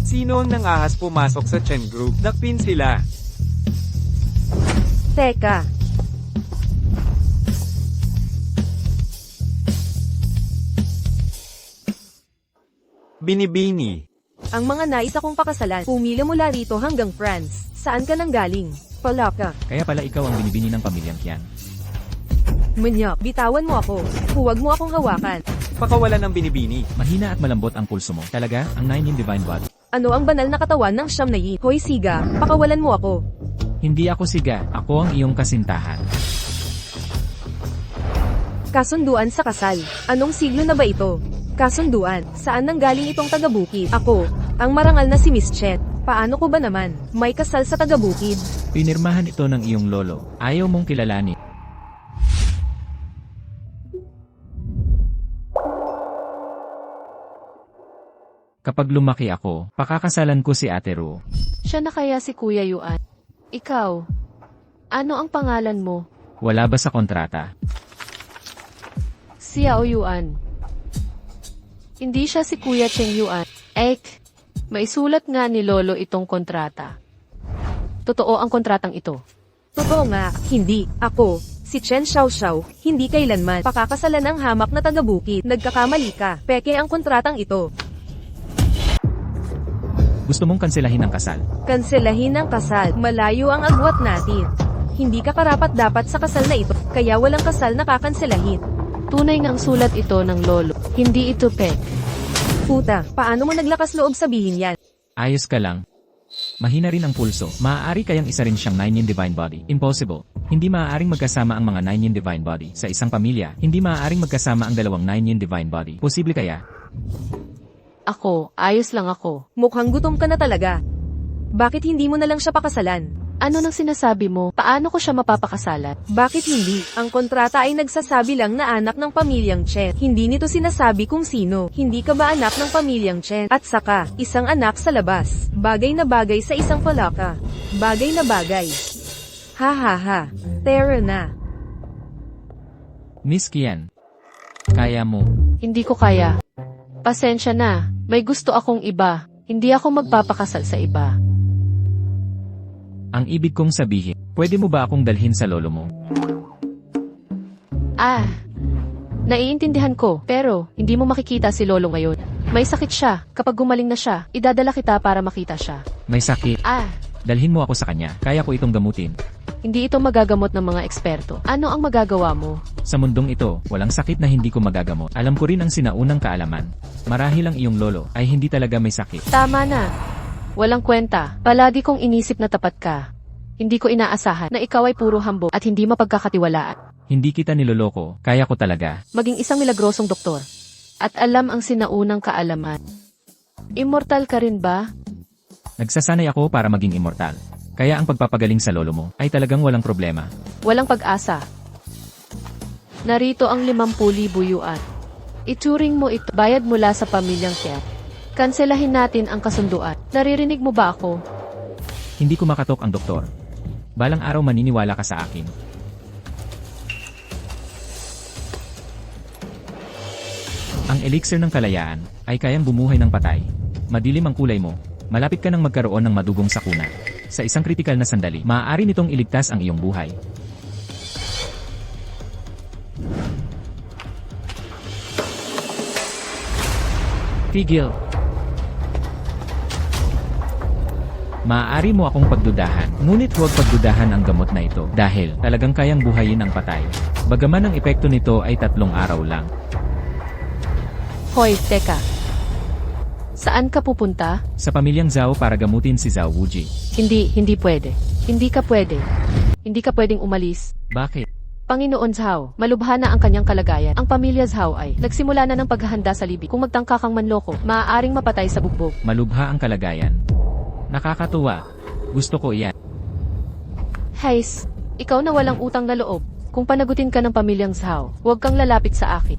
Sino ang nangahas pumasok sa Chen Group? Nakpin sila. Teka. Binibini. Ang mga nais akong pakasalan, pumila mula rito hanggang France. Saan ka nang galing? Pala ka. Kaya pala ikaw ang binibini ng pamilyang Qian. Manyak, bitawan mo ako. Huwag mo akong hawakan. Pakawalan ng binibini. Mahina at malambot ang pulso mo. Talaga, ang 9 Yin Divine Body. Ano ang banal na katawan ng siyam na yin? Hoy Siga, pakawalan mo ako. Hindi ako siga, ako ang iyong kasintahan. Kasunduan sa kasal. Anong siglo na ba ito? Kasunduan. Saan nanggaling itong taga-bukid? Ako, ang marangal na si Miss Chet. Paano ko ba naman? May kasal sa taga-bukid. Pinirmahan ito ng iyong lolo. Ayaw mong kilalanin. Kapag lumaki ako, pakakasalan ko si Ate Ru. Siya na kaya si Kuya Yuan? Ikaw, ano ang pangalan mo? Wala ba sa kontrata? Xiao Yuan. Hindi siya si Kuya Cheng Yuan. May sulat nga ni Lolo itong kontrata. Totoo ang kontratang ito. Totoo nga, hindi. Ako, si Chen Xiaoxiao, hindi kailanman pakakasalan ng hamak na taga-bukid. Nagkakamali ka. Peke ang kontratang ito. Gusto mong kanselahin ang kasal? Kanselahin ang kasal. Malayo ang agwat natin. Hindi ka karapat-dapat sa kasal na ito, kaya walang kasal na kakanselahin. Tunay ngang sulat ito ng Lolo. Hindi ito pek. Puta, paano mo naglakas loob sabihin yan? Ayos ka lang. Mahina rin ang pulso. Maaari kayang isa rin siyang 9 Yin Divine Body. Impossible. Hindi maaaring magkasama ang mga 9 Yin Divine Body. Sa isang pamilya, hindi maaaring magkasama ang dalawang 9 Yin Divine Body. Posible kaya? Ako, ayos lang ako. Mukhang gutom ka na talaga. Bakit hindi mo na lang siya pakasalan? Ano nang sinasabi mo? Paano ko siya mapapakasalan? Bakit hindi? Ang kontrata ay nagsasabi lang na anak ng pamilyang Chen. Hindi nito sinasabi kung sino. Hindi ka ba anak ng pamilyang Chen? At saka, isang anak sa labas. Bagay na bagay sa isang palaka. Bagay na bagay. Ha ha ha. Tara na. Miss Qian. Kaya mo. Hindi ko kaya. Pasensya na. May gusto akong iba. Hindi ako magpapakasal sa iba. Ang ibig kong sabihin, pwede mo ba akong dalhin sa lolo mo? Naiintindihan ko, pero hindi mo makikita si Lolo ngayon. May sakit siya. Kapag gumaling na siya, idadala kita para makita siya. May sakit. Dalhin mo ako sa kanya, kaya ko itong gamutin. Hindi ito magagamot ng mga eksperto. Ano ang magagawa mo? Sa mundong ito, walang sakit na hindi ko magagamot. Alam ko rin ang sinaunang kaalaman. Marahil ang iyong lolo ay hindi talaga may sakit. Tama na. Walang kwenta. Palagi kong inisip na tapat ka. Hindi ko inaasahan na ikaw ay puro hambog at hindi mapagkakatiwalaan. Hindi kita niloloko, kaya ko talaga. Maging isang milagrosong doktor. At alam ang sinaunang kaalaman. Immortal ka rin ba? Nagsasanay ako para maging immortal. Kaya ang pagpapagaling sa lolo mo ay talagang walang problema. Walang pag-asa. Narito ang 50,000 yuan. Ituring mo ito. Bayad mula sa pamilyang Qian. Kanselahin natin ang kasunduan. Naririnig mo ba ako? Hindi ko makatok ang doktor. Balang araw maniniwala ka sa akin. Ang elixir ng kalayaan ay kayang bumuhay ng patay. Madilim ang kulay mo. Malapit ka nang magkaroon ng madugong sakuna. Sa isang kritikal na sandali, maaari nitong iligtas ang iyong buhay. Tigil. Maaari mo akong pagdudahan, ngunit huwag pagdudahan ang gamot na ito dahil talagang kayang buhayin ang patay. Bagaman ang epekto nito ay 3 araw lang. Hoy, teka. Saan ka pupunta? Sa pamilyang Zhao para gamutin si Zhao Wuji. Hindi pwede. Hindi ka pwede. Hindi ka pwedeng umalis. Bakit? Panginoon Zhao, malubha na ang kanyang kalagayan. Ang pamilya Zhao ay nagsimula na ng paghahanda sa libing. Kung magtangka kang manloko, maaaring mapatay sa bugbog. Malubha ang kalagayan. Nakakatuwa. Gusto ko iyan. Hays, ikaw na walang utang na loob. Kung panagutin ka ng pamilyang Zhao, huwag kang lalapit sa akin.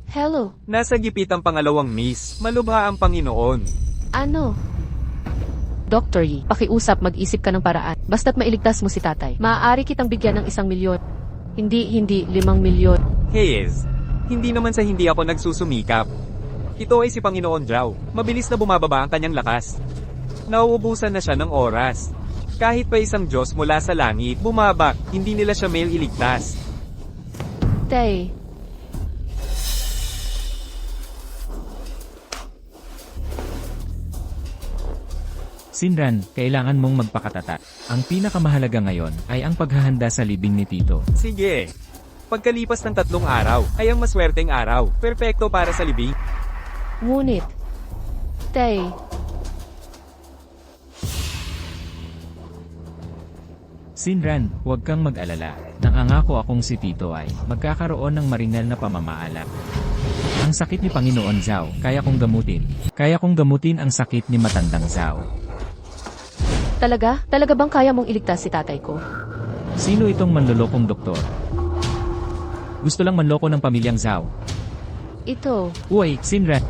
Hello, Nasa gipit ang pangalawang miss. Malubha ang Panginoon. ano? Dr. Yi, pakiusap, mag-isip ka ng paraan. Basta't mailigtas mo si tatay. Maaari kitang bigyan ng 1 milyon. Hindi 5 milyon. Hayes. Hindi naman sa hindi ako nagsusumikap. Ito ay si Panginoon Zhao. Mabilis na bumababa ang kanyang lakas. Nauubusan na siya ng oras. Kahit pa isang Diyos mula sa langit, bumabak, hindi nila siya iligtas. Tay, Sinran, kailangan mong magpakatata. Ang pinakamahalaga ngayon ay ang paghahanda sa libing ni Tito. Sige. Pagkalipas ng 3 araw, ay ang maswerteng araw. Perpekto para sa libing. ngunit. Tay, Sinran, huwag kang mag-alala. Nangangako akong si Tito ay magkakaroon ng maringal na pamamaala. Ang sakit ni Panginoon Zhao, kaya kong gamutin. Kaya kong gamutin ang sakit ni matandang Zhao. talaga? Talaga bang kaya mong iligtas si tatay ko? Sino itong manlolokong doktor? Gusto lang manloko ng pamilyang Zhao. Ito, Uy, Sinran.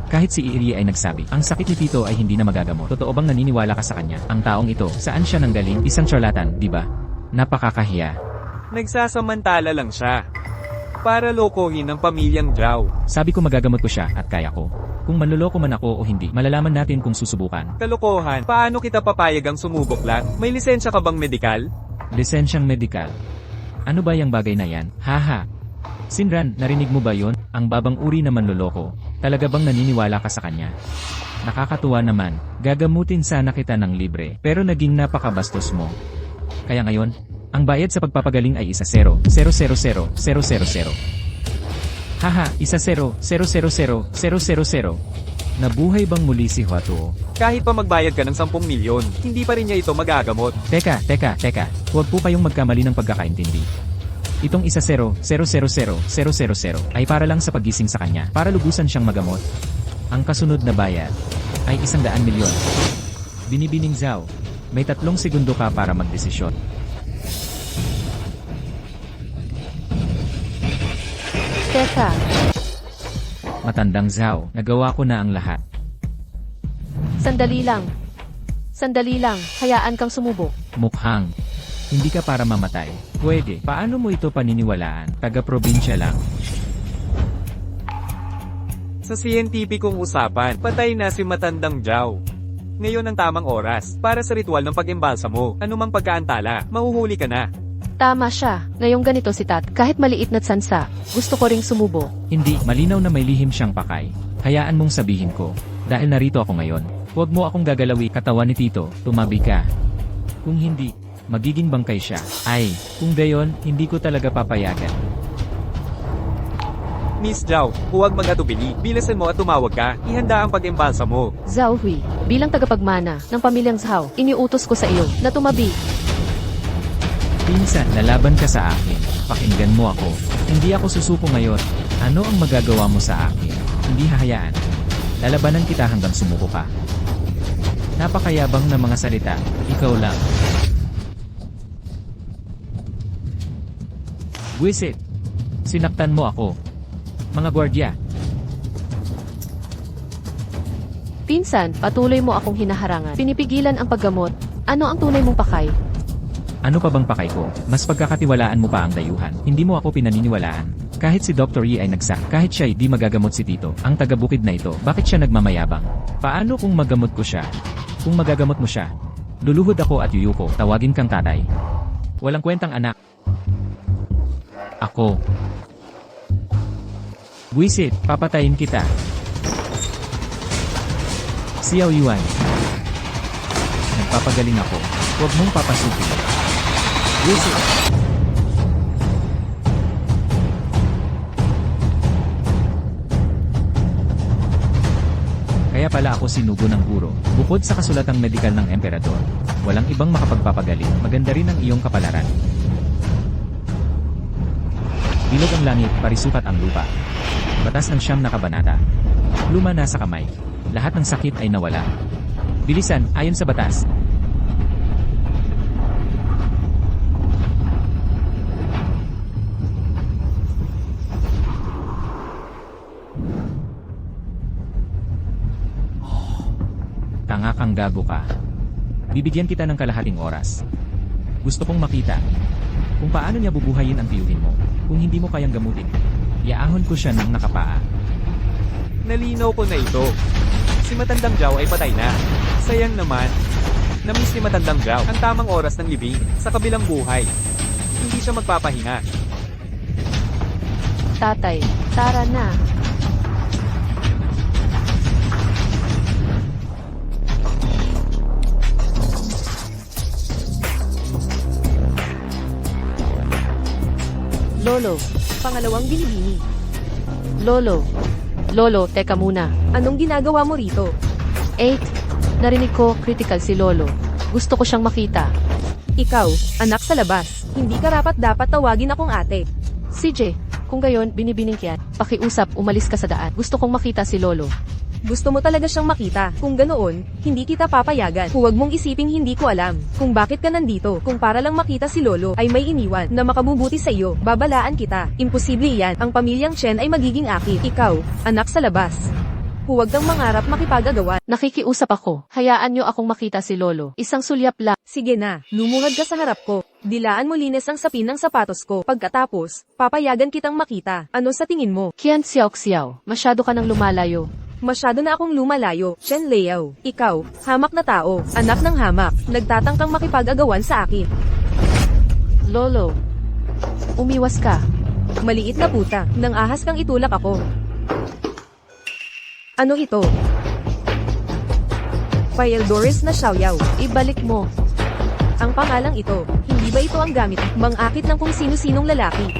Kahit si Iri ay nagsabi, ang sakit ni Tito ay hindi na magagamot. Totoo bang naniniwala ka sa kanya? Ang taong ito, saan siya nanggaling? Isang charlatan, di ba? Napakakahiya. Nagsasamantala lang siya. Para lokohin ang pamilyang Zhao. Sabi ko magagamot ko siya at kaya ko. Kung manloloko man ako o hindi, malalaman natin kung susubukan. Kalokohan, paano kita papayagang sumubok lang? May lisensya ka bang medikal? Lisensyang medikal. Ano ba yung bagay na yan? Haha. Sinran, narinig mo ba yon? Ang babang uri na manloloko. Talaga bang naniniwala ka sa kanya? Nakakatuwa naman. Gagamutin sana kita ng libre, pero naging napakabastos mo. Kaya ngayon, ang bayad sa pagpapagaling ay 1-0, 000, 000, 000. Haha, 1-0, 000, 000. Nabuhay bang muli si Huatuo? Kahit pa magbayad ka ng 10 milyon, hindi pa rin niya ito magagamot. Teka. Huwag po kayong magkamali ng pagkakaintindi. Itong 1-0, 000, 000 ay para lang sa pagising sa kanya, para lubusan siyang magamot. Ang kasunod na bayad ay 100 milyon. Binibining Zhao, may 3 segundo ka para magdesisyon. teka, Matandang Zhao, nagawa ko na ang lahat. sandali lang. Sandali lang, hayaan kang sumubok. Mukhang hindi ka para mamatay. Pwede. Paano mo ito paniniwalaan? Taga-probinsya lang. Sa siyentipikong usapan, patay na si matandang Zhao. Ngayon ang tamang oras para sa ritual ng pag-embalsa mo. Anumang pagkaantala, mahuhuli ka na. Tama siya. Ngayong ganito si Tat, kahit maliit na tsansa, gusto ko ring sumubo. Hindi, malinaw na may lihim siyang pakay. Hayaan mong sabihin ko. Dahil narito ako ngayon. Huwag mo akong gagalawi. Katawan ni Tito, tumabi ka. Kung hindi, magiging bangkay siya. Ay, kung gayon, hindi ko talaga papayagan. Miss Zhao, huwag mag-atubili. Bilasan mo at tumawag ka. Ihanda ang pag-embalsa mo. Zhao Hui, bilang tagapagmana ng pamilyang Zhao, iniutos ko sa iyo na tumabi. Pinsan, lalaban ka sa akin. Pakinggan mo ako. Hindi ako susuko ngayon. Ano ang magagawa mo sa akin? Hindi hahayaan. Lalabanan kita hanggang sumuko ka. Napakayabang na mga salita. Ikaw lang. Buwisit. Sinaktan mo ako. Mga gwardya. Pinsan, patuloy mo akong hinaharangan. Pinipigilan ang paggamot. Ano ang tunay mong pakay? Ano pa bang pakay ko? Mas pagkakatiwalaan mo pa ang dayuhan. Hindi mo ako pinaniniwalaan. Kahit si Dr. Yi ay nagsak, kahit siya di magagamot si Tito, ang taga-bukid na ito, bakit siya nagmamayabang? Paano kung magamot ko siya? Kung magagamot mo siya, luluhod ako at yuyuko, tawagin kang tatay. Walang kwentang anak. Ako. Buwisit, papatayin kita. Xiao Yuan. Nagpapagaling ako. Huwag mong papasukin. Buwisit. Kaya pala ako sinugo ng guro. Bukod sa kasulatang medikal ng emperador, walang ibang makapagpapagaling, maganda rin ang iyong kapalaran. Bilog ang langit, parisukat ang lupa. Batas ng 9 na kabanata. Luma na sa kamay. Lahat ng sakit ay nawala. Bilisan, ayon sa batas. Tanga kang gago ka. Bibigyan kita ng kalahating oras. Gusto kong makita kung paano niya bubuhayin ang tiyuhin mo, kung hindi mo kayang gamutin. Iaahon ko siya ng nakapaa. Nalinaw ko na ito. Si Matandang Zhao ay patay na. Sayang naman. Namiss ni Matandang Zhao ang tamang oras ng libing sa kabilang buhay. Hindi siya magpapahinga. Tatay, tara na. Lolo, Pangalawang binibini. Lolo. Lolo, teka muna. Anong ginagawa mo rito? 8. Narinig ko, critical si Lolo. Gusto ko siyang makita. Ikaw, anak sa labas. Hindi ka dapat tawagin akong ate. CJ, kung gayon, binibining kiyan. Pakiusap, umalis ka sa daan. Gusto kong makita si Lolo. Gusto mo talaga siyang makita. Kung ganoon, hindi kita papayagan. Huwag mong isiping hindi ko alam kung bakit ka nandito. Kung para lang makita si Lolo ay may iniwan na makabubuti sa iyo, babalaan kita. Imposible yan. Ang pamilyang Chen ay magiging akin. Ikaw, anak sa labas. Huwag kang mangarap makipag-agawan. Nakikiusap ako. Hayaan niyo akong makita si Lolo. Isang sulyap lang. Sige na, lumuhad ka sa harap ko. Dilaan mo linis ang sapin ng sapatos ko. Pagkatapos, papayagan kitang makita. Ano sa tingin mo? Kian Xiao, masyado ka nang lumalayo. Masyado na akong lumalayo, Chen Liao. Ikaw, hamak na tao, anak ng hamak, nagtatangkang makipag-agawan sa akin. Lolo, umiwas ka. Maliit na puta, nang ahas kang itulak ako. Ano ito? Paeldoris na Xiaoyao. Ibalik mo. Ang pangalang ito, hindi ba ito ang gamit? Mang-akit ng kung sino-sinong lalaki.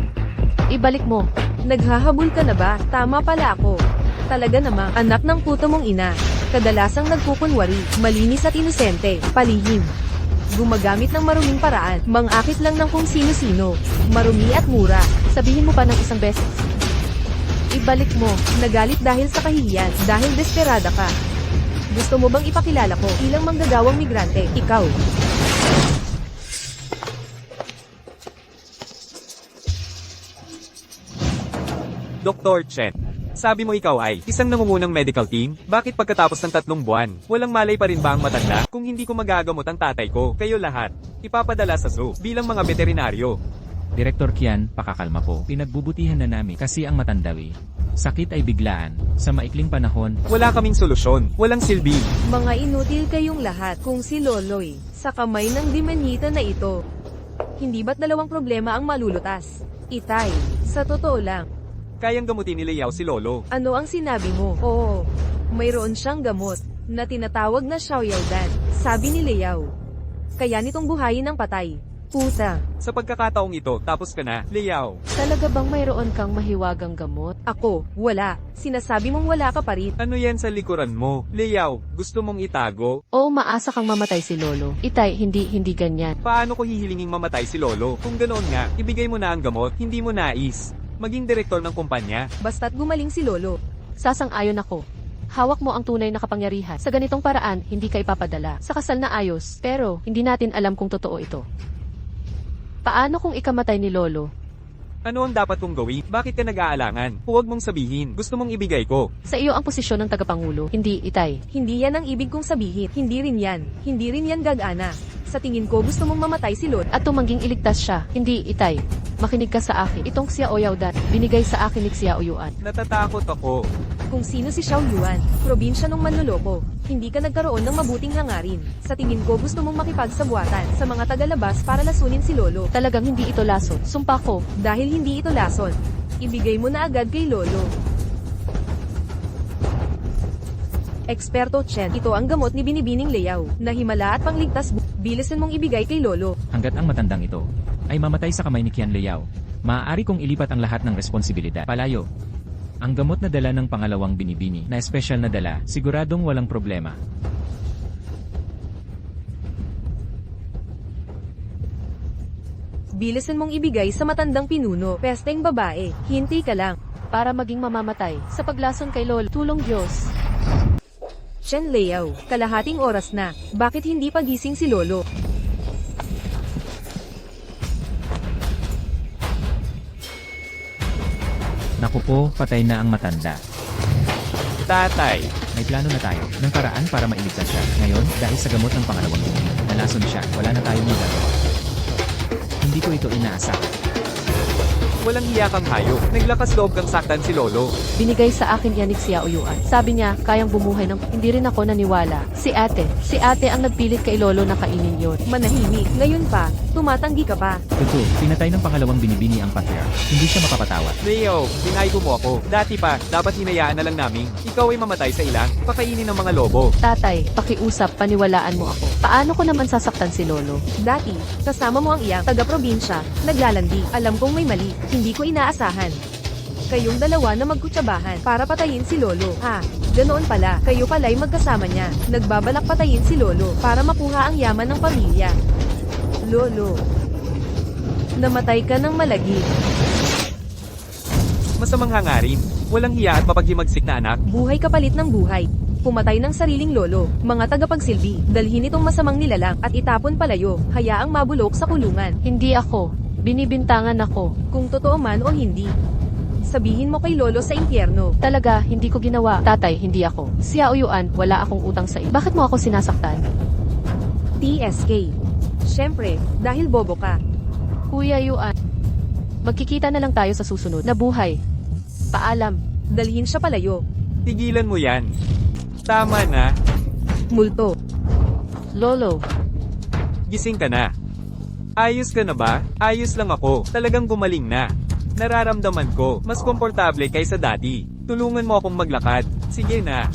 Ibalik mo. Naghahabol ka na ba? Tama pala ako. Talaga namang, anak ng puto mong ina. Kadalasang nagkukunwari, malinis at inosente, palihim. Gumagamit ng maruming paraan, mang-akit lang ng kung sino-sino. Marumi at mura. Sabihin mo pa ng isang beses. Ibalik mo. Nagalit dahil sa kahihiyan, dahil desperada ka. Gusto mo bang ipakilala ko ilang manggagawang migrante? Ikaw. Dr. Chen. Sabi mo ikaw ay isang nangungunang medical team? Bakit pagkatapos ng 3 buwan, walang malay pa rin ba ang matanda? Kung hindi ko magagamot ang tatay ko, kayo lahat, ipapadala sa zoo bilang mga veterinaryo. Direktor Kian, pakakalma po. Pinagbubutihan na namin kasi ang matandawi. Sakit ay biglaan. Sa maikling panahon, Wala kaming solusyon, walang silbi. Mga inutil kayong lahat kung si Loloy, sa kamay ng demonita na ito. Hindi ba't dalawang problema ang malulutas? Itay, sa totoo lang, Kayang gamutin ni Liao si Lolo. ano ang sinabi mo? Oo, mayroon siyang gamot, na tinatawag na Xiaoyaodan, sabi ni Liao. Kaya nitong buhayin ng patay. Puta, Sa pagkakataong ito, tapos ka na, Liao. Talaga bang mayroon kang mahiwagang gamot? ako, wala. Sinasabi mong wala ka pa rin. Ano yan sa likuran mo? Liao, gusto mong itago? O maasa kang mamatay si Lolo? Itay, hindi ganyan. Paano ko hihilinging mamatay si Lolo? Kung ganoon nga, ibigay mo na ang gamot, hindi mo nais. Maging direktor ng kumpanya. Basta't gumaling si Lolo. Sasang-ayon ako. Hawak mo ang tunay na kapangyarihan. Sa ganitong paraan, hindi ka ipapadala. Sa kasal na ayos, pero hindi natin alam kung totoo ito. Paano kung ikamatay ni Lolo? Ano ang dapat kong gawin? Bakit ka nag-aalangan? Huwag mong sabihin. Gusto mong ibigay ko. Sa iyo ang posisyon ng tagapangulo, hindi Itay. Hindi yan ang ibig kong sabihin. Hindi rin yan. Hindi rin yan gagana. Sa tingin ko gusto mong mamatay si Lolo. At tumangging iligtas siya, hindi Itay. Makinig ka sa akin. Itong Xiaoyaodan, binigay sa akin ni Xiaoyuan. Natatakot ako. Kung sino si Xiao Yuan, probinsya ng manloloko. Hindi ka nagkaroon ng mabuting hangarin. Sa tingin ko gusto mong makipagsabuatan sa mga tagalabas para lasunin si Lolo. Talagang hindi ito lason. Sumpa ko. Dahil hindi ito lason, ibigay mo na agad kay Lolo. Eksperto Chen, ito ang gamot ni Binibining Liao, na himala at pangligtas. Bilisan mong ibigay kay Lolo. hanggat ang matandang ito ay mamatay sa kamay ni Kian Liao, maaari kong ilipat ang lahat ng responsibilidad. Palayo. Ang gamot na dala ng pangalawang binibini na espesyal na dala, siguradong walang problema. Bilisan mong ibigay sa matandang pinuno, pesteng babae. Hinti ka lang. Para maging mamamatay. Sa paglason kay Lolo, tulong Diyos. Chen Liao, kalahating oras na. Bakit hindi pagising si Lolo? Naku po, patay na ang matanda. Tatay. May plano na tayo ng paraan para mailigtas siya. Ngayon, dahil sa gamot ng pangalawang binibini, nalason siya, wala na tayong magagawa. Hindi ko ito inaasahan. Walang hiya kang hayop. Naglakas loob kang saktan si Lolo. Binigay sa akin yan ni Xiao Yuan. Sabi niya, kayang bumuhay ng... Hindi rin ako naniwala. Si ate ang nagpilit kay Lolo na kainin yon. Manahimik. Ngayon pa, tumatanggi ka pa. Tutu, pinatay ng pangalawang binibini ang patriarch. Hindi siya mapapatawad. Leo, pinaygo mo ako. Dati pa, dapat hinayaan na lang namin. Ikaw ay mamatay sa ilang. Pakainin ng mga lobo. Tatay, pakiusap, paniwalaan mo ako. Paano ko naman sasaktan si Lolo? Dati, kasama mo ang iyang taga-probinsya, naglalandi. Alam kong may mali, hindi ko inaasahan. Kayong dalawa na magkutsabahan para patayin si Lolo. Ha, ganoon pala, kayo pala'y magkasama niya. Nagbabalak patayin si Lolo para makuha ang yaman ng pamilya. Lolo, namatay ka ng malagi. Masamang hangarin. Walang hiya at mapaghimagsik na anak. Buhay kapalit ng buhay. Pumatay ng sariling lolo, mga tagapagsilbi, dalhin itong masamang nilalang at itapon palayo, hayaang mabulok sa kulungan. Hindi ako. Binibintangan ako. Kung totoo man o hindi. Sabihin mo kay Lolo sa impyerno. Talaga, hindi ko ginawa. Tatay, hindi ako. Xiao Yuan, wala akong utang sa iyo. Bakit mo ako sinasaktan? TSK. Siyempre, dahil bobo ka. Kuya Yuan, magkikita na lang tayo sa susunod na buhay. Paalam. Dalhin siya palayo. Tigilan mo yan. Tama na. Multo. Lolo, Gising ka na. Ayos ka na ba? Ayos lang ako. Talagang gumaling na. Nararamdaman ko, mas komportable kaysa dati. Tulungan mo akong maglakad. Sige na.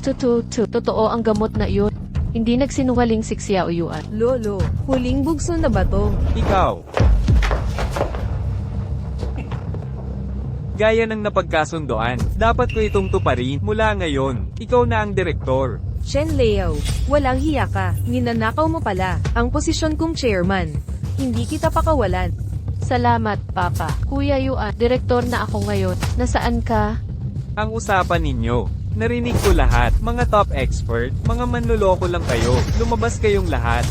Totoo ang gamot na iyon. Hindi nagsinungaling si Xiao Yuan. Lolo, huling bugso na ba to? Ikaw. Gaya ng napagkasundoan, dapat ko itong tuparin mula ngayon. Ikaw na ang direktor. Chen Leo, walang hiya ka. Ninanakaw mo pala ang posisyon kong chairman. Hindi kita pakawalan. Salamat, Papa. Kuya Yuan, direktor na ako ngayon. Nasaan ka? Ang usapan ninyo. Narinig ko lahat. Mga top expert, mga manloloko lang kayo. Lumabas kayong lahat.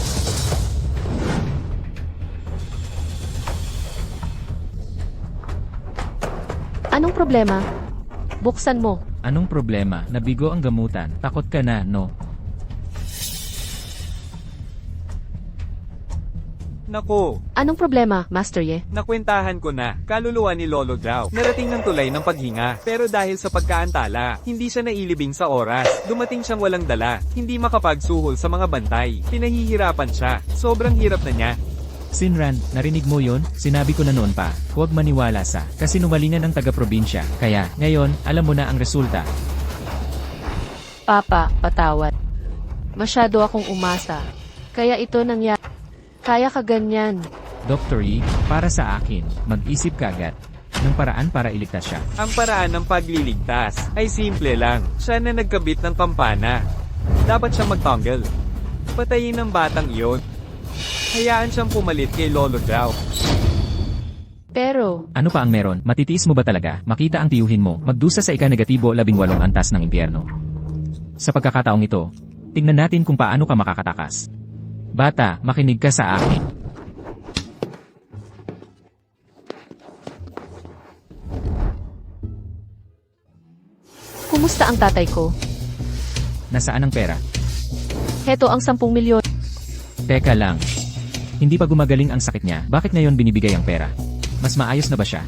Anong problema? Buksan mo. Anong problema? Nabigo ang gamutan. Takot ka na, no? Nako, Anong problema, Master Ye? nakwentahan ko na. Kaluluwa ni Lolo Zhao. Narating ng tulay ng paghinga. Pero dahil sa pagkaantala, hindi siya nailibing sa oras. Dumating siyang walang dala. Hindi makapagsuhol sa mga bantay. Pinahihirapan siya. Sobrang hirap na niya. Sinran, narinig mo yon? Sinabi ko na noon pa, huwag maniwala sa kasinungalingan ng taga-probinsya. Kaya, ngayon, alam mo na ang resulta. Papa, patawad. Masyado akong umasa. Kaya ito nangyari. Kaya ka ganyan. Dr. Yi, para sa akin, mag-isip ka agad ng paraan para iligtas siya. Ang paraan ng pagliligtas ay simple lang. Siya na nagkabit ng kampana. Dapat siya magtanggal. Patayin ng batang iyon. Hayaan siyang pumalit kay Lolo Zhao. Pero, Ano pa ang meron? Matitiis mo ba talaga? Makita ang tiyuhin mo, magdusa sa ika-negatibo 18 antas ng impyerno. Sa pagkakataong ito, tingnan natin kung paano ka makakatakas. Bata, makinig ka sa akin. kumusta ang tatay ko? Nasaan ang pera? Heto ang 10 milyon. Teka lang. Hindi pa gumagaling ang sakit niya, bakit ngayon binibigay ang pera? Mas maayos na ba siya?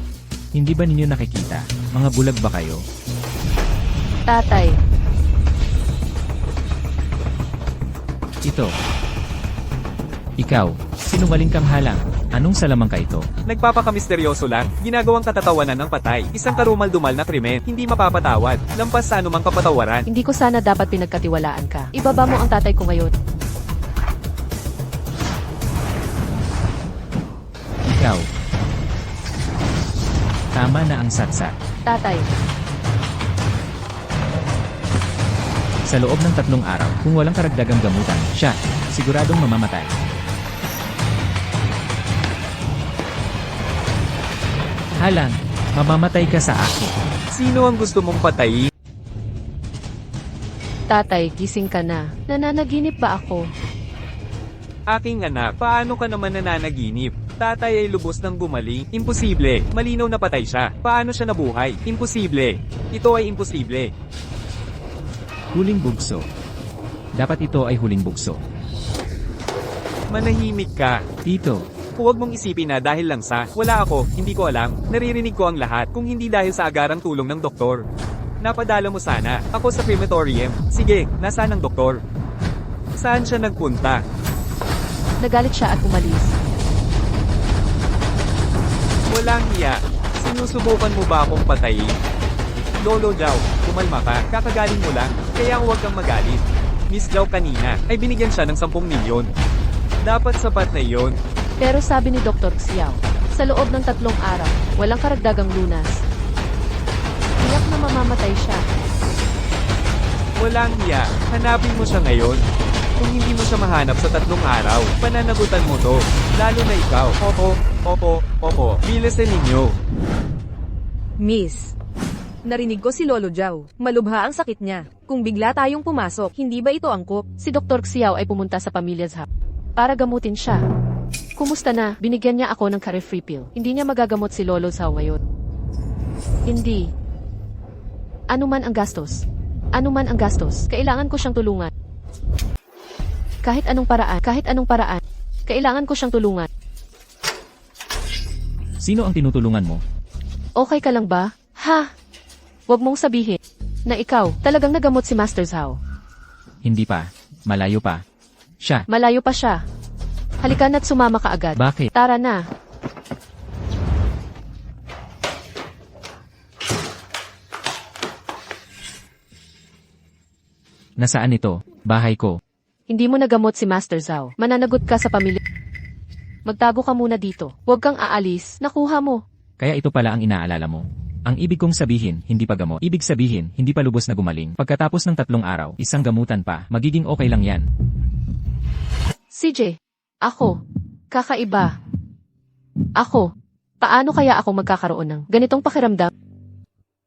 Hindi ba ninyo nakikita? Mga bulag ba kayo? Tatay, Ito. Ikaw, sinungaling kang halang. Anong salamang ka ito? Nagpapakamisteryoso lang. Ginagawang katatawanan ng patay. Isang karumal-dumal na krimen. Hindi mapapatawad. Lampas sa anumang kapatawaran. hindi ko sana dapat pinagkatiwalaan ka. Ibaba mo ang tatay ko ngayon. Ikaw. Tama na ang satsat. Tatay, Sa loob ng 3 araw, kung walang karagdagang gamutan, siya, siguradong mamamatay. Halang, mamamatay ka sa akin. Sino ang gusto mong patayin? tatay, gising ka na. Nananaginip ba ako? Aking anak, paano ka naman nananaginip? Tatay ay lubos ng gumaling. Imposible. Malinaw na patay siya. Paano siya nabuhay? Imposible. Ito ay imposible. Huling bugso. Dapat ito ay huling bugso. Manahimik ka. Tito, Huwag mong isipin na dahil lang sa, wala ako, hindi ko alam, naririnig ko ang lahat, kung hindi dahil sa agarang tulong ng doktor. Napadala mo sana, ako sa crematorium. Sige, nasaan ang doktor? Saan siya nagpunta? Nagalit siya at umalis. Walang hiya. Sinusubukan mo ba akong patayin? Lolo Zhao, kumalma ka, kakagaling mo lang, kaya huwag kang magalit. Miss Zhao kanina, ay binigyan siya ng 10 milyon. Dapat sapat na iyon. Pero sabi ni Dr. Xiao, sa loob ng 3 araw, walang karagdagang lunas. Tiyak na mamamatay siya. Walang hiya, hanapin mo siya ngayon. Kung hindi mo siya mahanap sa 3 araw, pananagutan mo to. Lalo na ikaw. Opo. Bilisan ninyo. Miss. Narinig ko si Lolo Zhao. Malubha ang sakit niya. Kung bigla tayong pumasok, hindi ba ito angkop? Si Dr. Xiao ay pumunta sa pamilya Zhao para gamutin siya. Kumusta na? Binigyan niya ako ng care-free pill. Hindi niya magagamot si Lolo Zhao ngayon. Hindi. Ano man ang gastos, kailangan ko siyang tulungan. Kahit anong paraan, kailangan ko siyang tulungan. Sino ang tinutulungan mo? Okay ka lang ba? Ha? Huwag mong sabihin na ikaw talagang nagamot si Master Zhao. Hindi pa. Malayo pa. Siya. Malayo pa siya. Halika na't sumama ka agad. Bakit? Tara na. Nasaan ito? Bahay ko. Hindi mo nagamot si Master Zhao. Mananagot ka sa pamilya. Magtago ka muna dito. Huwag kang aalis. Nakuha mo. Kaya ito pala ang inaalala mo. Ang ibig kong sabihin, hindi pa gamot. Ibig sabihin, hindi pa lubos na gumaling. Pagkatapos ng 3 araw, isang gamutan pa, magiging okay lang yan. CJ, ako. Kakaiba. Ako. Paano kaya ako magkakaroon ng ganitong pakiramdam?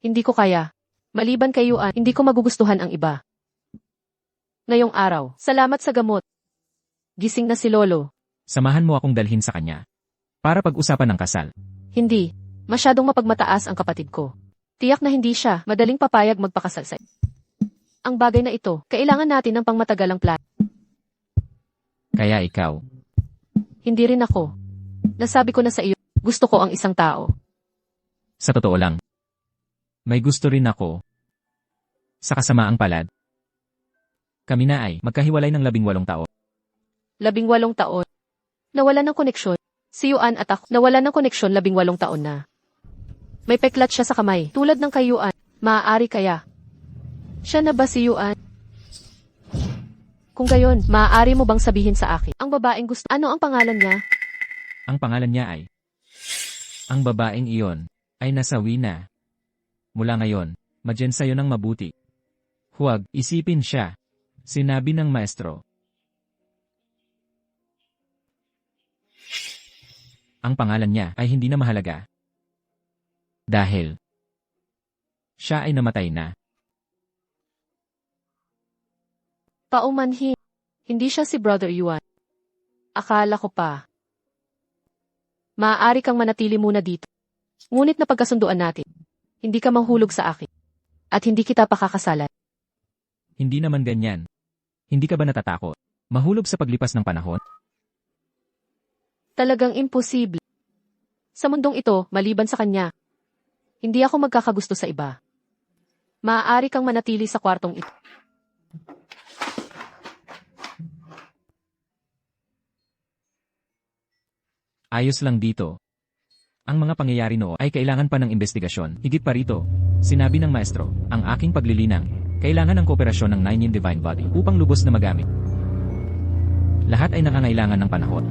Hindi ko kaya. Maliban kay Yuan, hindi ko magugustuhan ang iba. Ngayong araw, salamat sa gamot. Gising na si Lolo. Samahan mo akong dalhin sa kanya. Para pag-usapan ng kasal. Hindi. Masyadong mapagmataas ang kapatid ko. Tiyak na hindi siya madaling papayag magpakasal sa. Ang bagay na ito, kailangan natin ng pangmatagalang plan. Kaya ikaw. Hindi rin ako. Nasabi ko na sa iyo, gusto ko ang isang tao. Sa totoo lang. May gusto rin ako. Sa kasamaang palad. Kami na ay magkahiwalay ng 18 taon. 18 taon. Nawalan ng koneksyon. Si Yuan at ako, nawalan ng koneksyon 18 taon na. May peklat siya sa kamay, tulad ng kay Yuan. Maaari kaya. Siya na ba si Yuan? Kung gayon, maaari mo bang sabihin sa akin, ang babaeng gusto, ano ang pangalan niya? Ang pangalan niya ay. Ang babaeng iyon ay nasawi na. Mula ngayon, madyan sa'yo ng mabuti. Huwag isipin siya. Sinabi ng maestro. Ang pangalan niya ay hindi na mahalaga. Dahil siya ay namatay na. Paumanhin. Hindi siya si Brother Yuan. Akala ko pa. Maaari kang manatili muna dito. Ngunit napagkasunduan natin. Hindi ka manghulog sa akin. At hindi kita pakakasalan. Hindi naman ganyan. Hindi ka ba natatakot? Mahulog sa paglipas ng panahon? Talagang imposible. Sa mundong ito, maliban sa kanya, hindi ako magkakagusto sa iba. Maaari kang manatili sa kwartong ito. Ayos lang dito. Ang mga pangyayari noon ay kailangan pa ng investigasyon. Higit pa rito, sinabi ng maestro, ang aking paglilinang, kailangan ng kooperasyon ng 9 in Divine Body upang lubos na magamit. Lahat ay nangangailangan ng panahon.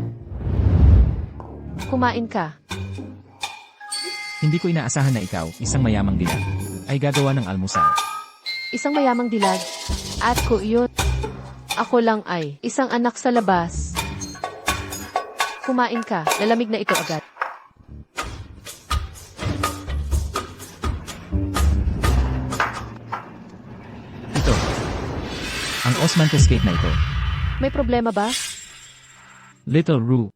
Kumain ka. Hindi ko inaasahan na ikaw, isang mayamang dilag, ay gagawa ng almusal. Isang mayamang dilag. At ko iyon. Ako lang ay isang anak sa labas. Kumain ka. Lalamig na ito agad. Ito. Ang Osman Cascade na ito. May problema ba? Little Rue.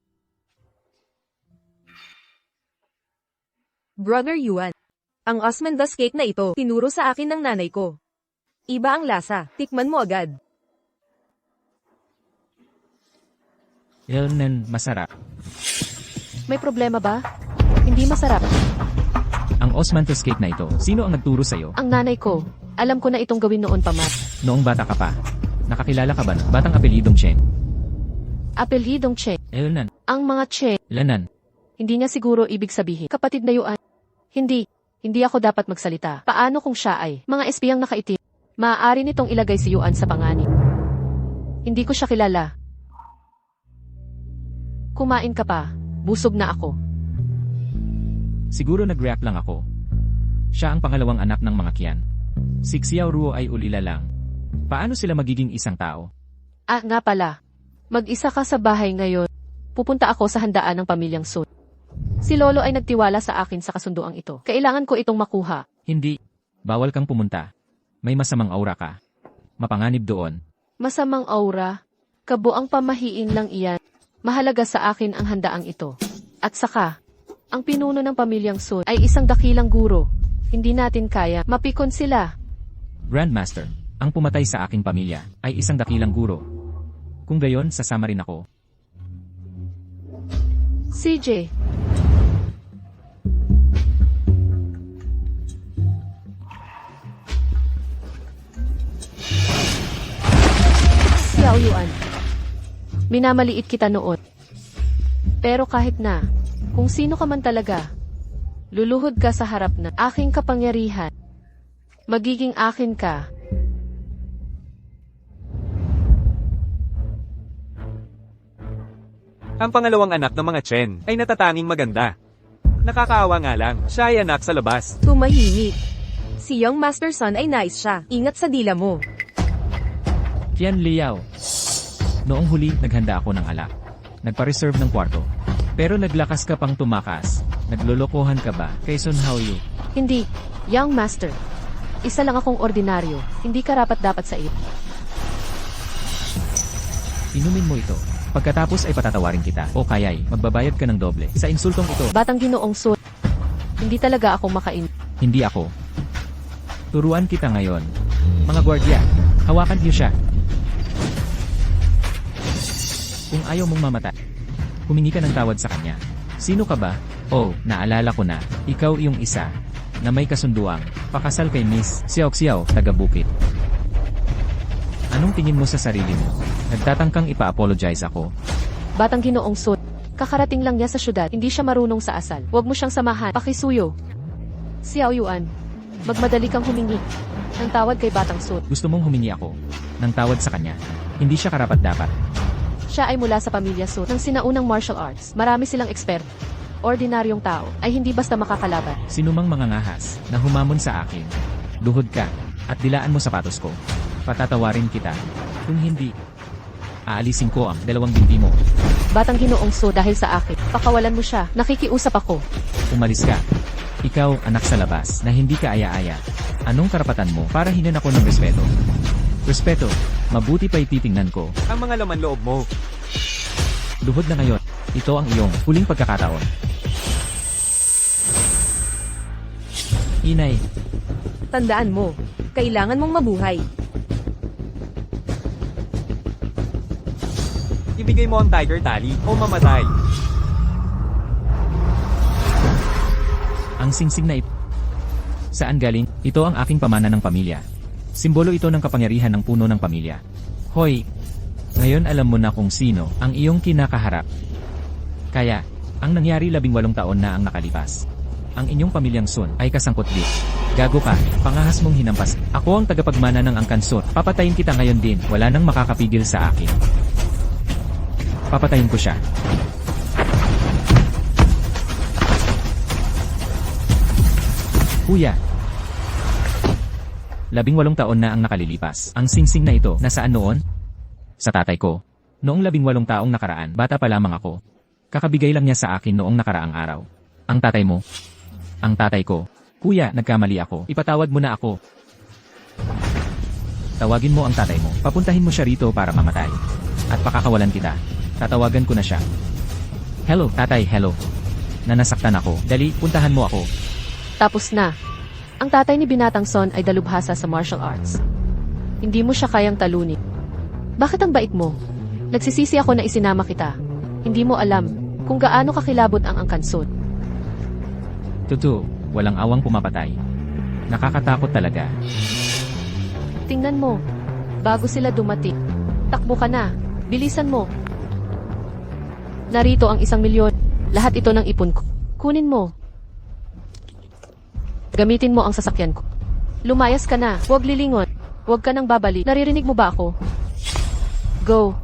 Brother Yuan. Ang Osmanthus cake na ito, tinuro sa akin ng nanay ko. Iba ang lasa, tikman mo agad. Yan masarap. May problema ba? Hindi masarap. Ang osmanthus cake na ito, sino ang nagturo sa'yo? Ang nanay ko. Alam ko na itong gawin noon pa, Matt. Noong bata ka pa. Nakakilala ka ba ng batang apelidong Chen? Apelidong Che. Lanan. Ang mga Che, Lanan. hindi niya siguro ibig sabihin. Kapatid na Yuan. Hindi. Hindi ako dapat magsalita. Paano kung siya ay mga espiyang nakaitim? Maaari nitong ilagay si Yuan sa panganib. Hindi ko siya kilala. Kumain ka pa. Busog na ako. Siguro nag-react lang ako. Siya ang pangalawang anak ng mga Qian. Si Xiao Ruo ay ulila lang. Paano sila magiging isang tao? Ah, nga pala. Mag-isa ka sa bahay ngayon. Pupunta ako sa handaan ng pamilyang Sun. Si Lolo ay nagtiwala sa akin sa kasunduang ito. Kailangan ko itong makuha. Hindi. Bawal kang pumunta. May masamang aura ka. Mapanganib doon. Masamang aura. Kabuang pamahiin lang iyan. Mahalaga sa akin ang handaang ito. At saka, ang pinuno ng pamilyang Sun ay isang dakilang guro. Hindi natin kaya mapikon sila. Grandmaster, ang pumatay sa aking pamilya ay isang dakilang guro. Kung gayon, sasama rin ako. CJ. Xiao Yuan. Minamaliit kita noon. Pero kahit na, kung sino ka man talaga, luluhod ka sa harap na aking kapangyarihan. Magiging akin ka. Ang pangalawang anak ng mga Chen ay natatanging maganda. Nakakaawa nga lang, siya ay anak sa labas. Tumahimik. Si Young Master Son ay nice siya. Ingat sa dila mo. Qian Liao. Noong huli, naghanda ako ng alak. Nagpa-reserve ng kwarto. Pero naglakas ka pang tumakas. Naglolokohan ka ba kay Sun Haoyu? Hindi, Young Master. Isa lang akong ordinaryo. Hindi karapat-dapat sa iyo. Inumin mo ito. Pagkatapos ay patatawarin kita. O kaya'y magbabayad ka ng doble. Sa insultong ito, Batang Ginoong Sun. Hindi talaga ako makain. hindi ako. Turuan kita ngayon. Mga gwardiya, hawakan niyo siya. Kung ayaw mong mamatay, humingi ka ng tawad sa kanya. Sino ka ba? Oh, naalala ko na. Ikaw yung isa na may kasunduang pakasal kay Miss Xiao Xiao, taga-bukit. Anong tingin mo sa sarili mo? Nagtatangkang ipa-apologize ako. Batang Ginoong Sun. Kakarating lang niya sa syudad. Hindi siya marunong sa asal. Huwag mo siyang samahan. Pakisuyo. Xiao Yuan. Magmadali kang humingi ng tawad kay Batang Sun. Gusto mong humingi ako ng tawad sa kanya. Hindi siya karapat-dapat. Siya ay mula sa pamilya Sun ng sinaunang martial arts. Marami silang expert. Ordinaryong tao ay hindi basta makakalaban. Sinumang mga ngahas na humamon sa akin, luhod ka at dilaan mo sapatos ko. Patatawarin kita. Kung hindi, aalisin ko ang dalawang binti mo. Batang Ginoong Sun, dahil sa akin, pakawalan mo siya. Nakikiusap ako. Umalis ka. Ikaw, anak sa labas, na hindi ka aya-aya. Anong karapatan mo para hinan ako ng respeto? Respeto, mabuti pa'y titingnan ko. Ang mga laman loob mo. Luhod na ngayon. Ito ang iyong huling pagkakataon. Inay, Tandaan mo, kailangan mong mabuhay. Ibigay mo ang tiger tali o mamatay. ang singsing na ito. Saan galing? Ito ang aking pamana ng pamilya. Simbolo ito ng kapangyarihan ng puno ng pamilya. Hoy! Ngayon alam mo na kung sino ang iyong kinakaharap. Kaya, ang nangyari 18 taon na ang nakalipas. Ang inyong pamilyang Sun ay kasangkot din. Gago ka, pangahas mong hinampas. Ako ang tagapagmana ng Angkan Sun. Papatayin kita ngayon din. Wala nang makakapigil sa akin. Papatayin ko siya. Kuya. 18 taon na ang nakalilipas. Ang singsing na ito, nasaan noon? Sa tatay ko. Noong 18 taong nakaraan, bata pa lamang ako. Kakabigay lang niya sa akin noong nakaraang araw. Ang tatay mo. Ang tatay ko. Kuya, nagkamali ako. Ipatawad mo na ako. Tawagin mo ang tatay mo. Papuntahin mo siya rito para mamatay. At pakakawalan kita. Tatawagan ko na siya. Hello, tatay, hello. Nanasaktan ako. Dali, puntahan mo ako. Tapos na. Ang tatay ni Binatang Son ay dalubhasa sa martial arts. Hindi mo siya kayang talunin. Bakit ang bait mo? Nagsisisi ako na isinama kita. Hindi mo alam. kung gaano kakilabot ang angkansun. Totoo, walang awang pumapatay. Nakakatakot talaga. Tingnan mo. Bago sila dumating. Takbo ka na. Bilisan mo. Narito ang 1,000,000. Lahat ito ng ipon ko. Kunin mo. Gamitin mo ang sasakyan ko. Lumayas ka na. Huwag lilingon. Huwag ka nang babalik. Naririnig mo ba ako? Go.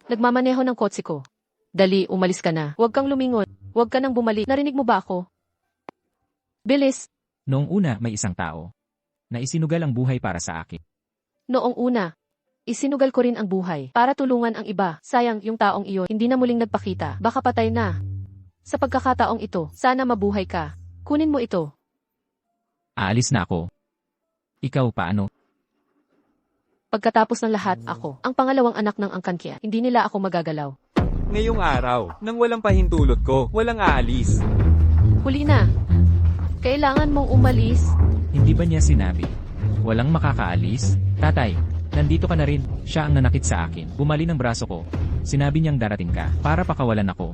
Nagmamaneho ng kotse ko. Dali, umalis ka na. Huwag kang lumingon. Huwag ka nang bumalik. Narinig mo ba ako? Bilis. Noong una, may isang tao na isinugal ang buhay para sa akin. Noong una, isinugal ko rin ang buhay para tulungan ang iba. Sayang, yung taong iyon hindi na muling nagpakita. Baka patay na. Sa pagkakataong ito, sana mabuhay ka. Kunin mo ito. Aalis na ako. Ikaw paano? Pagkatapos ng lahat, ako, ang pangalawang anak ng angkan kaya, hindi nila ako magagalaw. Ngayong araw, nang walang pahintulot ko, walang aalis. Huli na. Kailangan mong umalis. Hindi ba niya sinabi? Walang makakaalis? Tatay, nandito ka na rin. Siya ang nanakit sa akin. Bumali ng braso ko. Sinabi niyang darating ka para pakawalan ako.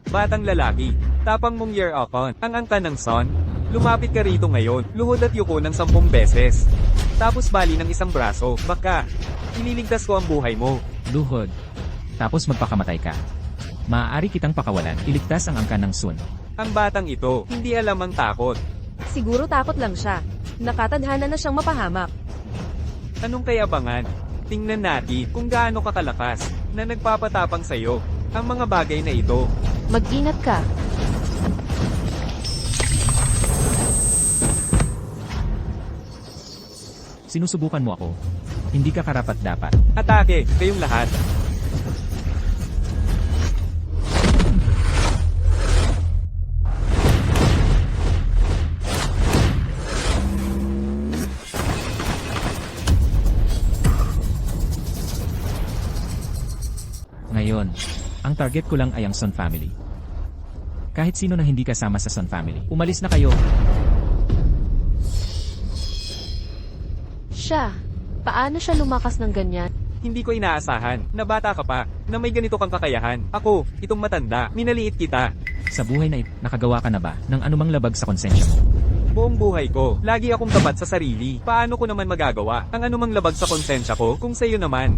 Batang lalaki, tapang mong year akon, ang angka ng son. Lumapit ka rito ngayon, luhod at yuko ng 10 beses. Tapos bali ng isang braso, baka, ililigtas ko ang buhay mo. Luhod. Tapos magpakamatay ka. Maaari kitang pakawalan. Iligtas ang angkan ng Sun. Ang batang ito, hindi alam ang takot. Siguro takot lang siya. Nakatadhana na siyang mapahamak. Anong kayabangan? Tingnan natin kung gaano kakalakas na nagpapatapang sa'yo ang mga bagay na ito. Mag-ingat ka. Sinusubukan mo ako. Hindi ka karapat-dapat. Atake, kayong lahat. Ngayon, ang target ko lang ay ang Sun family. Kahit sino na hindi kasama sa Sun family, umalis na kayo. Siya. Paano siya lumakas ng ganyan? Hindi ko inaasahan na bata ka pa, na may ganito kang kakayahan. Ako, itong matanda, minaliit kita. Sa buhay na ito, nakagawa ka na ba ng anumang labag sa konsensya mo? Buong buhay ko, lagi akong tapat sa sarili. Paano ko naman magagawa ang anumang labag sa konsensya ko kung sa'yo naman?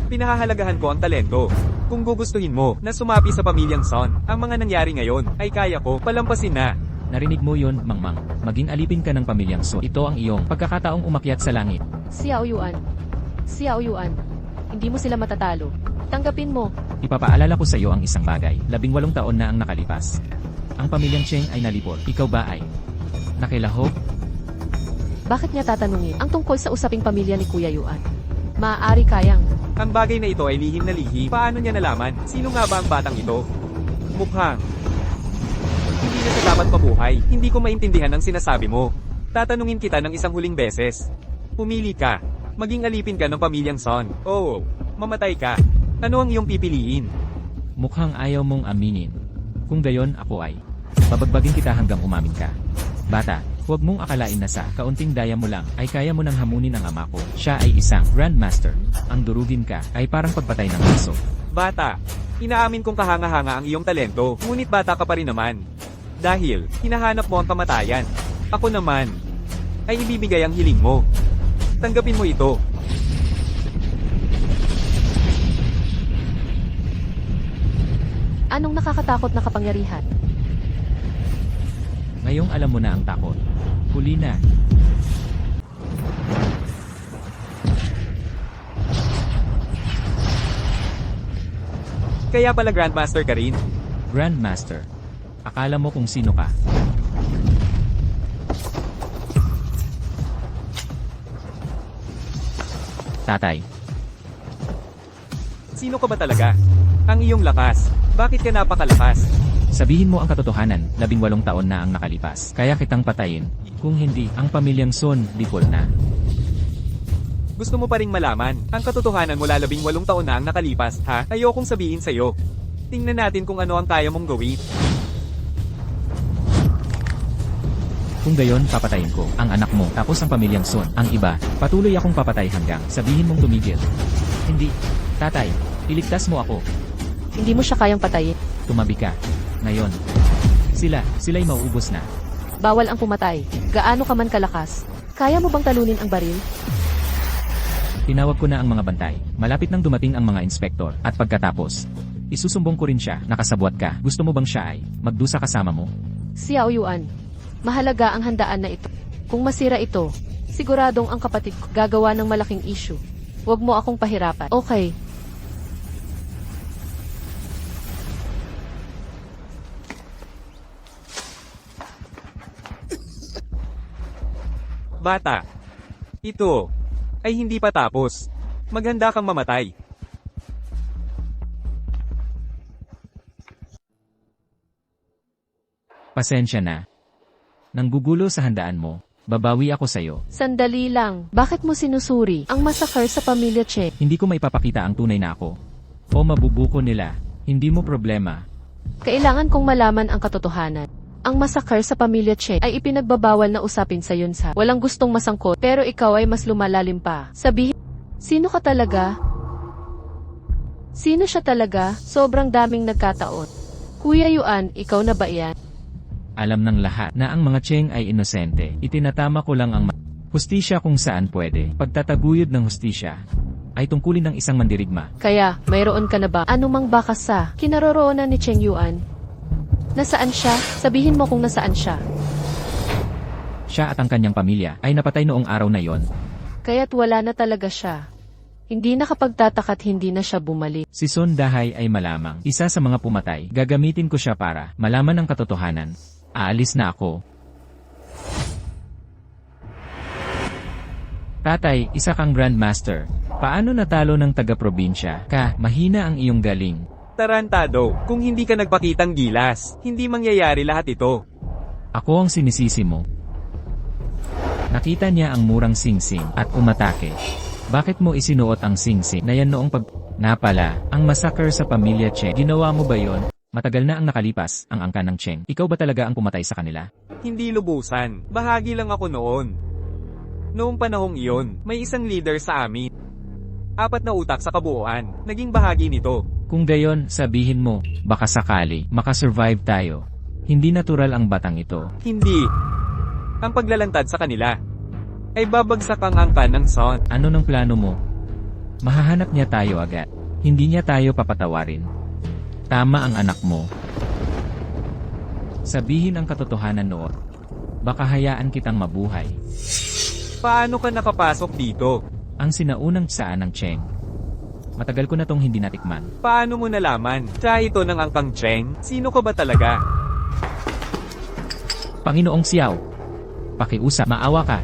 Pinahahalagahan ko ang talento. Kung gugustuhin mo na sumapi sa pamilyang Son, ang mga nangyari ngayon ay kaya ko palampasin na. Narinig mo yon, Mangmang. Maging alipin ka ng pamilyang Sun. Ito ang iyong pagkakataong umakyat sa langit. Xiao Yuan. Xiao Yuan. Hindi mo sila matatalo. Tanggapin mo. Ipapaalala ko sa iyo ang isang bagay. 18 taon na ang nakalipas. Ang pamilyang Cheng ay nalipol. Ikaw ba ay nakilahok? Bakit niya tatanungin ang tungkol sa usaping pamilya ni Kuya Yuan? Maaari kayang. Ang bagay na ito ay lihim na lihim. Paano niya nalaman? Sino nga ba ang batang ito? Mukhang hindi na siya dapat mabuhay. Hindi ko maintindihan ang sinasabi mo. Tatanungin kita ng isang huling beses. Pumili ka. Maging alipin ka ng pamilyang Son. Oo, mamatay ka. Ano ang iyong pipiliin? Mukhang ayaw mong aminin. Kung gayon, ako ay babagbagin kita hanggang umamin ka. Bata, huwag mong akalain na sa kaunting daya mo lang ay kaya mo nang hamunin ang ama ko. Siya ay isang Grandmaster. Ang durugin ka ay parang pagpatay ng aso. Bata, inaamin kong kahanga-hanga ang iyong talento, ngunit bata ka pa rin naman. Dahil, hinahanap mo ang kamatayan. Ako naman, ay ibibigay ang hiling mo. Tanggapin mo ito. Anong nakakatakot na kapangyarihan? Ngayong alam mo na ang takot. Huli na. Kaya pala Grandmaster ka rin. Grandmaster. Akala mo kung sino ka. Tatay. Sino ka ba talaga? Ang iyong lakas. Bakit ka napakalakas? Sabihin mo ang katotohanan, 18 taon na ang nakalipas. Kaya kitang patayin. Kung hindi, ang pamilyang Sun, lipol na. Gusto mo pa ring malaman ang katotohanan mula 18 taon na ang nakalipas, ha? Ayokong sabihin sa'yo. Tingnan natin kung ano ang kaya mong gawin. Kung gayon, papatayin ko ang anak mo, tapos ang pamilyang Sun. Ang iba, patuloy akong papatay hanggang sabihin mong tumigil. Hindi. Tatay, iligtas mo ako. Hindi mo siya kayang patayin. Tumabi ka. Ngayon. Sila'y mauubos na. Bawal ang pumatay. Gaano ka man kalakas. Kaya mo bang talunin ang baril? Tinawag ko na ang mga bantay. Malapit nang dumating ang mga inspektor. At pagkatapos, isusumbong ko rin siya. Nakasabwat ka. Gusto mo bang siya ay magdusa kasama mo? Xiao Yuan. Mahalaga ang handaan na ito. Kung masira ito, siguradong ang kapatid ko gagawa ng malaking issue. Huwag mo akong pahirapan. Okay. Bata, ito ay hindi pa tapos. Maghanda kang mamatay. Pasensya na. Nanggugulo sa handaan mo. Babawi ako sa'yo. Sandali lang. Bakit mo sinusuri ang massacre sa pamilya Che? Hindi ko maipapakita ang tunay na ako. O mabubuko nila. Hindi mo problema. Kailangan kong malaman ang katotohanan. Ang massacre sa pamilya Che ay ipinagbabawal na usapin sa Yunsa. Walang gustong masangkot, pero ikaw ay mas lumalalim pa. Sabihin, sino ka talaga? Sino siya talaga? Sobrang daming nagkataon. Kuya Yuan, ikaw na ba yan? Alam ng lahat na ang mga Cheng ay inosente. Itinatama ko lang ang hustisya kung saan pwede. Pagtataguyod ng hustisya ay tungkulin ng isang mandirigma. Kaya, mayroon ka na ba anumang bakas sa kinaroroonan ni Cheng Yuan? Nasaan siya? Sabihin mo kung nasaan siya. Siya at ang kanyang pamilya ay napatay noong araw na yon. Kaya't wala na talaga siya. Hindi nakapagtatakat hindi na siya bumalik. Si Son Dahay ay malamang isa sa mga pumatay. Gagamitin ko siya para malaman ang katotohanan. Aalis na ako. Tatay, isa kang Grandmaster. Paano natalo ng taga-probinsya? Mahina ang iyong galing. Tarantado, kung hindi ka nagpakitang gilas, hindi mangyayari lahat ito. Ako ang sinisisi mo. Nakita niya ang murang singsing at umatake. Bakit mo isinuot ang singsing na yan noong Napala, ang massacre sa pamilya Cheng. Ginawa mo ba yon? Matagal na ang nakalipas, ang angka ng Cheng. Ikaw ba talaga ang pumatay sa kanila? Hindi lubusan, bahagi lang ako noon. Noong panahong iyon, may isang leader sa amin. 4 na utak sa kabuuan, naging bahagi nito. Kung gayon, sabihin mo, baka sakali, makasurvive tayo. Hindi natural ang batang ito. Hindi. Ang paglalantad sa kanila ay babagsak ang angka ng Son. Ano ng plano mo? Mahahanap niya tayo agad. Hindi niya tayo papatawarin. Tama ang anak mo. Sabihin ang katotohanan noon. Baka hayaan kitang mabuhay. Paano ka nakapasok dito? Ang sinaunang saan ng Cheng. Matagal ko na tong hindi natikman. Paano mo nalaman? Siya ito ng angkang Cheng? Sino ka ba talaga? Panginoong Xiao. Pakiusap, maawa ka.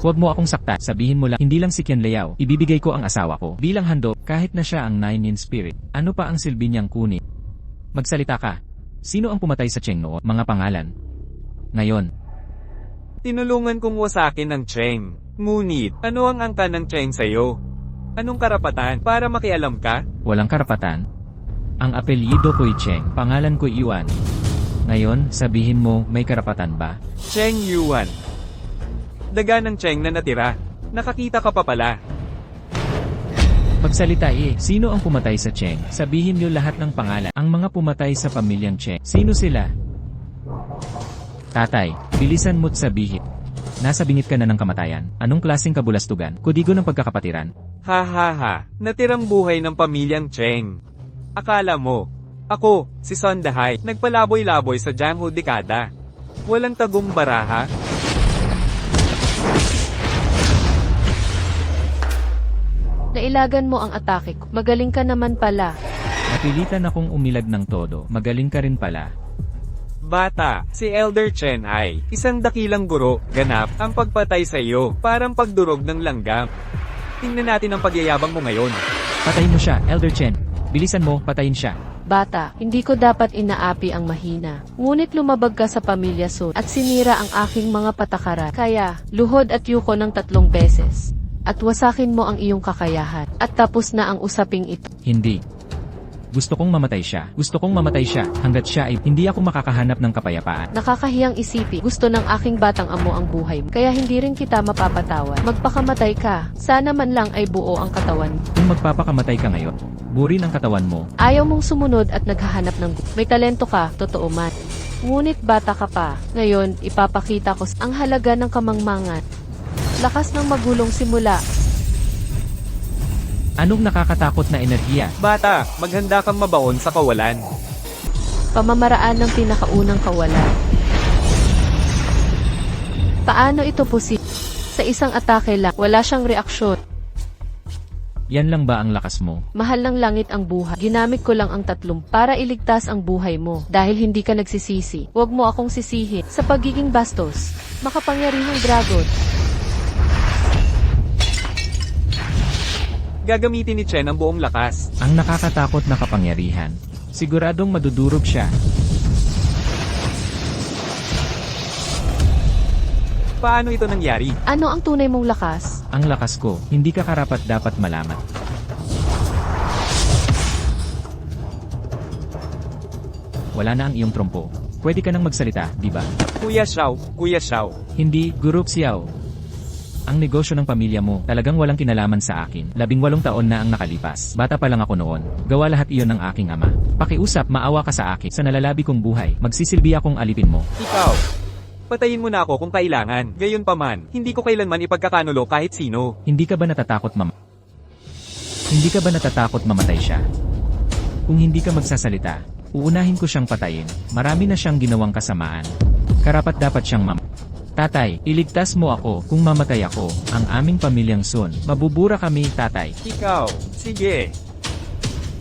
Huwag mo akong sakta. Sabihin mo lang, hindi lang si Qian Liao. Ibibigay ko ang asawa ko. Bilang handog, kahit na siya ang Nine Yin Spirit. Ano pa ang silbi niyang kunin? Magsalita ka. Sino ang pumatay sa Cheng noon? Mga pangalan. Ngayon, Tinulungan kong wasakin ng Cheng. Ngunit, ano ang angka ng Cheng sa'yo? Anong karapatan para makialam ka? walang karapatan. Ang apelyido ko'y Cheng. Pangalan ko'y Yuan. Ngayon, sabihin mo, may karapatan ba? Cheng Yuan. Daga ng Cheng na natira. Nakakita ka pa pala. Pagsalita sino ang pumatay sa Cheng? Sabihin niyo lahat ng pangalan. Ang mga pumatay sa pamilyang Cheng. Sino sila? Tatay, bilisan mo't sabihin. Nasa bingit ka na ng kamatayan. Anong klaseng kabulastugan? Kudigo ng pagkakapatiran? Ha ha ha. Natirang buhay ng pamilyang Cheng. Akala mo, ako, si Son Dahay, nagpalaboy-laboy sa Jianghu dekada. Walang tagong baraha. Nailagan mo ang atake ko. Magaling ka naman pala. Napilitan akong umilag ng todo. Magaling ka rin pala. Bata, si Elder Chen ay isang dakilang guro, ganap ang pagpatay sa iyo, parang pagdurog ng langgam. Tingnan natin ang pagyayabang mo ngayon. Patayin mo siya, Elder Chen. Bilisan mo, patayin siya. Bata, hindi ko dapat inaapi ang mahina. Ngunit lumabag ka sa pamilya Sun at sinira ang aking mga patakaran. Kaya, luhod at yuko ng 3 beses. At wasakin mo ang iyong kakayahan. At tapos na ang usaping ito. Hindi. Gusto kong mamatay siya. Gusto kong mamatay siya. Hanggat siya ay hindi ako makakahanap ng kapayapaan. Nakakahiyang isipin. Gusto ng aking batang amo ang buhay mo. Kaya hindi rin kita mapapatawad. Magpakamatay ka. Sana man lang ay buo ang katawan mo. Kung magpapakamatay ka ngayon, burin ang katawan mo. Ayaw mong sumunod at naghahanap ng may talento ka, totoo man. Ngunit bata ka pa. Ngayon, ipapakita ko ang halaga ng kamangmangan. Lakas ng magulong simula. Anong nakakatakot na enerhiya? Bata, maghanda kang mabaon sa kawalan. Pamamaraan ng pinakaunang kawalan. Paano ito posible? Sa isang atake lang, wala siyang reaksyon. Yan lang ba ang lakas mo? Mahal ng langit ang buhay. Ginamit ko lang ang 3 para iligtas ang buhay mo. Dahil hindi ka nagsisisi, huwag mo akong sisihin. Sa pagiging bastos, makapangyarihang dragon. Gagamitin ni Chen ang buong lakas. Ang nakakatakot na kapangyarihan. Siguradong madudurog siya. Paano ito nangyari? Ano ang tunay mong lakas? Ang lakas ko, hindi ka karapat-dapat malaman. Wala na ang iyong trompo. Pwede ka nang magsalita, di ba? Kuya Xiao. Hindi, Guru Xiao. Ang negosyo ng pamilya mo, talagang walang kinalaman sa akin. 18 taon na ang nakalipas. Bata pa lang ako noon. Gawa lahat iyon ng aking ama. Pakiusap, maawa ka sa akin. Sa nalalabi kong buhay, magsisilbi akong alipin mo. Ikaw. Patayin mo na ako kung kailangan. Gayunpaman, hindi ko kailanman ipagkakanulo kahit sino. Hindi ka ba natatakot mamatay siya? Kung hindi ka magsasalita, uunahin ko siyang patayin. Marami na siyang ginawang kasamaan. Karapat dapat siyang Tatay, iligtas mo ako. Kung mamatay ako, ang aming pamilyang Sun, mabubura kami, tatay. Ikaw. Sige.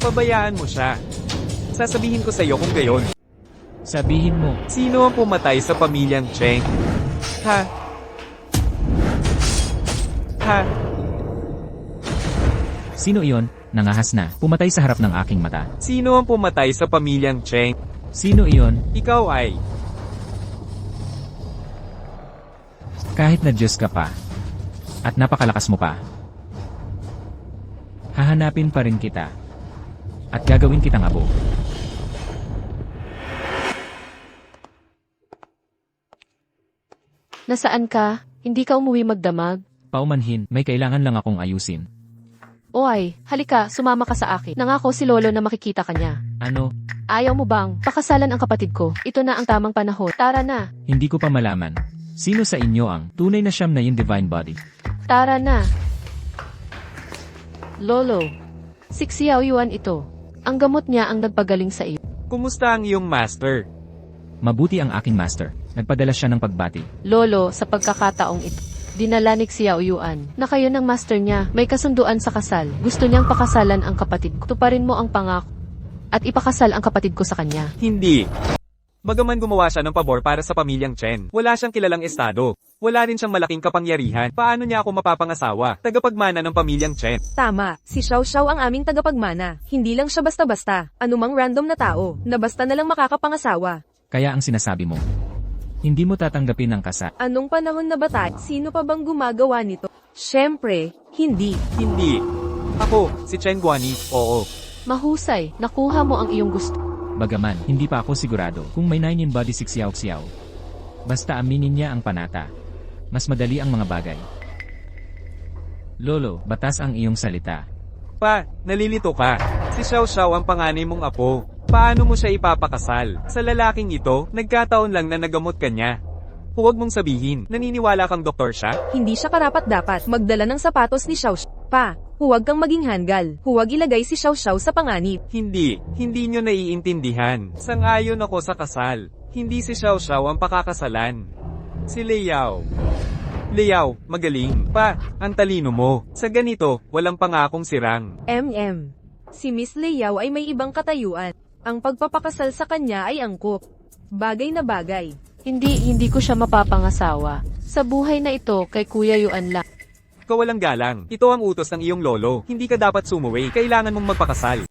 Pabayaan mo siya. Sasabihin ko sa iyo kung gayon. Sabihin mo, Sino ang pumatay sa pamilyang Cheng? Ha? sino iyon? Nangahas na. Pumatay sa harap ng aking mata. Sino ang pumatay sa pamilyang Cheng? Sino iyon? Ikaw ay. Kahit na Diyos ka pa. At napakalakas mo pa. Hahanapin pa rin kita. At gagawin kitang abo. Nasaan ka? Hindi ka umuwi magdamag? Paumanhin, may kailangan lang akong ayusin. Oy, halika, sumama ka sa akin. Nangako si Lolo na makikita ka niya. Ano? Ayaw mo bang pakasalan ang kapatid ko? Ito na ang tamang panahon. Tara na. Hindi ko pa malaman. Sino sa inyo ang tunay na siyam na yung divine body? Tara na. Lolo. Si Xiao Yuan ito. Ang gamot niya ang nagpagaling sa iyo. Kumusta ang iyong master? Mabuti ang aking master. Nagpadala siya ng pagbati. Lolo, sa pagkakataong ito, dinala ni Xiao Yuan na kayo ng master niya. May kasunduan sa kasal. Gusto niyang pakasalan ang kapatid ko. Tuparin mo ang pangako. At ipakasal ang kapatid ko sa kanya. Hindi. Bagaman gumawa siya ng pabor para sa pamilyang Chen, wala siyang kilalang estado. Wala rin siyang malaking kapangyarihan. Paano niya ako mapapangasawa? Tagapagmana ng pamilyang Chen. Tama, si Xiao Xiao ang aming tagapagmana. Hindi lang siya basta-basta, anumang random na tao, na basta na lang makakapangasawa. Kaya ang sinasabi mo, hindi mo tatanggapin ang kasal. Anong panahon na ba tayo? Sino pa bang gumagawa nito? Siyempre, hindi. Hindi. Ako, si Chen Guani, oo. Mahusay, nakuha mo ang iyong gusto. Bagaman, hindi pa ako sigurado kung may 9 in body 6 Xiao Xiao. Basta aminin niya ang panata. Mas madali ang mga bagay. Lolo, batas ang iyong salita. Pa, nalilito ka. Si Xiao Xiao ang panganay mong apo. Paano mo siya ipapakasal? Sa lalaking ito, nagkataon lang na nagamot ka niya. Huwag mong sabihin, naniniwala kang doktor siya? Hindi siya karapat-dapat magdala ng sapatos ni Xiao Xiao. Pa, huwag kang maging hanggal. Huwag ilagay si Xiao Xiao sa panganib. Hindi nyo naiintindihan. Sang-ayon ako sa kasal. Hindi si Xiao Xiao ang pakakasalan. Si Liao. Liao, magaling. Pa, ang talino mo. Sa ganito, walang pangakong sirang. Si Miss Liao ay may ibang katayuan. Ang pagpapakasal sa kanya ay angkop. Bagay na bagay. Hindi ko siya mapapangasawa. Sa buhay na ito, kay Kuya Yuan lang. Kawalang galang. Ito ang utos ng iyong lolo. Hindi ka dapat sumuwi. Kailangan mong magpakasal.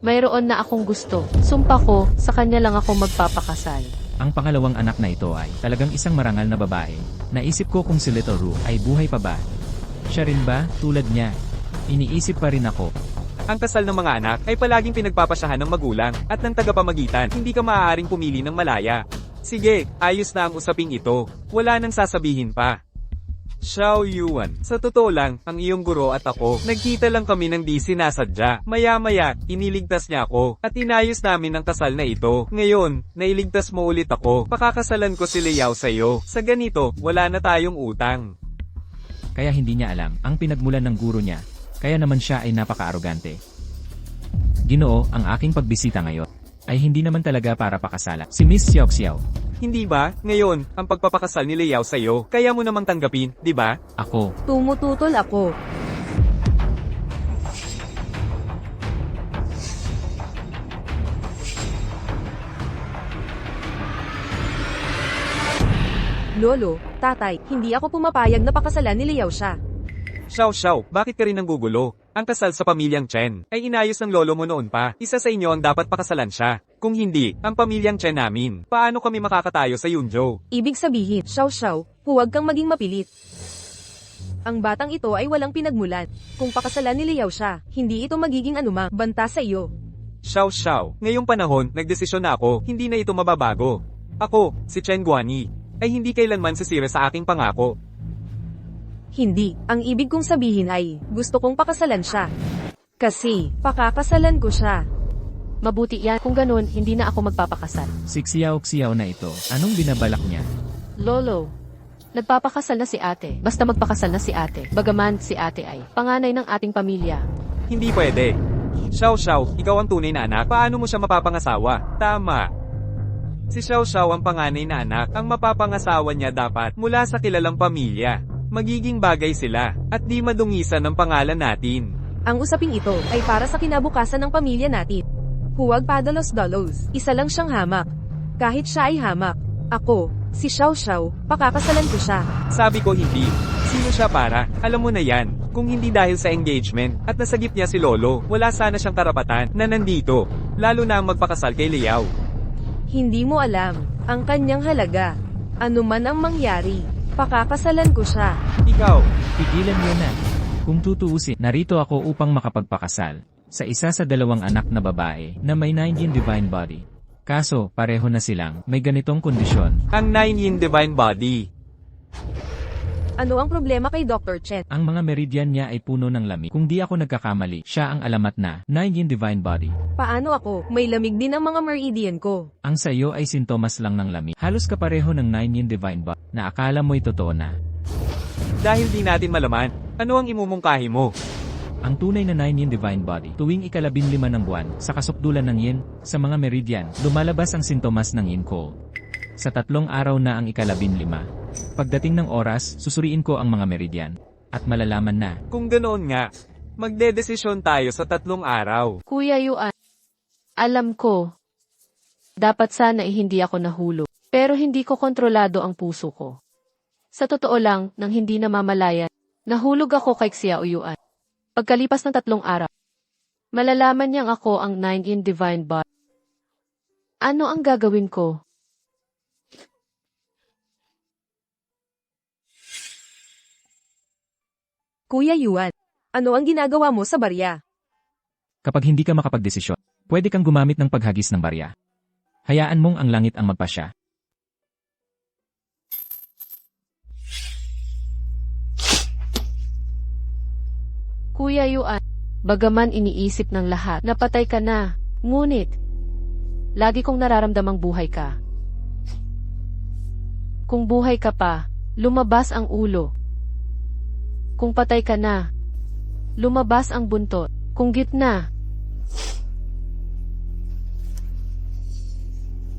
Mayroon na akong gusto. Sumpa ko, sa kanya lang ako magpapakasal. Ang pangalawang anak na ito ay talagang isang marangal na babae. Naisip ko kung si Little Ru ay buhay pa ba. Siya rin ba, tulad niya? Iniisip pa rin ako. Ang kasal ng mga anak ay palaging pinagpapasyahan ng magulang at ng tagapamagitan. Hindi ka maaaring pumili ng malaya. Sige, ayos na ang usaping ito. Wala nang sasabihin pa. Xiao Yuan, sa totoo lang, ang iyong guro at ako, nagkita lang kami ng di sinasadya. Maya-maya, iniligtas niya ako, at inayos namin ang kasal na ito. Ngayon, nailigtas mo ulit ako, pakakasalan ko si Liao sa'yo. Sa ganito, wala na tayong utang. Kaya hindi niya alam ang pinagmulan ng guro niya, kaya naman siya ay napaka-arogante. Ginoo, ang aking pagbisita ngayon ay hindi naman talaga para pakasala si Miss Xiao Xiao. Hindi ba? Ngayon, ang pagpapakasal ni Liao sa'yo, kaya mo namang tanggapin, di ba? Ako, Tumututol ako. Lolo, tatay, hindi ako pumapayag na pakasalan ni Liao siya. Xiao Xiao, bakit ka rin nanggugulo? Ang kasal sa pamilyang Chen ay inayos ng lolo mo noon pa. Isa sa inyo ang dapat pakasalan siya. Kung hindi, ang pamilyang Chen namin. Paano kami makakatayo sa Yunzhou? Ibig sabihin, Xiao Xiao, huwag kang maging mapilit. Ang batang ito ay walang pinagmulan. Kung pakasalan ni Liao siya, hindi ito magiging anumang banta sa iyo. Xiao Xiao, ngayong panahon, nagdesisyon na ako, hindi na ito mababago. Ako, si Chen Guani, ay hindi kailanman sisira sa aking pangako. Hindi, ang ibig kong sabihin ay, gusto kong pakasalan siya. Kasi, pakakasalan ko siya. Mabuti yan, kung ganun, hindi na ako magpapakasal. si Xiao Xiao na ito, anong binabalak niya? Lolo, nagpapakasal na si ate. Basta magpakasal na si ate. Bagaman si ate ay panganay ng ating pamilya. Hindi pwede. Xiao Xiao, ikaw ang tunay na anak, paano mo siya mapapangasawa? Tama. Si Xiao Xiao ang panganay na anak, ang mapapangasawa niya dapat mula sa kilalang pamilya. Magiging bagay sila, at di madungisan ng pangalan natin. Ang usaping ito ay para sa kinabukasan ng pamilya natin. Huwag padalos-dalos, isa lang siyang hamak. Kahit siya ay hamak, ako, si Xiao Xiao, pakakasalan ko siya. Sabi ko hindi. Sino siya para? Alam mo na yan. Kung hindi dahil sa engagement, at nasagip niya si Lolo, wala sana siyang karapatan na nandito. Lalo na ang magpakasal kay Liao. Hindi mo alam, ang kanyang halaga. Ano man ang mangyari, pakakasalan ko siya. Ikaw, Tigilan niyo na. Kung tutuusin, narito ako upang makapagpakasal sa isa sa dalawang anak na babae na may 9 yin divine body. Kaso, pareho na silang may ganitong kondisyon. ang 9 yin divine body. Ano ang problema kay Dr. Chen? Ang mga meridian niya ay puno ng lamig. Kung di ako nagkakamali, siya ang alamat na 9 yin divine body. Paano ako? May lamig din ang mga meridian ko. Ang sa iyo ay sintomas lang ng lamig. Halos kapareho ng 9 yin divine body na akala mo'y totoo na. Dahil di natin malaman, ano ang imumungkahi mo? Ang tunay na 9 yin divine body, tuwing ika-15 ng buwan, sa kasukdulan ng yin, sa mga meridian, lumalabas ang sintomas ng yin ko. Sa 3 araw na ang ika-15. Pagdating ng oras, susuriin ko ang mga meridian. At malalaman na, Kung ganoon nga, magdedesisyon tayo sa 3 araw. Kuya Yuan, alam ko, dapat sana ay hindi ako nahulog. Pero hindi ko kontrolado ang puso ko. Sa totoo lang, nang hindi namamalayan, nahulog ako kay Xiao Yuan. Pagkalipas ng 3 araw, malalaman niyang ako ang 9 in divine body. Ano ang gagawin ko? Kuya Yuan, ano ang ginagawa mo sa barya? kapag hindi ka makapagdesisyon, pwede kang gumamit ng paghagis ng barya. Hayaan mong ang langit ang magpasya. Kuya Yuan, bagaman iniisip ng lahat na patay ka na, ngunit, lagi kong nararamdamang buhay ka. Kung buhay ka pa, lumabas ang ulo. Kung patay ka na, lumabas ang buntot. Kung gitna,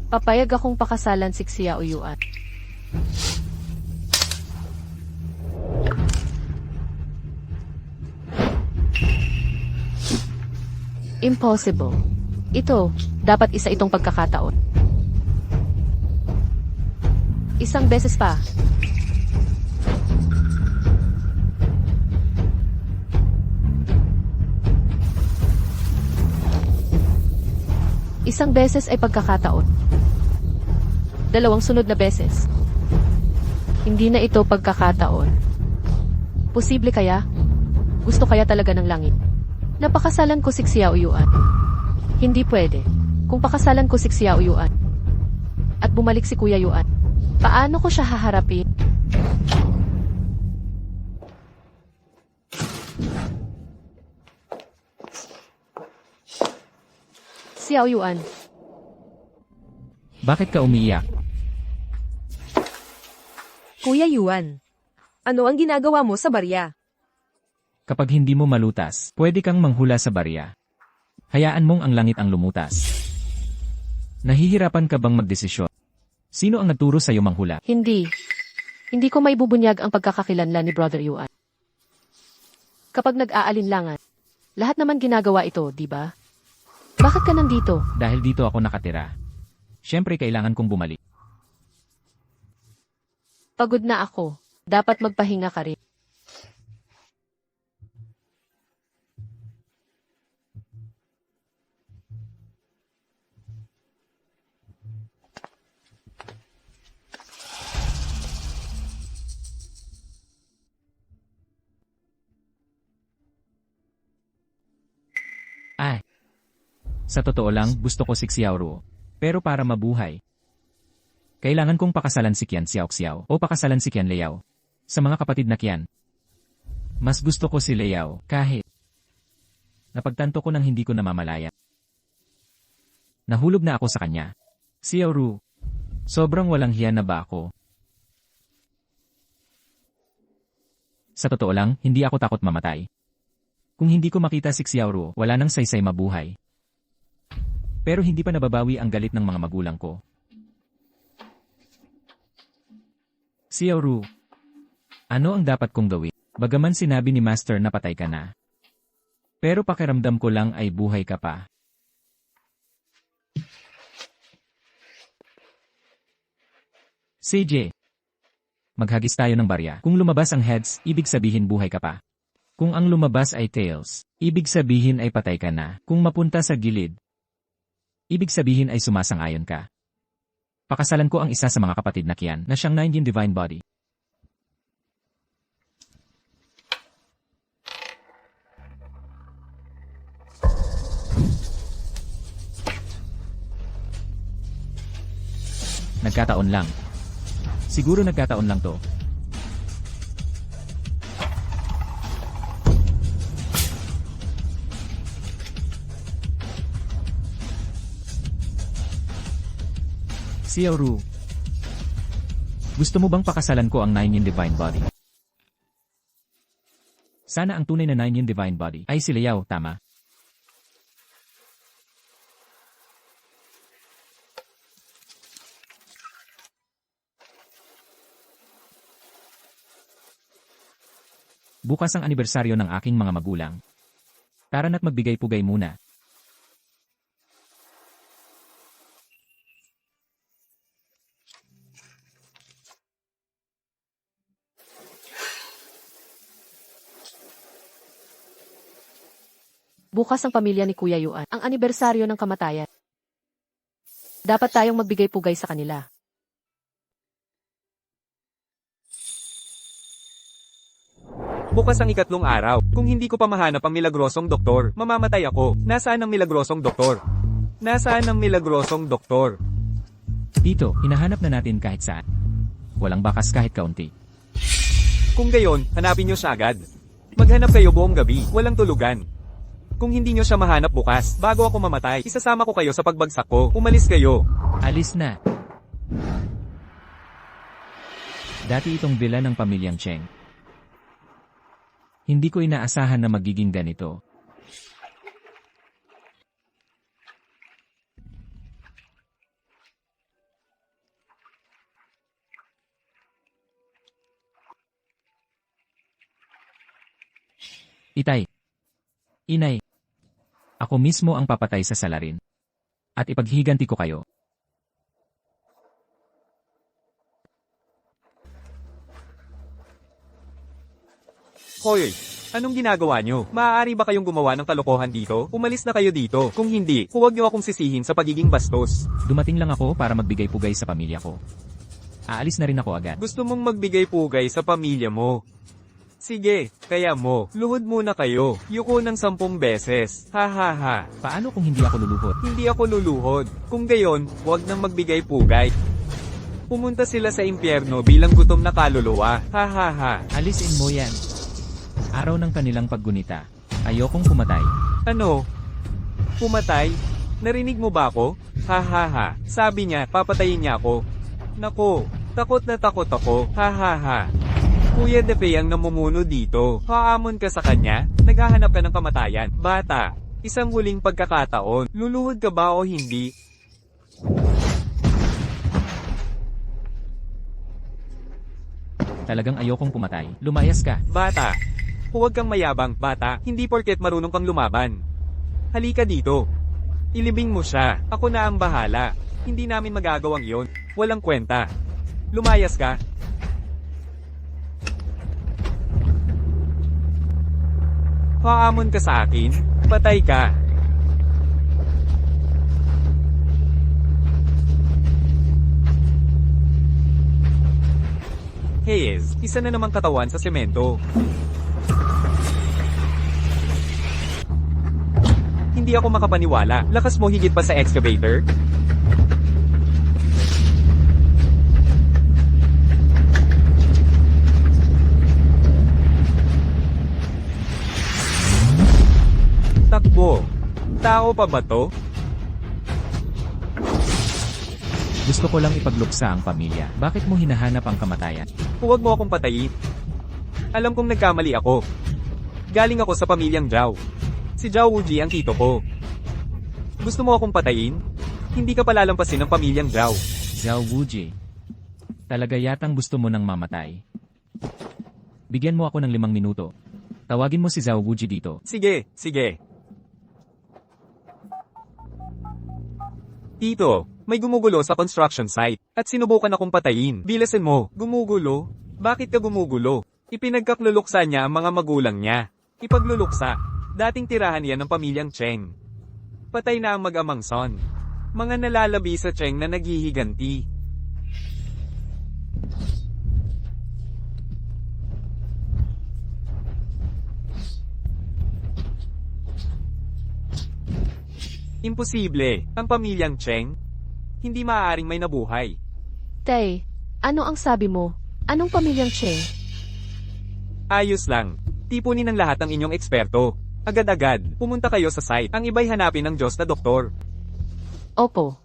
papayag akong pakasalan si Xiao Yuan. Impossible. Ito, dapat isa itong pagkakataon. Isang beses pa. Isang beses ay pagkakataon. 2 sunod na beses. Hindi na ito pagkakataon. Posible kaya? Gusto kaya talaga ng langit? Napakasalan ko si Xiao Yuan. Hindi pwede. Kung pakasalan ko si Xiao Yuan at bumalik si Kuya Yuan, paano ko siya haharapin? Xiao Yuan, Bakit ka umiiyak? Kuya Yuan, ano ang ginagawa mo sa barya? Kapag hindi mo malutas, pwede kang manghula sa barya. Hayaan mong ang langit ang lumutas. Nahihirapan ka bang magdesisyon? Sino ang nagturo sa'yo manghula? hindi. Hindi ko maibubunyag ang pagkakakilanlan ni Brother Yuan. Kapag nag-aalinlangan, lahat naman ginagawa ito, di ba? Bakit ka nandito? Dahil dito ako nakatira. Siyempre kailangan kong bumalik. Pagod na ako. Dapat magpahinga ka rin. Ay. Sa totoo lang, gusto ko si Xiaoru. Pero para mabuhay, kailangan kong pakasalan si Qian Xiaoxiao o pakasalan si Qian Liao. Sa mga kapatid na Qian, mas gusto ko si Liao kahit napagtanto ko nang hindi ko namamalaya. Nahulog na ako sa kanya. Xiaoru, sobrang walang hiya na ba ako? Sa totoo lang, hindi ako takot mamatay. Kung hindi ko makita si Xiaoru, wala nang saysay mabuhay. Pero hindi pa nababawi ang galit ng mga magulang ko. Xiaoru, ano ang dapat kong gawin? Bagaman sinabi ni Master na patay ka na. Pero pakiramdam ko lang ay buhay ka pa. CJ, maghagis tayo ng barya. Kung lumabas ang heads, ibig sabihin buhay ka pa. Kung ang lumabas ay tails, ibig sabihin ay patay ka na. Kung mapunta sa gilid, ibig sabihin ay sumasang-ayon ka. Pakasalan ko ang isa sa mga kapatid na Qian na siyang 19 Divine Body. Nagkataon lang. Siguro nagkataon lang to. Xiaoru, gusto mo bang pakasalan ko ang 9 in Divine Body? Sana ang tunay na 9 in Divine Body ay si Liao, tama? Bukas ang anibersaryo ng aking mga magulang. Tara na't magbigay-pugay muna. Bukas ang pamilya ni Kuya Yuan, ang anibersaryo ng kamatayan. Dapat tayong magbigay-pugay sa kanila. Bukas ang ikatlong araw. Kung hindi ko pa mahanap ang milagrosong doktor, mamamatay ako. Nasaan ang milagrosong doktor? Nasaan ang milagrosong doktor? Dito, hinahanap na natin kahit saan. Walang bakas kahit kaunti. Kung gayon, hanapin nyo siya agad. Maghanap kayo buong gabi, walang tulugan. Kung hindi nyo siya mahanap bukas, bago ako mamatay, isasama ko kayo sa pagbagsak ko. Umalis kayo. Alis na. Dati itong villa ng pamilyang Cheng. Hindi ko inaasahan na magiging ganito. Itay. Inay. Ako mismo ang papatay sa salarin. At ipaghiganti ko kayo. Hoy, anong ginagawa nyo? Maaari ba kayong gumawa ng kalokohan dito? Umalis na kayo dito. Kung hindi, huwag nyo akong sisihin sa pagiging bastos. Dumating lang ako para magbigay-pugay sa pamilya ko. Aalis na rin ako agad. Gusto mong magbigay pugay sa pamilya mo. Sige, kaya mo. Luhod muna kayo. Yuko ng 10 beses. Ha ha ha. Paano kung hindi ako luluhod? Hindi ako luluhod. Kung gayon, huwag nang magbigay pugay. Pumunta sila sa impyerno bilang gutom na kaluluwa. Ha ha ha. Alisin mo yan. Araw ng kanilang paggunita. Ayokong pumatay. Ano? Pumatay? Narinig mo ba ako? Ha ha ha. Sabi niya, papatayin niya ako. Nako, takot na takot ako. Ha ha ha. Kuya Depe ang namumuno dito. Haamon ka sa kanya? Naghahanap ka ng kamatayan. Bata, isang huling pagkakataon. Luluhod ka ba o hindi? Talagang ayokong pumatay. Lumayas ka. Bata, huwag kang mayabang, bata. Hindi porket marunong kang lumaban. Halika dito. Ilibing mo siya. Ako na ang bahala. Hindi namin magagawang yon. Walang kwenta. Lumayas ka. Haamon ka sa akin? Patay ka. Hayes, isa na namang katawan sa semento. Hindi ako makapaniwala. Lakas mo higit pa sa excavator? Takbo. Tao pa ba to? Gusto ko lang ipagluksa ang pamilya. Bakit mo hinahanap ang kamatayan? Huwag mo akong patayin. Alam kong nagkamali ako. Galing ako sa pamilyang Zhao. Si Zhao Wuji ang tito ko. Gusto mo akong patayin? Hindi ka palalampasin ng pamilyang Zhao. Zhao Wuji. Talaga yatang gusto mo nang mamatay. Bigyan mo ako ng 5 minuto. Tawagin mo si Zhao Wuji dito. Sige, sige. Tito, may gumugulo sa construction site, at sinubukan akong patayin. Bilasin mo, gumugulo? Bakit ka gumugulo? Ipinagkakluluksa niya ang mga magulang niya. Ipagluluksa. Dating tirahan yan ng pamilyang Cheng. Patay na ang mag-amang Son. Mga nalalabi sa Cheng na naghihiganti. Imposible. Ang pamilyang Cheng, hindi maaaring may nabuhay. Tay, ano ang sabi mo? Anong pamilyang Cheng? Ayos lang. Tipunin ng lahat ng inyong eksperto. Agad-agad, pumunta kayo sa site. Ang iba'y hanapin ng Diyos na doktor. Opo.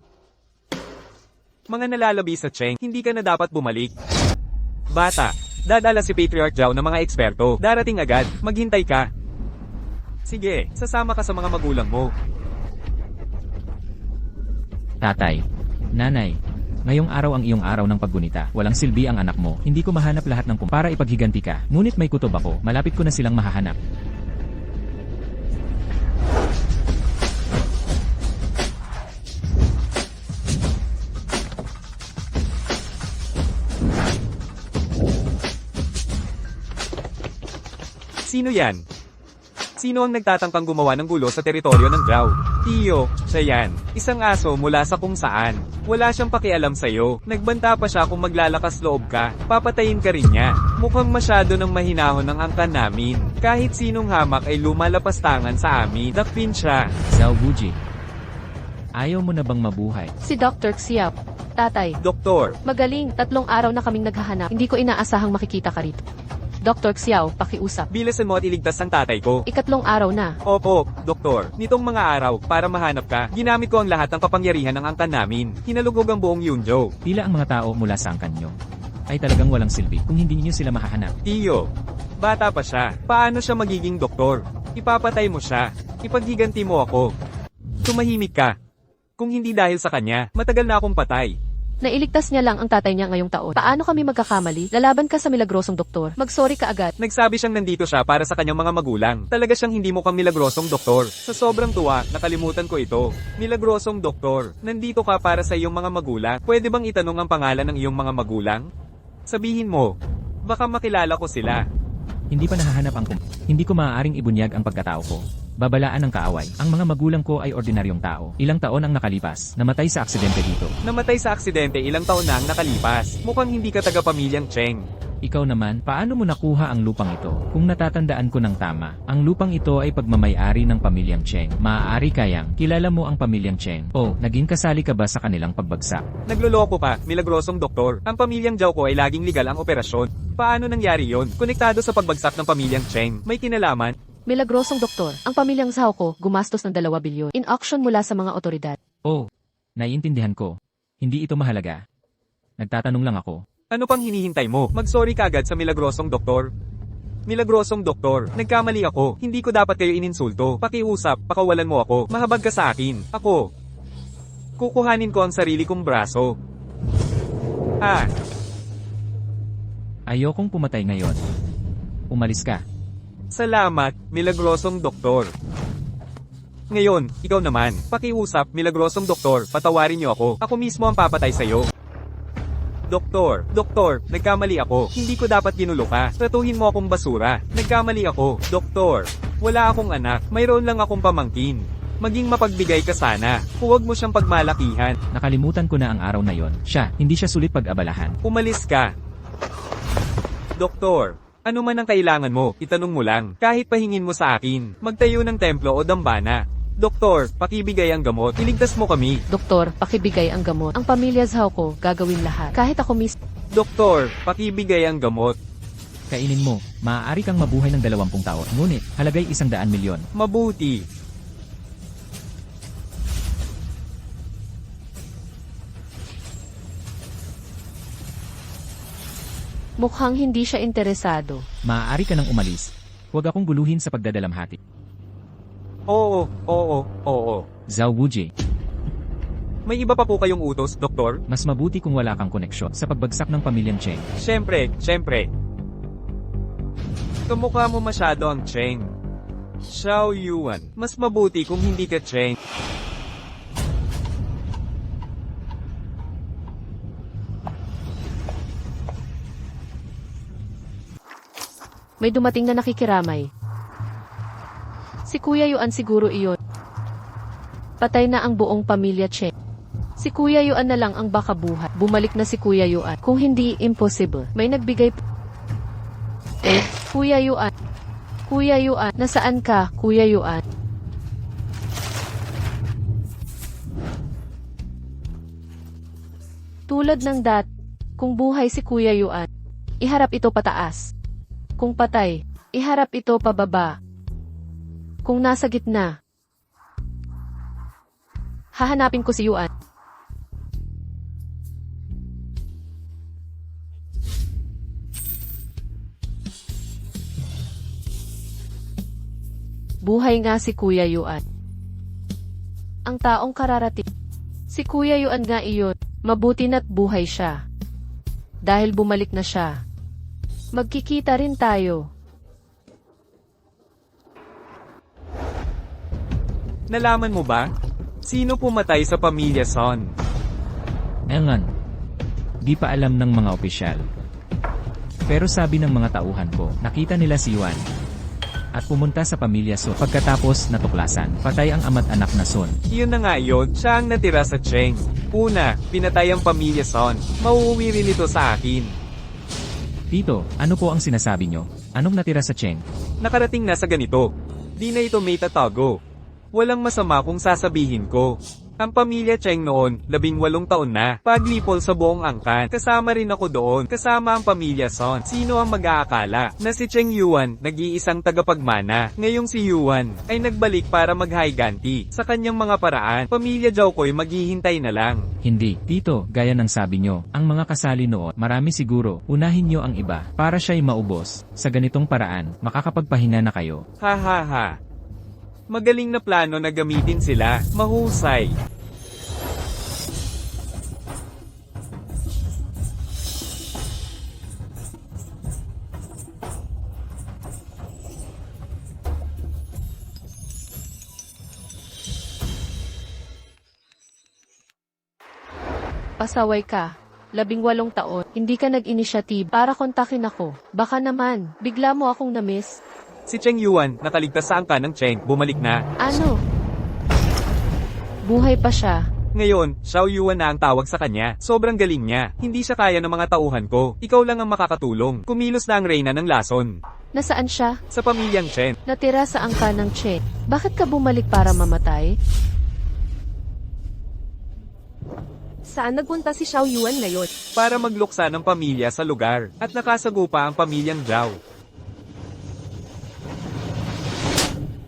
Mga nalalabi sa Cheng, hindi ka na dapat bumalik. Bata, dadala si Patriarch Zhao ng mga eksperto. Darating agad, maghintay ka. Sige, sasama ka sa mga magulang mo. Tatay. Nanay. Ngayong araw ang iyong araw ng paggunita. Walang silbi ang anak mo. Hindi ko mahanap lahat ng para ipaghiganti ka. Ngunit may kutob ako. Malapit ko na silang mahahanap. Sino yan? Sino ang nagtatangkang gumawa ng gulo sa teritoryo ng Zhao? Tiyo, siya yan. Isang aso mula sa kung saan. Wala siyang pakialam sa'yo. Nagbanta pa siya kung maglalakas loob ka. Papatayin ka rin niya. Mukhang masyado ng mahinahon ang angkan namin. Kahit sinong hamak ay lumalapastangan sa amin. Dakpin siya. Zhao Wuji. Ayaw mo na bang mabuhay? Si Dr. Xiao. Tatay, Doktor, magaling. 3 araw na kaming naghahanap. Hindi ko inaasahang makikita ka rito. Dr. Xiao, pakiusap. bilasan mo at iligtas ang tatay ko. 3 araw na. Opo, doktor. Nitong mga araw, para mahanap ka, ginamit ko ang lahat ng kapangyarihan ng angkan namin. Hinalugog ang buong Yunzhou. Tila ang mga tao mula sa angkan nyo ay talagang walang silbi kung hindi niyo sila mahahanap. Tiyo, bata pa siya. Paano siya magiging doktor? Ipapatay mo siya. Ipaghiganti mo ako. Tumahimik ka. Kung hindi dahil sa kanya, matagal na akong patay. Nailigtas niya lang ang tatay niya ngayong taon. Paano kami magkakamali? Lalaban ka sa milagrosong doktor. Mag-sorry ka agad. Nagsabi siyang nandito siya para sa kanyang mga magulang. Talaga siyang hindi mukhang milagrosong doktor. Sa sobrang tuwa, nakalimutan ko ito. Milagrosong doktor, nandito ka para sa iyong mga magulang. Pwede bang itanong ang pangalan ng iyong mga magulang? Sabihin mo. Baka makilala ko sila. Hindi pa nahahanap ang Hindi ko maaaring ibunyag ang pagkatao ko. Babalaan ng kaaway. Ang mga magulang ko ay ordinaryong tao. Ilang taon ang nakalipas. Namatay sa aksidente dito. Namatay sa aksidente ilang taon na ang nakalipas. Mukhang hindi ka taga-pamilyang Cheng. Ikaw naman, paano mo nakuha ang lupang ito? Kung natatandaan ko ng tama, ang lupang ito ay pagmamayari ng pamilyang Cheng. Maaari kayang, kilala mo ang pamilyang Cheng. O, naging kasali ka ba sa kanilang pagbagsak? Nagloloko pa, milagrosong doktor. Ang pamilyang Zhao ko ay laging legal ang operasyon. Paano nangyari yon? Konektado sa pagbagsak ng pamilyang Cheng. May kinalaman? Milagrosong doktor, ang pamilyang Zhao ko gumastos ng 2 bilyon in auction mula sa mga otoridad. Oh, naiintindihan ko. Hindi ito mahalaga. Nagtatanong lang ako. Ano pang hinihintay mo? Mag-sorry ka agad sa milagrosong doktor. Milagrosong doktor, nagkamali ako. Hindi ko dapat kayo ininsulto. Pakiusap, pakawalan mo ako. Mahabag ka sa akin. Ako. Kukuhanin ko ang sarili kong braso. Ayokong pumatay ngayon. Umalis ka. Salamat, milagrosong doktor. Ngayon, ikaw naman. Pakiusap, milagrosong doktor, patawarin niyo ako. Ako mismo ang papatay sa'yo. Doktor, nagkamali ako. Hindi ko dapat ginulo ka. Tratuhin mo akong basura. Nagkamali ako. Doktor, wala akong anak. Mayroon lang akong pamangkin. Maging mapagbigay ka sana. Huwag mo siyang pagmalakihan. Nakalimutan ko na ang araw na yon. Hindi siya sulit pag-abalahan. Umalis ka. Doktor, ano man ang kailangan mo, itanong mo lang. Kahit pahingin mo sa akin, magtayo ng templo o dambana. Doktor, pakibigay ang gamot. Iligtas mo kami. Doktor, pakibigay ang gamot. Ang pamilya Zhao ko gagawin lahat. Kahit ako mismo. Doktor, pakibigay ang gamot. Kainin mo, maaari kang mabuhay ng 20 taon. Ngunit, halagay 100 milyon. Mabuti. Mukhang hindi siya interesado. Maaari ka nang umalis. Huwag akong guluhin sa pagdadalamhati. Oo. Zhao Wujie, May iba pa po kayong utos, Doktor? mas mabuti kung wala kang koneksyon sa pagbagsak ng pamilyang Cheng. Siyempre. Kamukha mo masyado ang Cheng. Xiao Yuan. Mas mabuti kung hindi ka Cheng. May dumating na nakikiramay. Si Kuya Yuan siguro iyon. Patay na ang buong pamilya Cheng. Si Kuya Yuan na lang ang baka buhay. Bumalik na si Kuya Yuan. Kung hindi, impossible. May nagbigay... Kuya Yuan. Kuya Yuan. Nasaan ka, Kuya Yuan? Tulad ng kung buhay si Kuya Yuan, iharap ito pataas. Kung patay, iharap ito pababa. Kung nasa gitna, hahanapin ko si Yuan. Buhay nga si Kuya Yuan. Ang taong kararating. Si Kuya Yuan nga iyon, mabuti na't buhay siya. Dahil bumalik na siya. Magkikita rin tayo. Nalaman mo ba? Sino pumatay sa pamilya Son? Ngayon, di pa alam ng mga opisyal. Pero sabi ng mga tauhan ko, nakita nila si Yuan. At pumunta sa pamilya Son. Pagkatapos natuklasan, patay ang ama't anak na Son. Iyon na nga yun, siya ang natira sa Cheng. Una, pinatay ang pamilya Son. Mauuwi rin ito sa akin. Tito, ano po ang sinasabi nyo? Anong natira sa Cheng? Nakarating na sa ganito. Di na ito may tatago. Walang masama kung sasabihin ko. Ang pamilya Cheng noon, 18 taon na. Paglipol sa buong angkan. Kasama rin ako doon. Kasama ang pamilya Son. Sino ang mag-aakala na si Cheng Yuan, nag-iisang tagapagmana. Ngayong si Yuan, ay nagbalik para mag-higanti. Sa kanyang mga paraan, pamilya Zhao ko'y maghihintay na lang. Hindi, Tito, gaya ng sabi nyo, ang mga kasali noon, marami siguro, unahin nyo ang iba, para siya'y maubos. Sa ganitong paraan, makakapagpahinga na kayo. Ha. Magaling na plano na gamitin sila. Mahusay. Pasaway ka. 18 taon, hindi ka nag-inisyatib para kontakin ako. Baka naman, bigla mo akong na-miss. Si Cheng Yuan, nakaligtas sa angkan ng Cheng, bumalik na. Ano? Buhay pa siya. Ngayon, Xiao Yuan na ang tawag sa kanya. Sobrang galing niya. Hindi siya kaya ng mga tauhan ko. Ikaw lang ang makakatulong. Kumilos na ang reyna ng lason. Nasaan siya? Sa pamilyang Chen. Natira sa angka ng Chen. Bakit ka bumalik para mamatay? Saan nagpunta si Xiao Yuan ngayon? Para magluksa ng pamilya sa lugar. At nakasagupa ang pamilyang Zhao.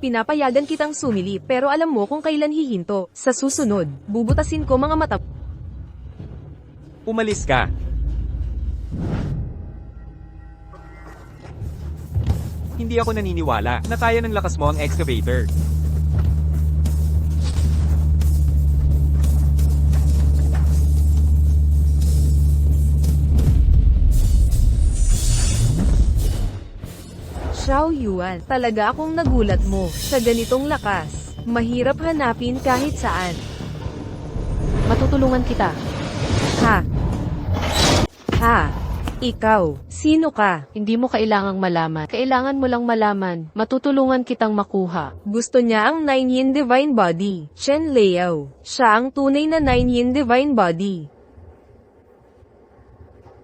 Pinapayagan kitang sumili pero alam mo kung kailan hihinto. Sa susunod, bubutasin ko mga mata. Umalis ka. Hindi ako naniniwala na kaya ng lakas mo ang excavator. Xiao Yuan, talaga akong nagulat mo. Sa ganitong lakas, mahirap hanapin kahit saan. Matutulungan kita. Ha? Ha? Ikaw, sino ka? Hindi mo kailangang malaman. Kailangan mo lang malaman. Matutulungan kitang makuha. Gusto niya ang 9 Yin Divine Body. Chen Liao. Siya ang tunay na 9 Yin Divine Body.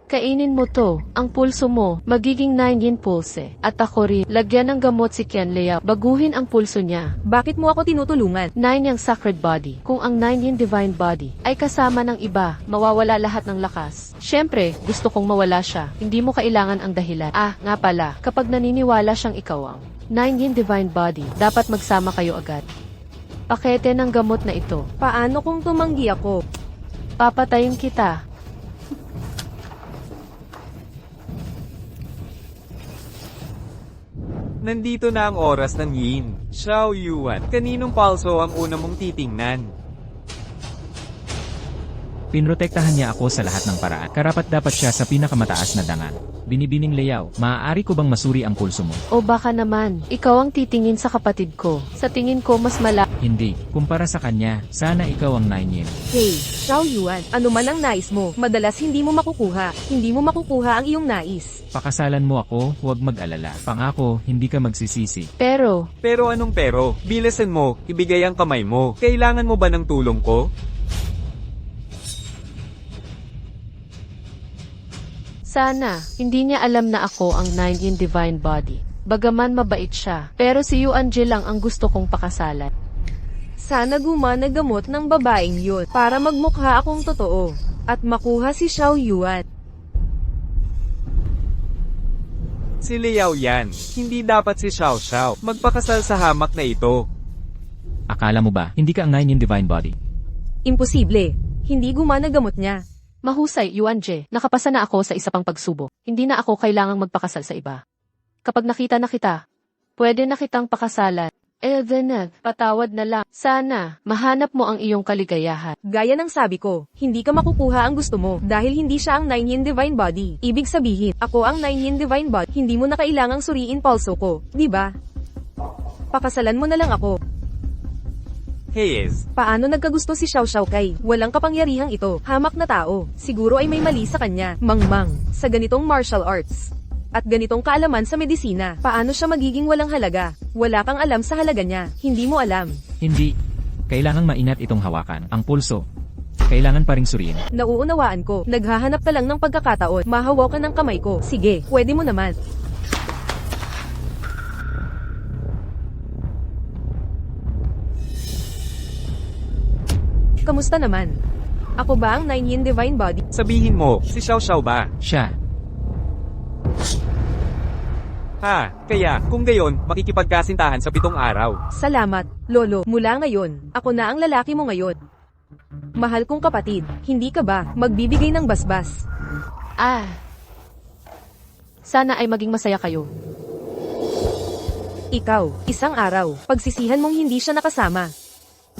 Kainin mo to, ang pulso mo, magiging 9 yin pulse. At ako rin, lagyan ng gamot si Qian Liao, baguhin ang pulso niya. Bakit mo ako tinutulungan? 9 yung sacred body. Kung ang 9 yin divine body ay kasama ng iba, mawawala lahat ng lakas. Siyempre, gusto kong mawala siya. Hindi mo kailangan ang dahilan. Ah, nga pala, kapag naniniwala siyang ikaw ang 9 yin divine body, dapat magsama kayo agad. Pakete ng gamot na ito. Paano kung tumanggi ako? Papatayin kita. Nandito na ang oras ng Yin. Xiao Yuan, kaninong palso ang una mong titingnan? Pinrotektahan niya ako sa lahat ng paraan. Karapat-dapat siya sa pinakamataas na dangal. Binibining Liao, maaari ko bang masuri ang pulso mo? O baka naman, ikaw ang titingin sa kapatid ko. Sa tingin ko mas Hindi. Kumpara sa kanya, sana ikaw ang 9 yin. Hey, Xiao Yuan, ano man ang nais mo, madalas hindi mo makukuha. Hindi mo makukuha ang iyong nais. Pakasalan mo ako, huwag mag-alala. Pangako, hindi ka magsisisi. Pero, Pero anong pero? Bilisan mo, ibigay ang kamay mo. Kailangan mo ba ng tulong ko? sana, hindi niya alam na ako ang 9 in divine body. Bagaman mabait siya, pero si Yuan Ji lang ang gusto kong pakasalan. Sana gumana gamot ng babaeng yun para magmukha akong totoo at makuha si Xiao Yuan. Si Liao yan. Hindi dapat si Xiao Xiao magpakasal sa hamak na ito. Akala mo ba, hindi ka ang 9 yin divine body? Imposible. Hindi gumana gamot niya. Mahusay, Yuan Ji, nakapasa na ako sa isa pang pagsubok. Hindi na ako kailangang magpakasal sa iba. Kapag nakita na kita, pwede na kitang pakasalan. Then, patawad na lang. Sana, mahanap mo ang iyong kaligayahan. Gaya ng sabi ko, hindi ka makukuha ang gusto mo dahil hindi siya ang 9 Yin Divine Body. Ibig sabihin, ako ang 9 Yin Divine Body. Hindi mo na kailangang suriin palso ko, di ba? Pakasalan mo na lang ako. Hayes, Paano nagkagusto si Xiao Xiao kay walang kapangyarihang ito, hamak na tao? Siguro ay may mali sa kanya, mangmang, sa ganitong martial arts. At ganitong kaalaman sa medisina, paano siya magiging walang halaga? Wala kang alam sa halaga niya, hindi mo alam. Hindi. Kailangang maingat itong hawakan. Ang pulso. Kailangan pa ring suriin. Nauunawaan ko, naghahanap ka lang ng pagkakataon, mahawakan ng kamay ko. Sige, pwede mo naman. Kamusta naman? Ako ba ang 9 Yin Divine Body? sabihin mo, si Xiao Xiao ba? Siya. Ha, kaya, kung gayon, makikipagkasintahan sa 7 araw. Salamat, Lolo. Mula ngayon, ako na ang lalaki mo ngayon. Mahal kong kapatid, hindi ka ba magbibigay ng basbas? Sana ay maging masaya kayo. Ikaw, isang araw, pagsisihan mong hindi siya nakasama.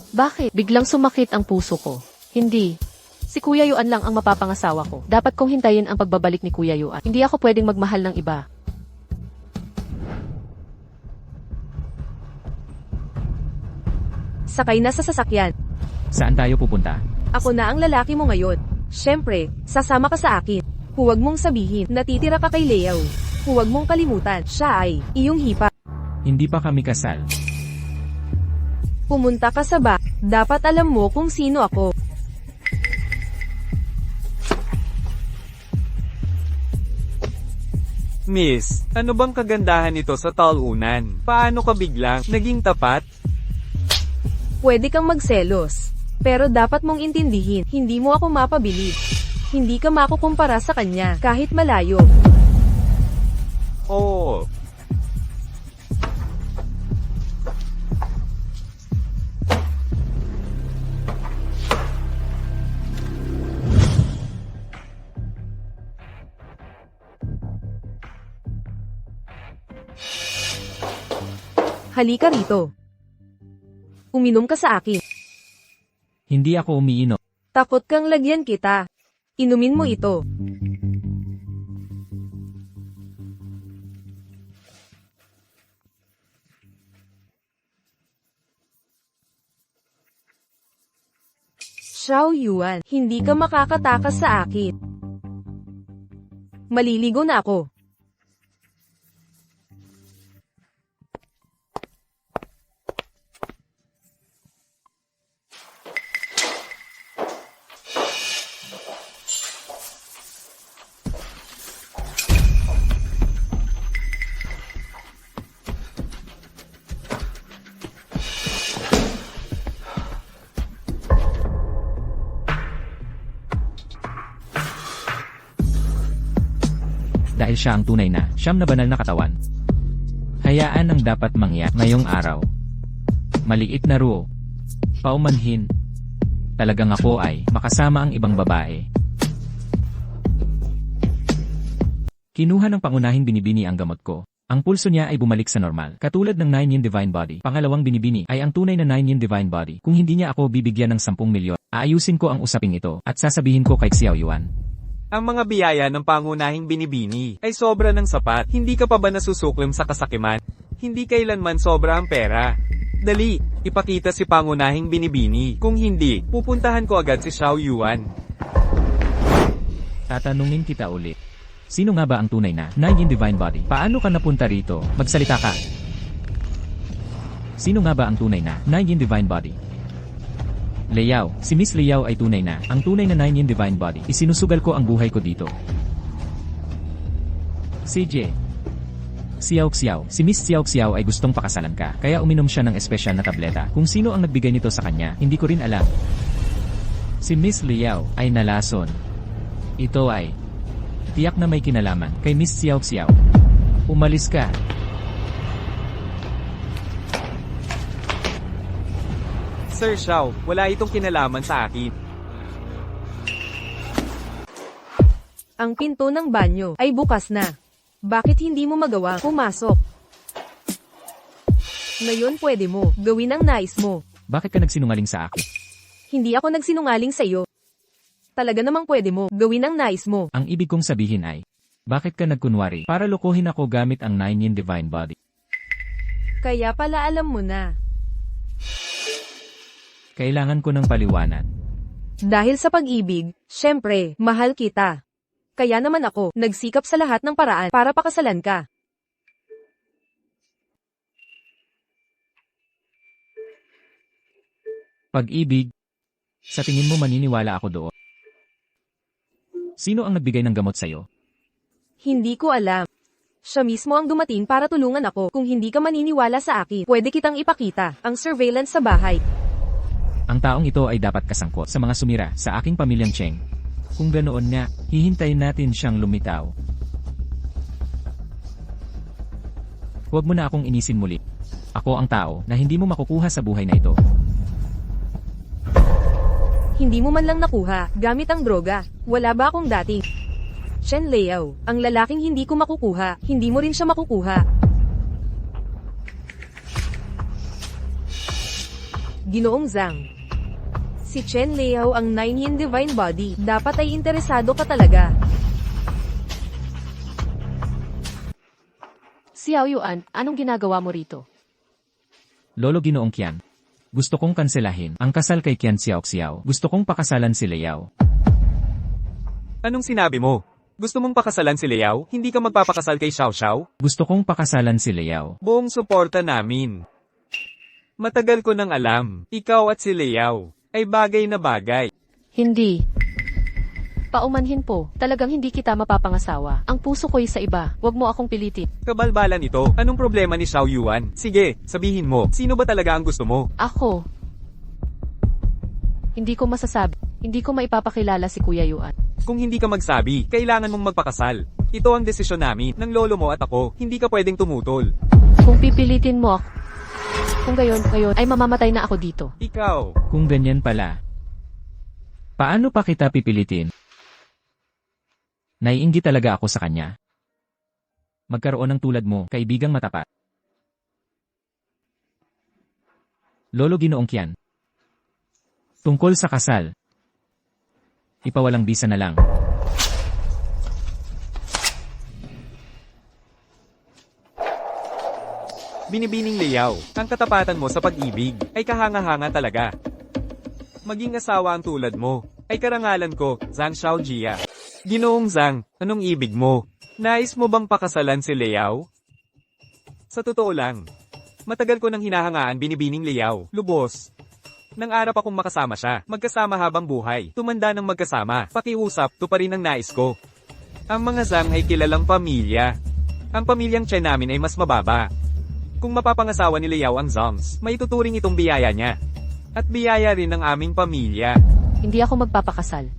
Bakit? Biglang sumakit ang puso ko. Hindi. Si Kuya Yuan lang ang mapapangasawa ko. Dapat kong hintayin ang pagbabalik ni Kuya Yuan. Hindi ako pwedeng magmahal ng iba. Sakay na sa sasakyan. Saan tayo pupunta? Ako na ang lalaki mo ngayon. Siyempre, sasama ka sa akin. Huwag mong sabihin, natitira ka kay Leo. Huwag mong kalimutan, siya ay iyong hipa. Hindi pa kami kasal. Pumunta ka sa ba, dapat alam mo kung sino ako. Miss, ano bang kagandahan nito sa talunan? Paano ka biglang naging tapat? Pwede kang magselos. Pero dapat mong intindihin, hindi mo ako mapabilib. Hindi ka makukumpara sa kanya, kahit malayo. Oo. Halika rito. Uminom ka sa akin. Hindi ako umiinom. Takot kang lagyan kita. Inumin mo ito. Xiao Yuan, hindi ka makakatakas sa akin. Maliligo na ako. Dahil siya ang tunay na, siyam na banal na katawan. Hayaan ang dapat mangyari ngayong araw. Maliit na ruo. Paumanhin. Talagang ako ay makasama ang ibang babae. Kinuha ng pangunahing binibini ang gamot ko. Ang pulso niya ay bumalik sa normal, katulad ng 9-yin divine body. Pangalawang binibini ay ang tunay na 9-yin divine body. Kung hindi niya ako bibigyan ng 10 milyon, aayusin ko ang usaping ito at sasabihin ko kay Xiao Yuan. Ang mga biyaya ng pangunahing binibini ay sobra ng sapat. Hindi ka pa ba nasusuklim sa kasakiman? Hindi kailanman sobra ang pera. Dali, ipakita si pangunahing binibini. Kung hindi, pupuntahan ko agad si Xiao Yuan. Tatanungin kita ulit. Sino nga ba ang tunay na 9-yin divine body? Paano ka napunta rito? Magsalita ka. Sino nga ba ang tunay na 9-yin divine body? Liao, si Miss Liao ay tunay na, ang tunay na 9-yin divine body. Isinusugal ko ang buhay ko dito. CJ. Xiao, si Miss Xiao ay gustong pakasalan ka, kaya uminom siya ng espesyal na tableta. Kung sino ang nagbigay nito sa kanya, hindi ko rin alam. Si Miss Liao ay nalason. Ito ay tiyak na may kinalaman kay Miss Xiao. Umalis ka. Sir Xiao, wala itong kinalaman sa akin. Ang pinto ng banyo ay bukas na. Bakit hindi mo magawa pumasok? Ngayon pwede mo, gawin ang nais mo. Bakit ka nagsinungaling sa akin? Hindi ako nagsinungaling sa iyo. Talaga namang pwede mo, gawin ang nais mo. Ang ibig kong sabihin ay, bakit ka nagkunwari para lokohin ako gamit ang 9-yin divine body? Kaya pala alam mo na. Kailangan ko ng paliwanag. Dahil sa pag-ibig, syempre, mahal kita. Kaya naman ako, nagsikap sa lahat ng paraan para pakasalan ka. Pag-ibig? Sa tingin mo maniniwala ako doon? Sino ang nagbigay ng gamot sa'yo? Hindi ko alam. Siya mismo ang dumating para tulungan ako. Kung hindi ka maniniwala sa akin, pwede kitang ipakita ang surveillance sa bahay. Ang taong ito ay dapat kasangkot sa mga sumira sa aking pamilyang Cheng. Kung ganoon nga, hihintayin natin siyang lumitaw. Huwag mo na akong inisin muli. Ako ang tao na hindi mo makukuha sa buhay na ito. Hindi mo man lang nakuha, gamit ang droga. Wala ba akong dating Chen Liao, ang lalaking hindi ko makukuha, hindi mo rin siya makukuha. Ginoong Zhang. Si Chen Liao ang 9-yin divine body, dapat ay interesado ka talaga. Xiao Yuan, anong ginagawa mo rito? Lolo Ginoong Qian. Gusto kong kanselahin ang kasal kay Qian Xiao. Gusto kong pakasalan si Liao. Anong sinabi mo? Gusto mong pakasalan si Liao? Hindi ka magpapakasal kay Xiao Xiao? Gusto kong pakasalan si Liao. Buong suporta namin. Matagal ko nang alam, ikaw at si Liao ay bagay na bagay. Hindi. Paumanhin po, talagang hindi kita mapapangasawa. Ang puso ko'y sa iba, wag mo akong pilitin. Kabalbalan ito. Anong problema ni Xiao Yuan? Sige, sabihin mo, sino ba talaga ang gusto mo? Ako. Hindi ko masasabi. Hindi ko maipapakilala si Kuya Yuan. Kung hindi ka magsabi, kailangan mong magpakasal. Ito ang desisyon namin, ng lolo mo at ako, hindi ka pwedeng tumutol. Kung pipilitin mo ako, kung gayon, ay mamamatay na ako dito. Ikaw, Kung ganyan pala, paano pa kita pipilitin? Naiinggit talaga ako sa kanya. Magkaroon ng tulad mo, kaibigang matapat. Lolo Ginoong Kian. Tungkol sa kasal. Ipawalang bisa na lang. Binibining Liao, ang katapatan mo sa pag-ibig, ay kahanga-hanga talaga. Maging asawa ang tulad mo, ay karangalan ko, Zhang Xiaojia. Ginoong Zhang, anong ibig mo? Nais mo bang pakasalan si Liao? Sa totoo lang, matagal ko nang hinahangaan Binibining Liao, lubos. Nang arap akong makasama siya, magkasama habang buhay, tumanda ng magkasama, pakiusap, to pa rin ang nais ko. Ang mga Zhang ay kilalang pamilya. Ang pamilyang Chen namin ay mas mababa. Kung mapapangasawa ni Liao ang Zhangs, may tuturing itong biyaya niya. At biyaya rin ng aming pamilya. Hindi ako magpapakasal.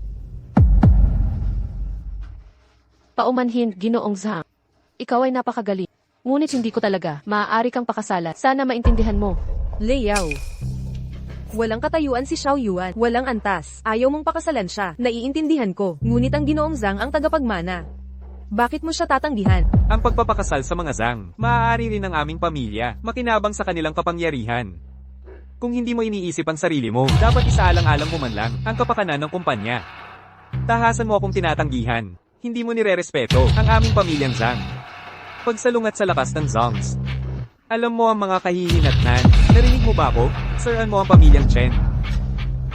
Paumanhin, Ginoong Zhang. Ikaw ay napakagaling. Ngunit hindi ko talaga, maaari kang pakasalan. Sana maintindihan mo. Liao. Walang katayuan si Xiao Yuan, walang antas. Ayaw mong pakasalan siya, naiintindihan ko. Ngunit ang Ginoong Zhang ang tagapagmana. Bakit mo siya tatanggihan? Ang pagpapakasal sa mga Zhang, maaari rin ng aming pamilya, makinabang sa kanilang kapangyarihan. Kung hindi mo iniisip ang sarili mo, dapat isaalang-alang mo man lang ang kapakanan ng kumpanya. Tahasan mo akong tinatanggihan. Hindi mo nirerespeto ang aming pamilyang Zhang. Pagsalungat sa lakas ng Zhangs. Alam mo ang mga kahihinatnan. Narinig mo ba ako? Siran mo ang pamilyang Chen.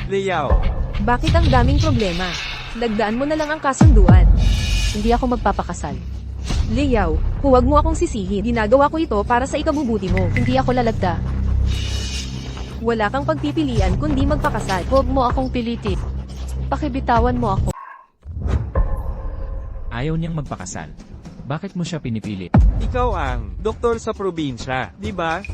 Liao. Bakit ang daming problema? Lagdaan mo na lang ang kasunduan. Hindi ako magpapakasal. Liao, huwag mo akong sisihin. Ginagawa ko ito para sa ikabubuti mo. Hindi ako lalagda. Wala kang pagpipilian kundi magpakasal. Huwag mo akong pilitin. Pakibitawan mo ako. Ayaw niyang magpakasal. Bakit mo siya pinipilit? Ikaw ang doktor sa probinsya, di ba?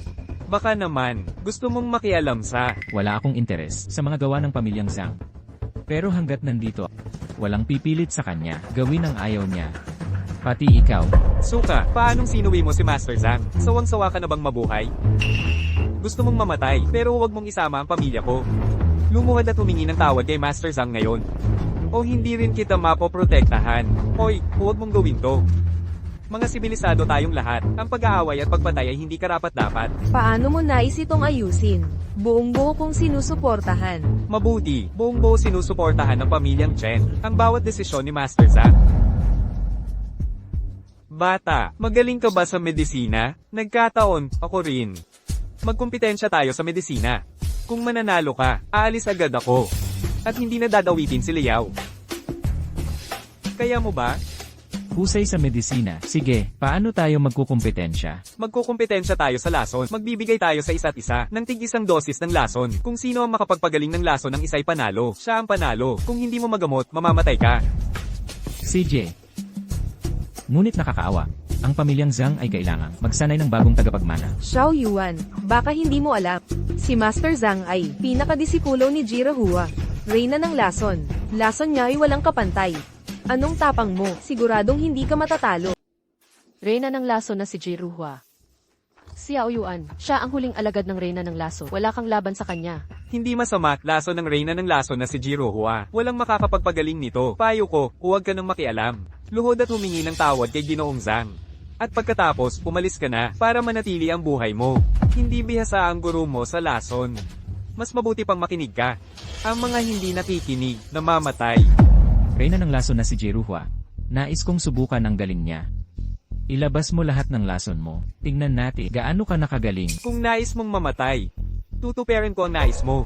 Baka naman, gusto mong makialam sa... Wala akong interes sa mga gawa ng pamilyang Zhang. Pero hanggat nandito, walang pipilit sa kanya, gawin ang ayaw niya. Pati ikaw. Suka, paanong sinuwi mo si Master Zhang? Sawang-sawa ka na bang mabuhay? Gusto mong mamatay, pero huwag mong isama ang pamilya ko. Lumuhad at humingi ng tawad kay Master Zhang ngayon. O hindi rin kita mapoprotektahan. Hoy, huwag mong gawin to. Mga sibilisado tayong lahat, ang pag-aaway at pagpatay ay hindi karapat-dapat. Paano mo nais itong ayusin? Buong-buo kong sinusuportahan. Mabuti, buong-buo sinusuportahan ng pamilyang Chen ang bawat desisyon ni Master Zhang. Bata, magaling ka ba sa medisina? Nagkataon, ako rin. Magkumpetensya tayo sa medisina. Kung mananalo ka, aalis agad ako. At hindi na dadawitin si Liao. Kaya mo ba? Husay sa medisina. Sige, paano tayo magkukumpetensya? Magkukumpetensya tayo sa lason. Magbibigay tayo sa isa't isa ng tig-isang dosis ng lason. Kung sino ang makapagpagaling ng lason ng isa'y panalo, siya ang panalo. Kung hindi mo magamot, mamamatay ka. CJ. Ngunit nakakaawa. Ang pamilyang Zhang ay kailangang magsanay ng bagong tagapagmana. Xiao Yuan, baka hindi mo alam. Si Master Zhang ay pinakadisipulo ni Jirahua. Reyna ng lason. Lason niya ay walang kapantay. Anong tapang mo? Siguradong hindi ka matatalo. Reyna ng laso na si Jiruhua. Si Xiao Yuan, siya ang huling alagad ng Reyna ng laso. Wala kang laban sa kanya. Hindi masama, lason ng reyna ng lason na si Jirohua. Walang makakapagpagaling nito. Payo ko, huwag ka nang makialam. Luhod at humingi ng tawad kay Ginoong Zhang. At pagkatapos, umalis ka na para manatili ang buhay mo. Hindi bihasa ang guru mo sa lason. Mas mabuti pang makinig ka. Ang mga hindi nakikinig, namamatay. Reyna ng lason na si Jiruhua. Nais kong subukan ang galing niya. Ilabas mo lahat ng lason mo. Tingnan natin gaano ka nakagaling. Kung nais mong mamatay, tutuperin ko ang nais mo.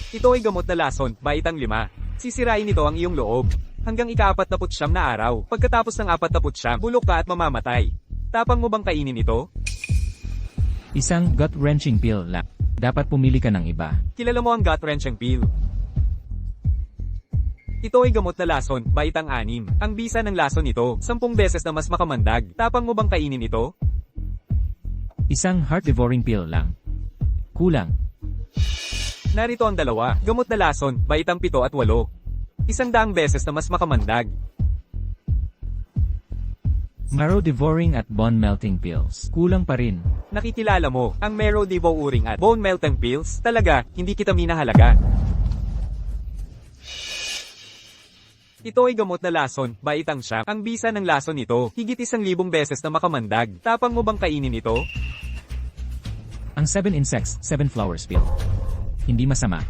Ito ay gamot na lason, baitang 5. Sisirain nito ang iyong loob. Hanggang ika-49 na araw. Pagkatapos ng 49, bulok ka at mamamatay. Tapang mo bang kainin ito? Isang gut-wrenching pill lang. Dapat pumili ka ng iba. Kilala mo ang gut-wrenching pill. Ito ay gamot na lason, baitang 6. Ang bisa ng lason nito, 10 beses na mas makamandag. Tapang mo bang kainin ito? Isang heart-devouring pill lang. Kulang. Narito ang dalawa, gamot na lason, baitang 7 at 8. 100 beses na mas makamandag. Marrow-devouring at bone-melting pills. Kulang pa rin. Nakikilala mo, ang marrow devouring at bone melting pills, talaga, hindi kita minahalaga. Ito ay gamot na lason, baitang 9. Ang bisa ng lason nito, higit 1,000 beses na makamandag. Tapang mo bang kainin ito? Ang 7 insects, 7 flowers pill. Hindi masama.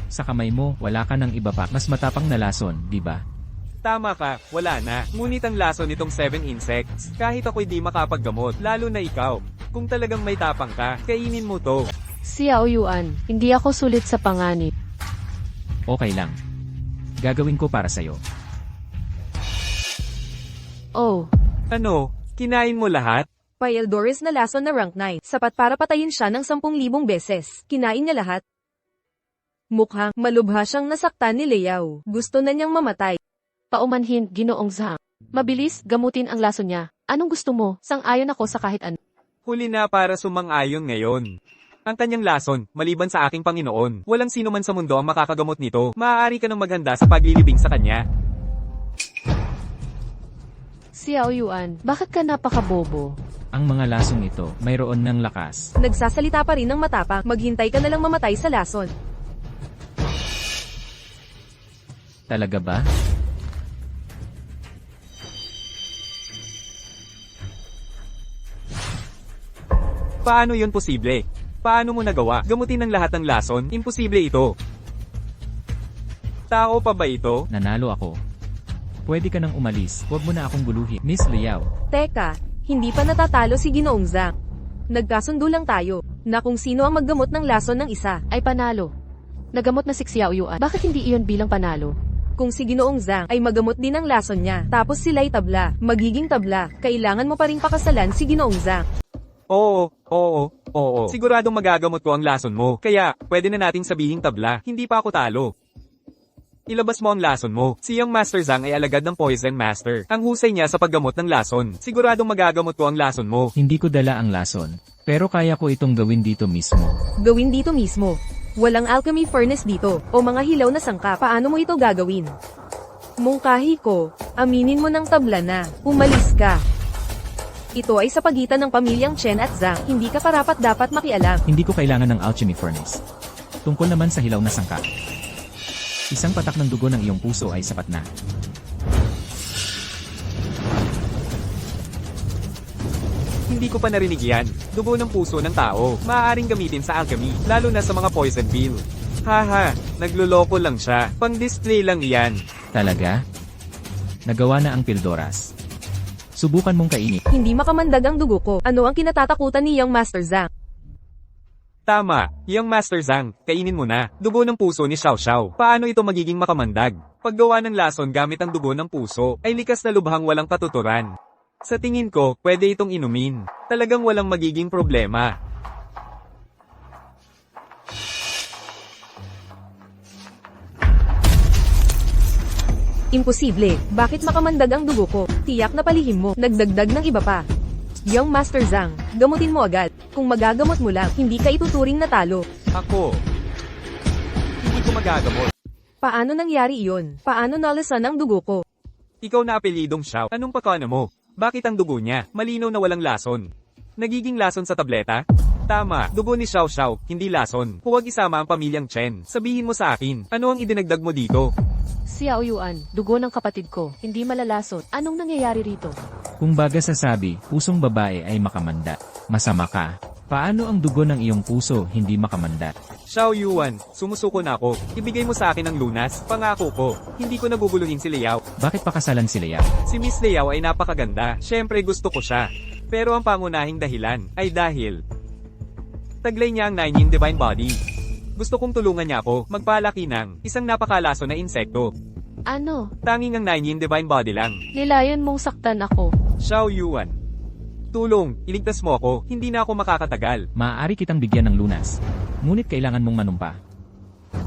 Sa kamay mo, wala ka ng iba pa. Mas matapang na lason, di ba? Tama ka, wala na. Ngunit ang lason nitong 7 insects, kahit ako'y di makapaggamot, lalo na ikaw. Kung talagang may tapang ka, kainin mo to. Xiao Yuan, hindi ako sulit sa panganib. Okay lang. Gagawin ko para sa'yo. Oh, Ano? Kinain mo lahat? Paeldoris na lason na rank 9, sapat para patayin siya ng 10,000 beses. Kinain niya lahat. Mukhang malubha siyang nasaktan ni Liao. Gusto na niyang mamatay. paumanhin, Ginoong Zhang. Mabilis, gamutin ang lason niya. Anong gusto mo? Sang-ayon ako sa kahit ano. Huli na para sumang-ayon ngayon. Ang kanyang lason, maliban sa aking Panginoon, walang sino man sa mundo ang makakagamot nito. Maaari ka nang maghanda sa paglilibing sa kanya. Xiao Yuan, bakit ka napakabobo? Ang mga lasong ito, mayroon ng lakas. Nagsasalita pa rin ng matapang, maghintay ka na lang mamatay sa lason. Talaga ba? Paano yun posible? Paano mo nagawa? Gamutin ng lahat ng lason? Imposible ito. Tao pa ba ito? Nanalo ako. Pwede ka nang umalis. Huwag mo na akong guluhin. Miss Liao. Teka, hindi pa natatalo si Ginoong Zhang. Nagkasundo lang tayo, na kung sino ang maggamot ng lason ng isa. Ay panalo. Nagamot na si Xiao Yuan. Bakit hindi iyon bilang panalo? Kung si Ginoong Zhang ay magamot din ang lason niya, tapos sila'y tabla, magiging tabla, kailangan mo pa ring pakasalan si Ginoong Zhang. Oo. Siguradong magagamot ko ang lason mo, kaya, pwede na nating sabihing tabla, hindi pa ako talo. Ilabas mo ang lason mo. Si Young Master Zhang ay alagad ng Poison Master. Ang husay niya sa paggamot ng lason. Siguradong magagamot ko ang lason mo. Hindi ko dala ang lason. Pero kaya ko itong gawin dito mismo. Gawin dito mismo. Walang alchemy furnace dito, o mga hilaw na sangka. Paano mo ito gagawin? Mungkahi ko, aminin mo ng tabla na, umalis ka. Ito ay sa pagitan ng pamilyang Chen at Zhang, hindi ka karapat-dapat makialam. Hindi ko kailangan ng alchemy furnace. Tungkol naman sa hilaw na sangka. Isang patak ng dugo ng iyong puso ay sapat na. Hindi ko pa narinig yan. Dugo ng puso ng tao. Maaaring gamitin sa alchemy, lalo na sa mga poison pill. Haha, nagluloko lang siya. Pang-display lang yan. Talaga? Nagawa na ang Pildoras. Subukan mong kainin. Hindi makamandag ang dugo ko. Ano ang kinatatakutan ni Young Master Zhang? Tama, Young Master Zhang, kainin mo na. Dugo ng puso ni Xiao Xiao. Paano ito magiging makamandag? Paggawa ng lason gamit ang dugo ng puso, ay likas na lubhang walang katuturan. Sa tingin ko, pwede itong inumin. Talagang walang magiging problema. Imposible. Bakit makamandag ang dugo ko? Tiyak na palihim mo. Nagdagdag ng iba pa. Young Master Zhang, gamutin mo agad. Kung magagamot mo lang, hindi ka ituturing na talo. Ako. Hindi ko magagamot. Paano nangyari iyon? Paano nalasan ang dugo ko? Ikaw na apelidong Xiao. Anong pakana mo? Bakit ang dugo niya? Malinaw na walang lason. Nagiging lason sa tableta? Tama, dugo ni Xiao Xiao, hindi lason. Huwag isama ang pamilyang Chen. Sabihin mo sa akin, ano ang idinagdag mo dito? Xiao Yuan, dugo ng kapatid ko, hindi malalasot. Anong nangyayari rito? Kung baga sasabi, pusong babae ay makamanda. Masama ka. Paano ang dugo ng iyong puso hindi makamanda? Xiao Yuan, sumusuko na ako. Ibigay mo sa akin ang lunas, pangako ko. Hindi ko naguguluhin si Liao. Bakit pakasalan si Liao? Si Miss Liao ay napakaganda. Siyempre gusto ko siya. Pero ang pangunahing dahilan ay dahil taglay niya ang 9 Yin Divine Body. Gusto kong tulungan niya ako magpalaki ng isang napakalaso na insekto. Ano? Tanging ang 9 Yin Divine Body lang. Nilayan mong saktan ako. Xiao Yuan. Tulong, iligtas mo ako, hindi na ako makakatagal. Maaari kitang bigyan ng lunas. Ngunit kailangan mong manumpa.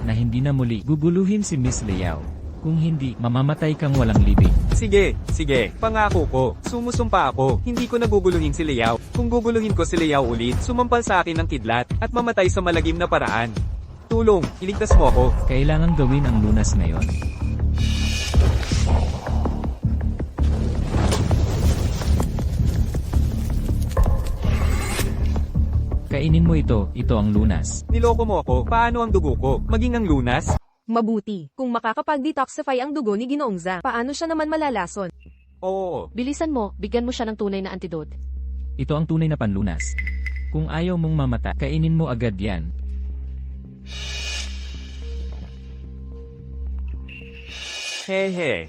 Na hindi na muli guguluhin si Miss Liao. Kung hindi, mamamatay kang walang libing. Sige, pangako ko. Sumusumpa ako, hindi ko naguguluhin si Liao. Kung guguluhin ko si Liao ulit, sumampal sa akin ng kidlat, at mamatay sa malagim na paraan. Tulong, iligtas mo ako. Kailangang gawin ang lunas ngayon. Kainin mo ito ang lunas. Niloko mo ako, paano ang dugo ko? Maging ang lunas? Mabuti. Kung makakapag-detoxify ang dugo ni Ginoong Zhang, paano siya naman malalason? Oo. Bilisan mo, bigyan mo siya ng tunay na antidote. Ito ang tunay na panlunas. Kung ayaw mong mamata, kainin mo agad yan. Hehe.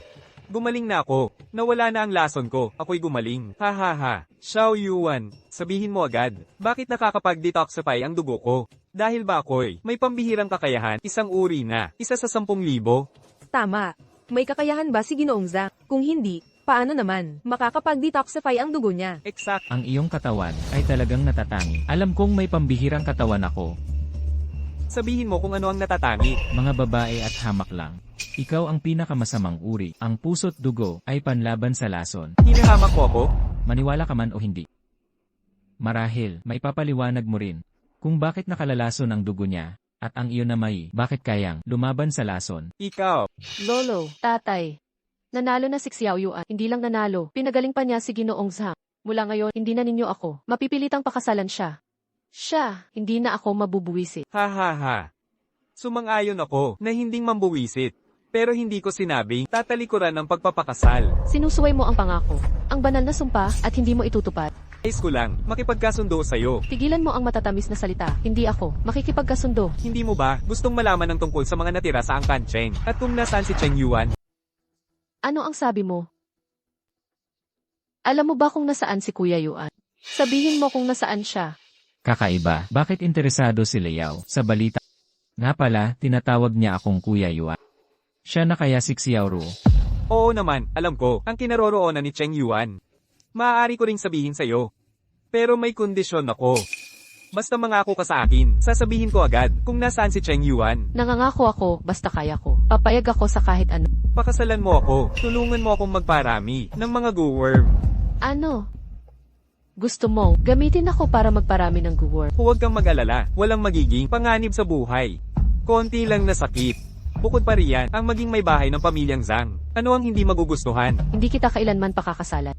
Gumaling na ako. Nawala na ang lason ko. Ako'y gumaling. Ha ha ha. Xiao Yuan, sabihin mo agad. Bakit nakakapag-detoxify ang dugo ko? Dahil ba ako'y may pambihirang kakayahan, isang uri na, isa sa 10,000? Tama. May kakayahan ba si Ginoong Zhang? Kung hindi, paano naman makakapag-detoxify ang dugo niya? Exact. Ang iyong katawan ay talagang natatangi. Alam kong may pambihirang katawan ako. Sabihin mo kung ano ang natatangi. Mga babae at hamak lang. Ikaw ang pinakamasamang uri. Ang puso't dugo ay panlaban sa lason. Hinahamak mo ako? Maniwala ka man o hindi. Marahil, maipapaliwanag mo rin kung bakit nakalalason ang dugo niya, at ang iyo na may, bakit kayang lumaban sa lason. Ikaw. Lolo, tatay. Nanalo na si Xiao Yuan. Hindi lang nanalo, pinagaling pa niya si Ginoong Zhang. Mula ngayon, hindi na ninyo ako. Mapipilitang pakasalan siya. Siya, hindi na ako mabubuwisit. Ha ha ha. Sumang-ayon ako na hinding mambuwisit. Pero hindi ko sinabing tatalikuran ng pagpapakasal. Sinusuway mo ang pangako, ang banal na sumpa at hindi mo itutupad. Ayos ko lang, makipagkasundo sa'yo. Tigilan mo ang matatamis na salita, hindi ako, makikipagkasundo. Hindi mo ba gustong malaman ng tungkol sa mga natira sa Angkan Cheng? At kung nasaan si Cheng Yuan? Ano ang sabi mo? Alam mo ba kung nasaan si Kuya Yuan? Sabihin mo kung nasaan siya. Kakaiba, bakit interesado si Liao sa balita? Nga pala, tinatawag niya akong Kuya Yuan. Siya na kaya si Xiao Ru? Oo naman, alam ko, ang kinaroroonan ni Cheng Yuan. Maaari ko ring sabihin sa'yo. Pero may kondisyon ako. Basta mangako ka sa akin, sasabihin ko agad kung nasaan si Cheng Yuan. Nangangako ako, basta kaya ko. Papayag ako sa kahit ano. Pakasalan mo ako, tulungan mo akong magparami ng mga gooworm. Ano? Gusto mo, gamitin ako para magparami ng guwar. Huwag kang mag-alala, walang magiging panganib sa buhay. Konti lang na sakit. Bukod pa riyan, ang maging may bahay ng pamilyang Zhang. Ano ang hindi magugustuhan? Hindi kita kailanman pakakasalan.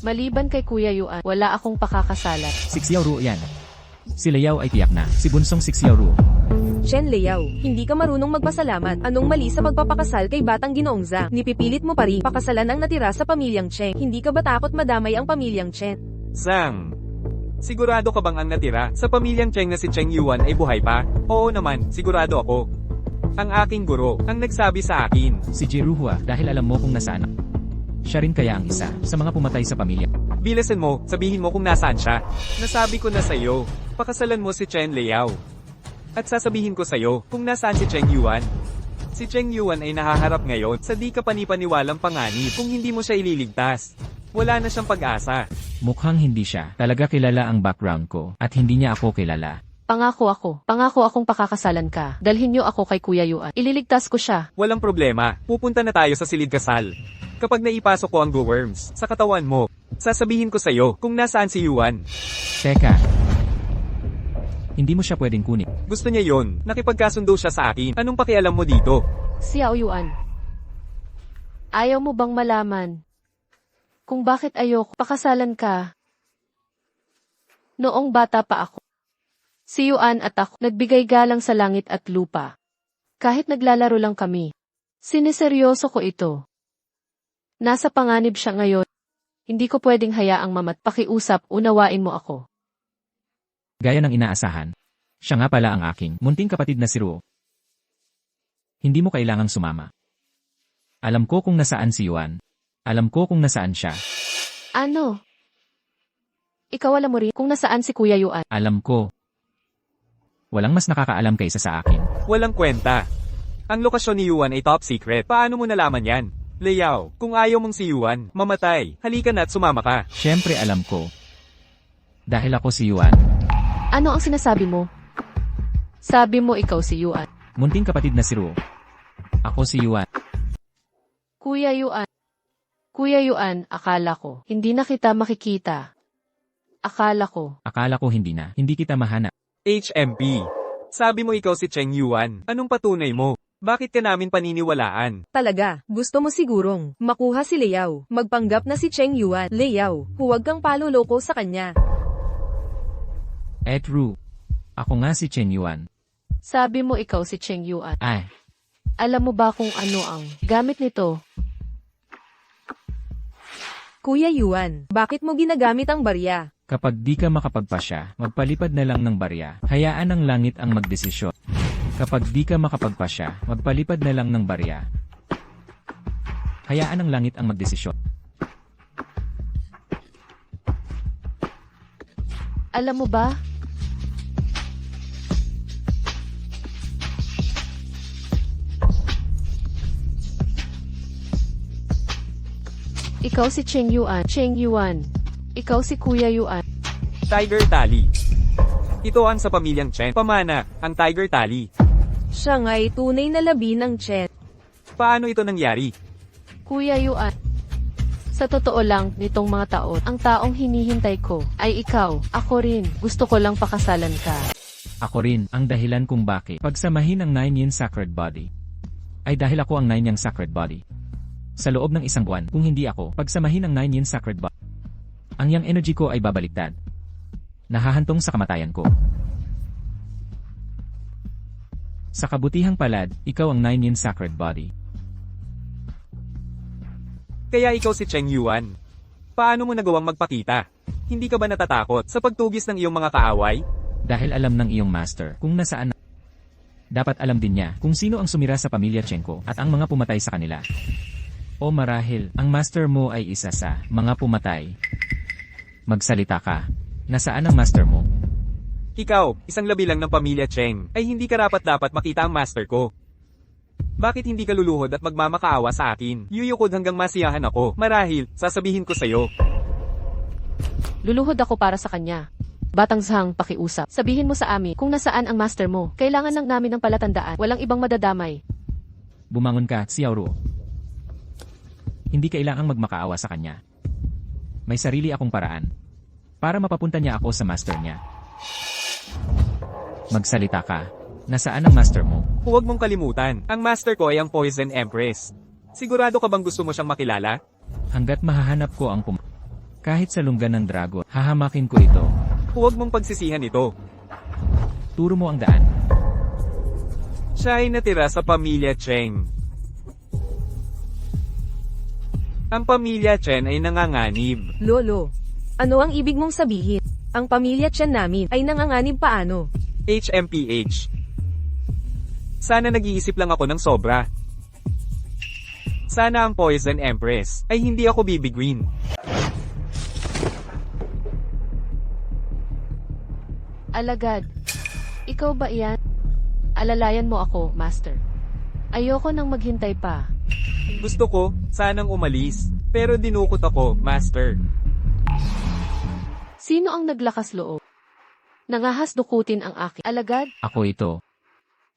Maliban kay Kuya Yuan, wala akong pakakasalan. Si Xiao Ru yan. Si Liao ay tiyak na. Si bunsong si Xiao Ru. Chen Liao, hindi ka marunong magpasalamat. Anong mali sa pagpapakasal kay Batang Ginoong Zhang? Nipipilit mo pa rin pakasalan ang natira sa pamilyang Cheng. Hindi ka ba takot madamay ang pamilyang Chen? Zhang, sigurado ka bang ang natira sa pamilyang Cheng na si Cheng Yuan ay buhay pa? Oo naman, sigurado ako. Ang aking guro, ang nagsabi sa akin. Si Jiruhua, dahil alam mo kung nasaan. Siya rin kaya ang isa sa mga pumatay sa pamilya. Bilasan mo, sabihin mo kung nasaan siya. Nasabi ko na sa'yo, pakasalan mo si Chen Liao. At sasabihin ko sa'yo kung nasaan si Cheng Yuan. Si Cheng Yuan ay nahaharap ngayon sa di ka panipaniwalang panganib kung hindi mo siya ililigtas. Wala na siyang pag-asa. Mukhang hindi siya. Talaga kilala ang background ko, at hindi niya ako kilala. Pangako akong pakakasalan ka. Dalhin niyo ako kay Kuya Yuan. Ililigtas ko siya. Walang problema, pupunta na tayo sa silid kasal. Kapag naipasok ko ang gooworms sa katawan mo, sasabihin ko sa'yo kung nasaan si Yuan. Teka. Hindi mo siya pwedeng kunin. Gusto niya yon, nakipagkasundo siya sa akin. Anong pakialam mo dito? Xiao Yuan. Ayaw mo bang malaman kung bakit ayoko pakasalan ka? Noong bata pa ako, si Yuan at ako nagbigay galang sa langit at lupa. Kahit naglalaro lang kami. Siniseryoso ko ito. Nasa panganib siya ngayon. Hindi ko pwedeng hayaang pakiusap, unawain mo ako. Gaya ng inaasahan. Siya nga pala ang aking munting kapatid na si Ruo. Hindi mo kailangang sumama. Alam ko kung nasaan si Yuan. Alam ko kung nasaan siya. Ano? Ikaw alam mo rin kung nasaan si Kuya Yuan. Alam ko. Walang mas nakakaalam kaysa sa akin. Walang kwenta. Ang lokasyon ni Yuan ay top secret. Paano mo nalaman yan? Liao, kung ayaw mong si Yuan, mamatay. Halika na at sumama ka. Siyempre alam ko. Dahil ako si Yuan. Ano ang sinasabi mo? Sabi mo ikaw si Yuan. Munting kapatid na si Ruo. Ako si Yuan. Kuya Yuan. Kuya Yuan, akala ko. Hindi na kita makikita. Akala ko. Akala ko hindi na. Hindi kita mahanap. HMP. Sabi mo ikaw si Cheng Yuan. Anong patunay mo? Bakit ka namin paniniwalaan? Talaga, gusto mo sigurong makuha si Liao. Magpanggap na si Cheng Yuan. Liao, huwag kang paluloko sa kanya. True. Ako nga si Chen Yuan. Sabi mo ikaw si Cheng Yuan. Ay, Alam mo ba kung ano ang gamit nito? Kuya Yuan, bakit mo ginagamit ang barya? kapag di ka makapagpasya, magpalipad na lang ng barya. Hayaan ng langit ang magdesisyon. Kapag di ka makapagpasya, magpalipad na lang ng barya. Hayaan ng langit ang magdesisyon. Alam mo ba? Ikaw si Cheng Yuan. Cheng Yuan. Ikaw si Kuya Yuan. Tiger Tali. Ito ang sa pamilyang Chen. Pamana, ang Tiger Tali. Siya nga'y tunay na labi ng Chen. Paano ito nangyari? Kuya Yuan. Sa totoo lang, nitong mga taon, ang taong hinihintay ko ay ikaw. Ako rin. Gusto ko lang pakasalan ka. Ako rin, ang dahilan kung bakit pagsamahin ang 9 yin sacred body. Ay dahil ako ang 9 yang sacred body. Sa loob ng isang buwan, kung hindi ako, pagsamahin ang 9 yin sacred body, ang yang energy ko ay babaliktad. Nahahantong sa kamatayan ko. Sa kabutihang palad, ikaw ang 9 yin sacred body. Kaya ikaw si Cheng Yuan. Paano mo nagawang magpakita? Hindi ka ba natatakot sa pagtugis ng iyong mga kaaway? Dahil alam ng iyong master kung nasaan na. Dapat alam din niya kung sino ang sumira sa pamilya Chenko at ang mga pumatay sa kanila. O marahil, ang master mo ay isa sa mga pumatay. Magsalita ka. Nasaan ang master mo? Ikaw, isang labi lang ng pamilya Cheng, ay hindi karapat-dapat makita ang master ko. Bakit hindi ka luluhod at magmamakaawa sa akin? Yuyukod hanggang masiyahan ako. Marahil, sasabihin ko sa'yo. Luluhod ako para sa kanya. Batang Zhang, pakiusap. Sabihin mo sa amin kung nasaan ang master mo. Kailangan lang namin ng palatandaan. Walang ibang madadamay. Bumangon ka, Xiao Ruo. Hindi kailangang magmakaawa sa kanya. May sarili akong paraan para mapapunta niya ako sa master niya. Magsalita ka. Nasaan ang master mo? Huwag mong kalimutan, ang master ko ay ang Poison Empress. Sigurado ka bang gusto mo siyang makilala? Hanggat mahahanap ko ang kahit sa lunggan ng dragon, hahamakin ko ito. Huwag mong pagsisihan ito. Turo mo ang daan. Siya ay natira sa pamilya Cheng. Ang pamilya Chen ay nanganganib. Lolo, ano ang ibig mong sabihin? Ang pamilya Chen namin ay nanganganib paano? HMPH. Sana nag-iisip lang ako ng sobra. Sana ang Poison Empress ay hindi ako bibiguin. Alagad. Ikaw ba iyan? Alalayan mo ako, master. Ayoko nang maghintay pa. Gusto ko, sanang umalis. Pero dinukot ako, master. Sino ang naglakas loob? Nangahas dukutin ang aking alagad? Ako ito.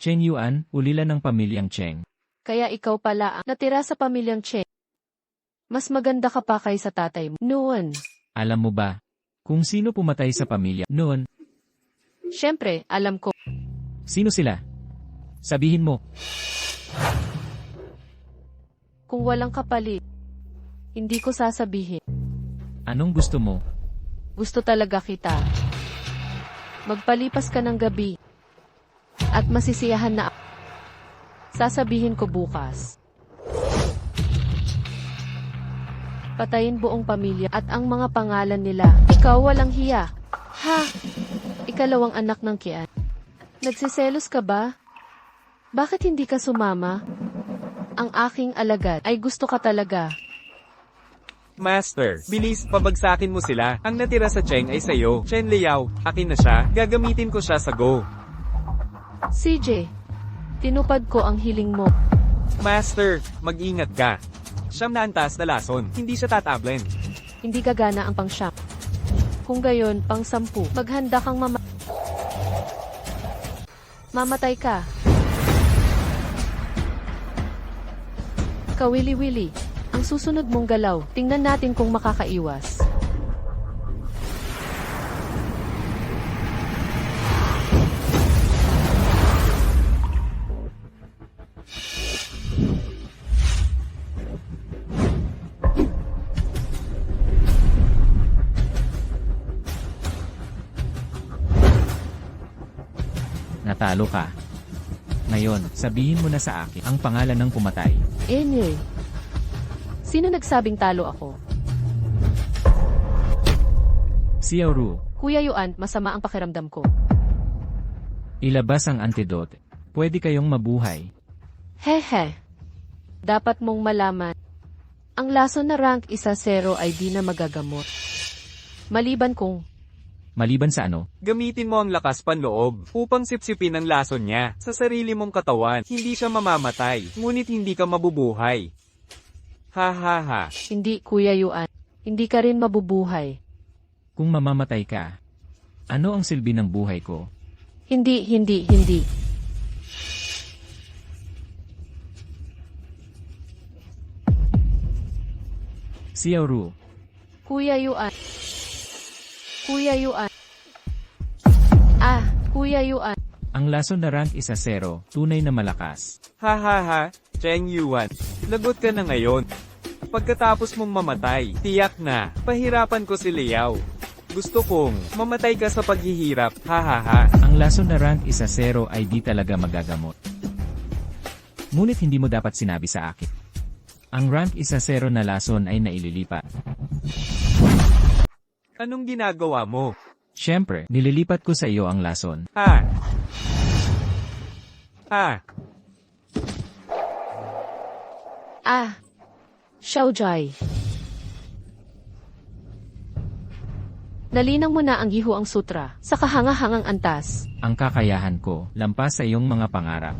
Chen Yuan, ulila ng pamilyang Cheng. Kaya ikaw pala ang natira sa pamilyang Cheng. Mas maganda ka pa kaysa tatay mo. Noon. Alam mo ba kung sino pumatay sa pamilya noon? Siyempre, alam ko. Sino sila? Sabihin mo. Kung walang kapalit, hindi ko sasabihin. Anong gusto mo? Gusto talaga kita. Magpalipas ka ng gabi. At masisiyahan na ako. Sasabihin ko bukas. Patayin buong pamilya at ang mga pangalan nila. Ikaw walang hiya. Ha? Ikalawang anak ng Kian. Nagsiselos ka ba? Bakit hindi ka sumama? Ang aking alagad ay gusto ka talaga. Master, bilis, pabagsakin mo sila. Ang natira sa Cheng ay sayo. Chen Liao, akin na siya. Gagamitin ko siya sa Go. CJ, tinupad ko ang hiling mo. Master, mag-ingat ka. Siyam na antas na lason, hindi siya tatablen. Hindi gagana ang pang-siyam. Kung gayon, pang-10. Maghanda kang mamatay ka. Kawili-wili. Ang susunod mong galaw, tingnan natin kung makakaiwas. Natalo ka. Ngayon, sabihin mo na sa akin ang pangalan ng pumatay. Enye. Sino nagsabing talo ako? Xiao Ru, Kuya Yuan, masama ang pakiramdam ko. ilabas ang antidote. Pwede kayong mabuhay. Hehe. Dapat mong malaman. Ang lason na rank 1-0 ay di na magagamot. Maliban kung Maliban sa ano? Gamitin mo ang lakas panloob upang sipsipin ang lason niya sa sarili mong katawan. Hindi siya mamamatay, ngunit hindi ka mabubuhay. Ha ha ha. hindi, Kuya Yuan. Hindi ka rin mabubuhay. Kung mamamatay ka, ano ang silbi ng buhay ko? Hindi. Xiao Ru, Kuya Yuan. Kuya Yuan. Kuya Yuan. ang lason na rank 1-0, tunay na malakas. Ha ha ha, Cheng Yuan. Lagot ka na ngayon. Pagkatapos mong mamatay, tiyak na, pahirapan ko si Liao. Gusto kong mamatay ka sa paghihirap, ha ha ha. Ang lason na rank 1-0 ay di talaga magagamot. Ngunit hindi mo dapat sinabi sa akin. Ang rank 1-0 na lason ay naililipat. Anong ginagawa mo? Siyempre, nililipat ko sa iyo ang lason. Ha? Ha? Xiaojai. Nalinang mo na ang gihuang sutra sa kahangahangang antas. Ang kakayahan ko, lampas sa iyong mga pangarap.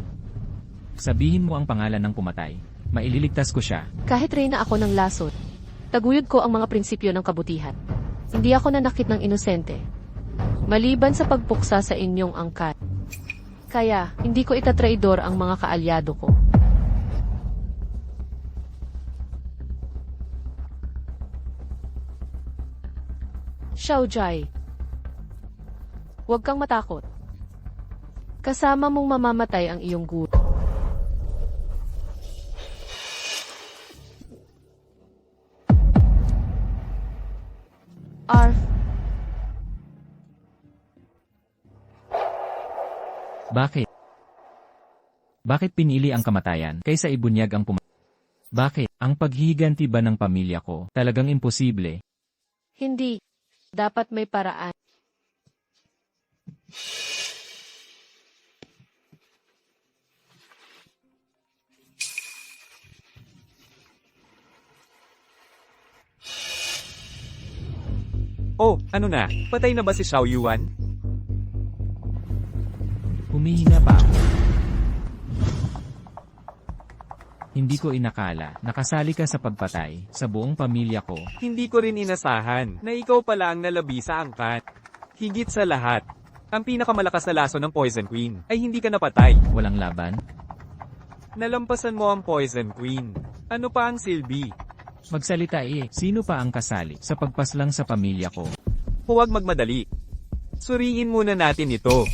Sabihin mo ang pangalan ng pumatay. Maililigtas ko siya. Kahit reyna ako ng lason, taguyod ko ang mga prinsipyo ng kabutihan. Hindi ako nanakit ng inosente. Maliban sa pagpuksa sa inyong angkat. Kaya, hindi ko itatraidor ang mga kaalyado ko. Xiaojai. Huwag kang matakot. Kasama mong mamamatay ang iyong guro. Arf. Bakit? Bakit pinili ang kamatayan kaysa ibunyag ang pumatay? Bakit? Ang paghihiganti ba ng pamilya ko talagang imposible? Hindi. Dapat may paraan. Oh, ano na? Patay na ba si Xiao Yuan? Humihina pa ako. Hindi ko inakala, nakasali ka sa pagpatay, sa buong pamilya ko. Hindi ko rin inasahan na ikaw pala ang nalabi sa angkat. Higit sa lahat, ang pinakamalakas na laso ng Poison Queen ay hindi ka napatay. Walang laban? Nalampasan mo ang Poison Queen. Ano pa ang silbi? Magsalita sino pa ang kasali sa pagpaslang sa pamilya ko? Huwag magmadali. Suriin muna natin ito.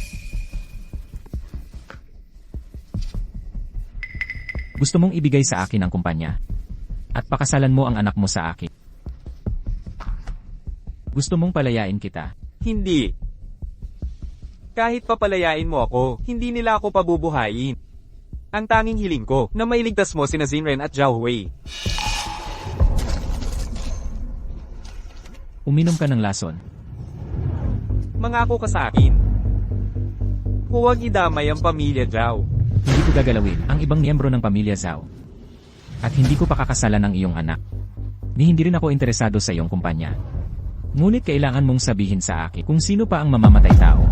Gusto mong ibigay sa akin ang kumpanya? At pakasalan mo ang anak mo sa akin? Gusto mong palayain kita? Hindi. Kahit papalayain mo ako, hindi nila ako pabubuhayin. Ang tanging hiling ko, na mailigtas mo sina Zinren at Zhao Hui. Uminom ka ng lason. Mangako ka sa akin. Huwag idamay ang pamilya Zhao. Hindi ko gagalawin ang ibang miyembro ng pamilya Zhao. At hindi ko pakakasalan ng iyong anak. Ni hindi rin ako interesado sa iyong kumpanya. Ngunit kailangan mong sabihin sa akin kung sino pa ang mamamatay tao.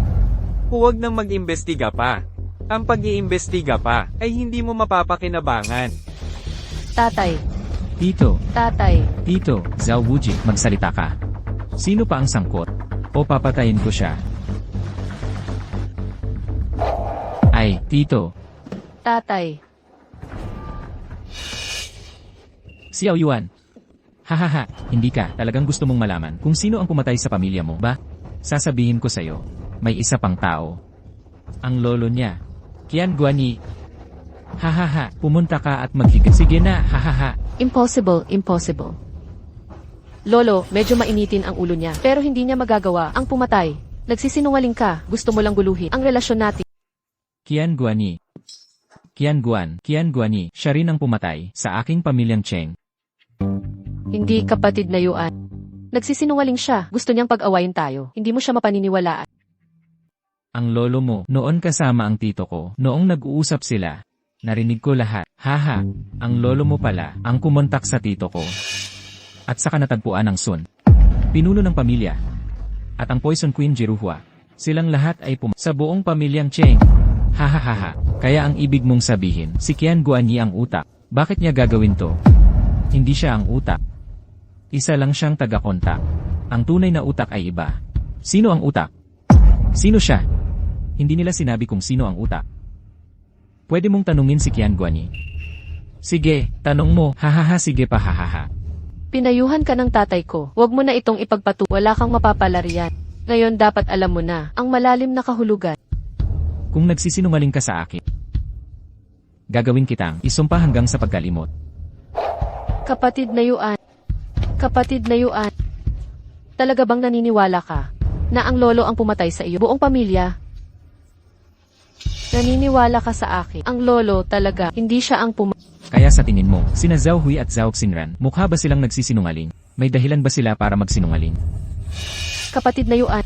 Huwag nang mag-imbestiga pa. Ang pag-iimbestiga pa ay hindi mo mapapakinabangan. Tatay. Tito, Tatay. Tito, Zhao Wuji, magsalita ka. Sino pa ang sangkot? O papatayin ko siya? Ay, Tito. Tatay. Xiao Yuan. Hahaha, hindi ka, talagang gusto mong malaman kung sino ang pumatay sa pamilya mo ba? Sasabihin ko sa'yo, may isa pang tao. Ang lolo niya. Qian Guanyi. Hahaha, pumunta ka at maghiga. Sige na, hahaha. Impossible, impossible. Lolo, medyo mainitin ang ulo niya, pero hindi niya magagawa ang pumatay. Nagsisinungaling ka, gusto mo lang guluhin ang relasyon natin. Qian Guanyi. Qian Guanyi, siya rin ang pumatay sa aking pamilyang Cheng. Hindi kapatid na Yuan. Nagsisinungaling siya, gusto niyang pag-awayin tayo, hindi mo siya mapaniniwalaan. Ang lolo mo, noon kasama ang tito ko, noong nag-uusap sila. Narinig ko lahat. Haha, ang lolo mo pala, ang kumontak sa tito ko. At saka natagpuan ang Sun. Pinuno ng pamilya. At ang Poison Queen Jiruhua. Silang lahat ay sa buong pamilyang Cheng. Hahaha, kaya ang ibig mong sabihin, si Qian Guanyi ang utak. Bakit niya gagawin to? Hindi siya ang utak. Isa lang siyang taga-kontak. Ang tunay na utak ay iba. Sino ang utak? Sino siya? Hindi nila sinabi kung sino ang utak. Pwede mong tanungin si Qian Guanyi. Sige, tanong mo, hahaha sige pa hahaha. Pinayuhan ka ng tatay ko, huwag mo na itong wala kang mapapalariyan. Ngayon dapat alam mo na, ang malalim na kahulugan. Kung nagsisinungaling ka sa akin, gagawin kitang isumpa hanggang sa pagkalimot. Kapatid na Yuan. Kapatid na Yuan. Talaga bang naniniwala ka na ang lolo ang pumatay sa iyo? Buong pamilya. Naniniwala ka sa akin. Ang lolo talaga, hindi siya ang Kaya sa tingin mo, sina Zhao Hui at Zhao Xinran, mukha ba silang nagsisinungaling? May dahilan ba sila para magsinungaling? Kapatid na Yuan.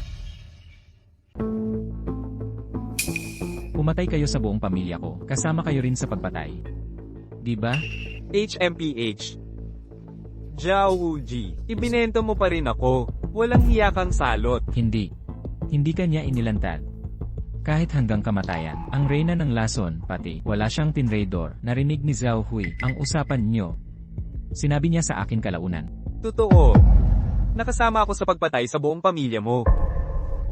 Pumatay kayo sa buong pamilya ko, kasama kayo rin sa pagpatay. Diba? HMPH. Zhao Wuji, ibinento mo pa rin ako. Walang hiya kang salot. Hindi. Hindi ka niya inilantad. Kahit hanggang kamatayan, ang reyna ng lason, pati, wala siyang tinraidor, narinig ni Zhao Hui, ang usapan niyo. Sinabi niya sa akin kalaunan. Totoo. Nakasama ako sa pagpatay sa buong pamilya mo.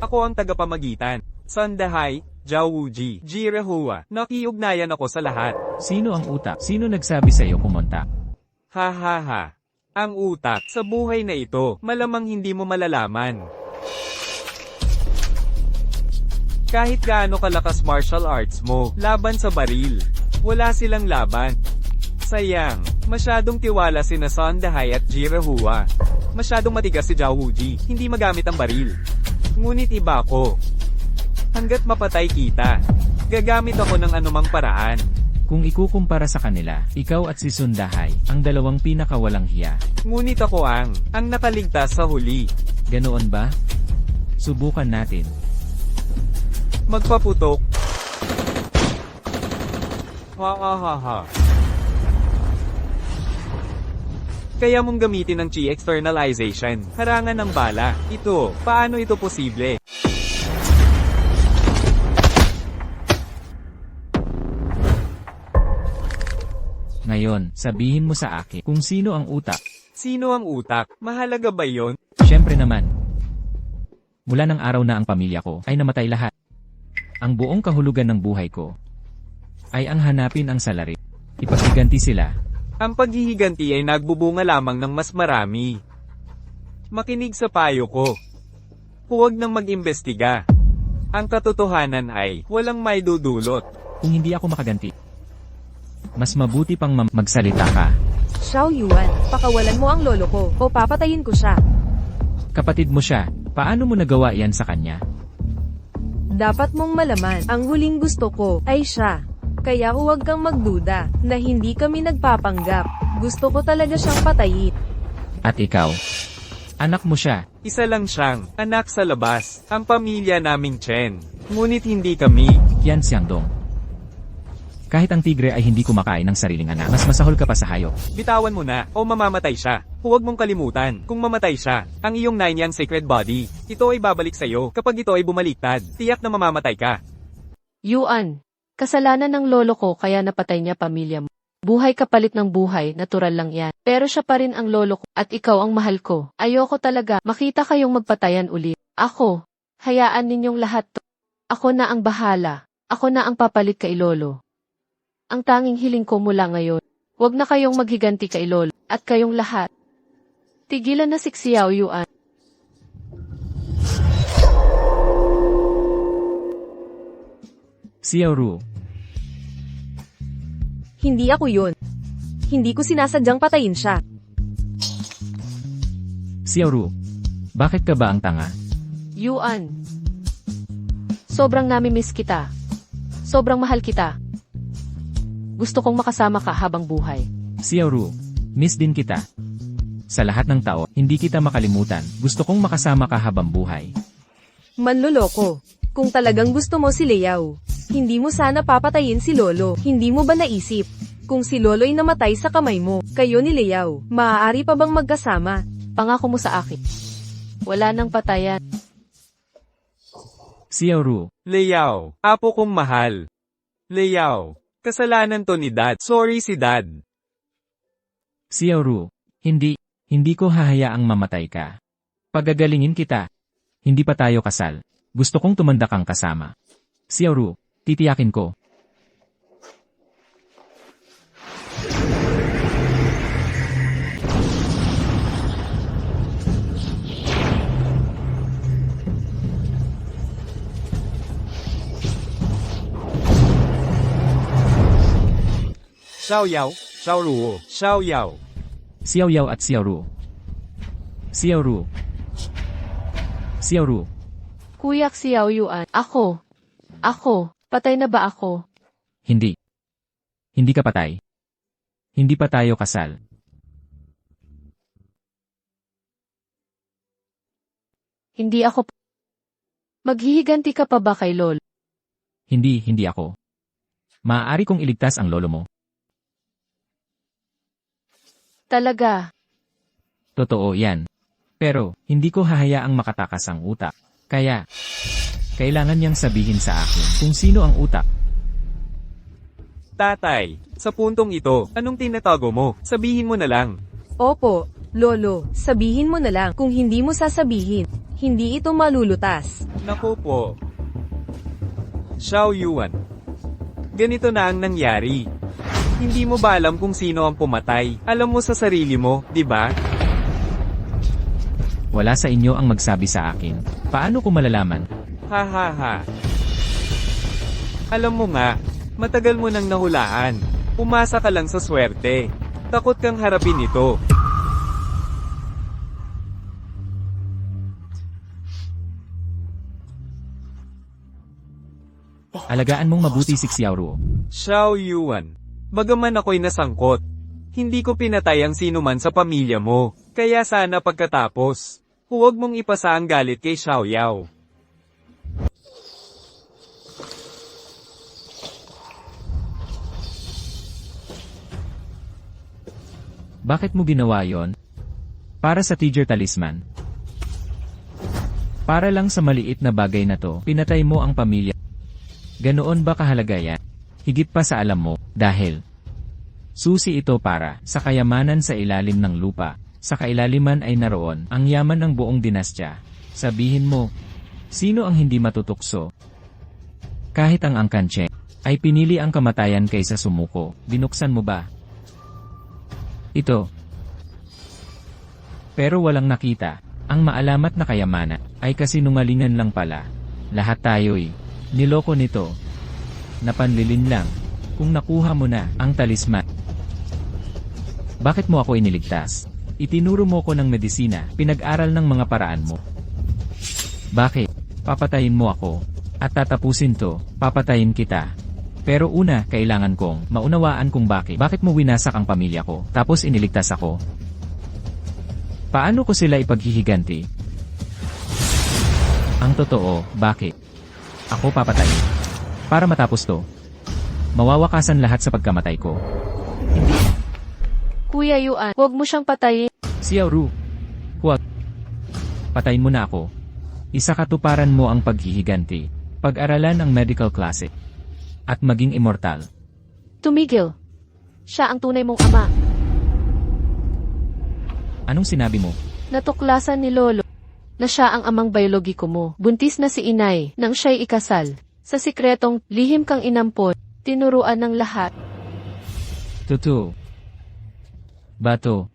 Ako ang tagapamagitan. Sandahay, Zhao Wuji, Jirahua, nakiugnayan ako sa lahat. Sino ang utak? Sino nagsabi sa iyo kumontak? Ha ha ha. Ang utak, sa buhay na ito, malamang hindi mo malalaman. Kahit gaano kalakas martial arts mo, laban sa baril. Wala silang laban. Sayang, masyadong tiwala sina Sandahay at Jirahua. Masyadong matigas si Zhao Wuji, hindi magamit ang baril. Ngunit iba ako. Hanggat mapatay kita, gagamit ako ng anumang paraan. Kung ikukumpara sa kanila, ikaw at si Sundahay, ang dalawang pinakawalang hiya. Ngunit ako ang nakaligtas sa huli. Ganoon ba? Subukan natin. Magpaputok. Ha ha ha ha. Kaya mong gamitin ang chi externalization, harangan ng bala. Ito, paano ito posible? Ngayon, sabihin mo sa akin kung sino ang utak. Sino ang utak? Mahalaga ba yon? Siyempre naman. Mula ng araw na ang pamilya ko ay namatay lahat. Ang buong kahulugan ng buhay ko ay ang hanapin ang salari. Ipaghiganti sila. Ang paghihiganti ay nagbubunga lamang ng mas marami. Makinig sa payo ko. Huwag nang mag-imbestiga. Ang katotohanan ay walang may dudulot. Kung hindi ako makaganti, mas mabuti pang magsalita ka. Xiao Yuan, pakawalan mo ang lolo ko, o papatayin ko siya. Kapatid mo siya, paano mo nagawa yan sa kanya? Dapat mong malaman, ang huling gusto ko, ay siya. Kaya huwag kang magduda, na hindi kami nagpapanggap. Gusto ko talaga siyang patayin. At ikaw? Anak mo siya. Isa lang siyang anak sa labas, ang pamilya naming Chen. Ngunit hindi kami. Yan Xiangdong. Kahit ang tigre ay hindi kumakain ng sariling anak, mas masahol ka pa sa hayop. Bitawan mo na, o mamamatay siya. Huwag mong kalimutan, kung mamatay siya, ang iyong 9 yang sacred body, ito ay babalik sa'yo. Kapag ito ay bumaliktad, tiyak na mamamatay ka. Yuan, kasalanan ng lolo ko kaya napatay niya pamilya mo. Buhay kapalit ng buhay, natural lang yan. Pero siya pa rin ang lolo ko, at ikaw ang mahal ko. Ayoko talaga, makita kayong magpatayan ulit. Ako, hayaan ninyong lahat to. Ako na ang bahala. Ako na ang papalit kay lolo. Ang tanging hiling ko mula ngayon, huwag na kayong maghiganti kay lolo. At kayong lahat. Tigilan na si Xiao Yuan. Xiao Ru, Hindi ako yun. Hindi ko sinasadyang patayin siya. Xiao Ru, bakit ka ba ang tanga? Yuan. Sobrang namimiss kita. Sobrang mahal kita. Gusto kong makasama ka habang buhay. Xiao Ru, miss din kita. Sa lahat ng tao, hindi kita makalimutan. Gusto kong makasama ka habang buhay. Manloloko. Kung talagang gusto mo si Liao, hindi mo sana papatayin si Lolo. Hindi mo ba naisip? Kung si Lolo'y namatay sa kamay mo, kayo ni Liao, maaari pa bang magkasama? Pangako mo sa akin. Wala nang patayan. Xiao Ru, Liao, apo kong mahal. Liao, kasalanan to ni Dad. Sorry si Dad. Xiao Ru, hindi ko hahayaang mamatay ka. Pagagalingin kita. Hindi pa tayo kasal. Gusto kong tumanda kang kasama. Xiao Ru, titiyakin ko. Xiao Yao, Xiao Ru, Xiao Yao. Xiao Yao at Xiao Ru. Xiao Ru. Xiao Ru, Kuya Xiao Yuan. Ako. Patay na ba ako? hindi. Hindi ka patay. Hindi pa tayo kasal. Hindi ako. Maghihiganti ka pa ba kay Lolo? Hindi ako. Maaari kong iligtas ang lolo mo. Talaga. Totoo yan. Pero, hindi ko hahayaang makatakas ang utak. Kaya, kailangan niyang sabihin sa akin kung sino ang utak. Tatay, sa puntong ito, anong tinatago mo? Sabihin mo na lang. Opo, Lolo, sabihin mo na lang. Kung hindi mo sasabihin, hindi ito malulutas. Naku po. Xiao Yuan. Ganito na ang nangyari. Hindi mo ba alam kung sino ang pumatay? Alam mo sa sarili mo, di ba? Wala sa inyo ang magsabi sa akin. Paano ko malalaman? Ha ha ha. Alam mo nga, matagal mo nang nahulaan. Umasa ka lang sa swerte. Takot kang harapin ito. Alagaan mong mabuti si Xiao Ru. Xiao Yuan. Bagaman ako'y nasangkot, hindi ko pinatay ang sinuman sa pamilya mo. Kaya sana pagkatapos, huwag mong ipasa ang galit kay Xiao Yao. Bakit mo ginawa yon? Para sa Tiger Talisman. Para lang sa maliit na bagay na to, pinatay mo ang pamilya. Ganoon ba kahalaga yan? Higit pa sa alam mo, dahil susi ito para sa kayamanan sa ilalim ng lupa. Sa kailaliman ay naroon ang yaman ng buong dinastya. Sabihin mo, sino ang hindi matutukso? Kahit ang Angkanche ay pinili ang kamatayan kaysa sumuko, binuksan mo ba? Ito. Pero walang nakita. Ang maalamat na kayamanan ay kasinungalingan lang pala. Lahat tayo'y niloko nito. Napanlilin lang. Kung nakuha mo na ang talisman. Bakit mo ako iniligtas? Itinuro mo ko ng medisina, pinag-aral ng mga paraan mo. Bakit? Papatayin mo ako. At tatapusin to, papatayin kita. Pero una, kailangan kong maunawaan kung bakit mo winasak ang pamilya ko, tapos iniligtas ako. Paano ko sila ipaghihiganti? Ang totoo, bakit? Ako papatayin. Para matapos to. Mawawakasan lahat sa pagkamatay ko. Hindi. Kuya Yuan, huwag mo siyang patayin. Xiao Ru. Huwag. Patayin mo na ako. Isakatuparan mo ang paghihiganti. Pag-aralan ang medical classic. At maging immortal. Tumigil. Siya ang tunay mong ama. Anong sinabi mo? Natuklasan ni Lolo na siya ang amang biologiko mo. Buntis na si inay nang siya'y ikasal. Sa sikretong lihim kang inampon, tinuruan ng lahat. Totoo. Bato.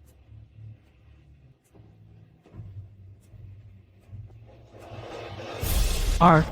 R.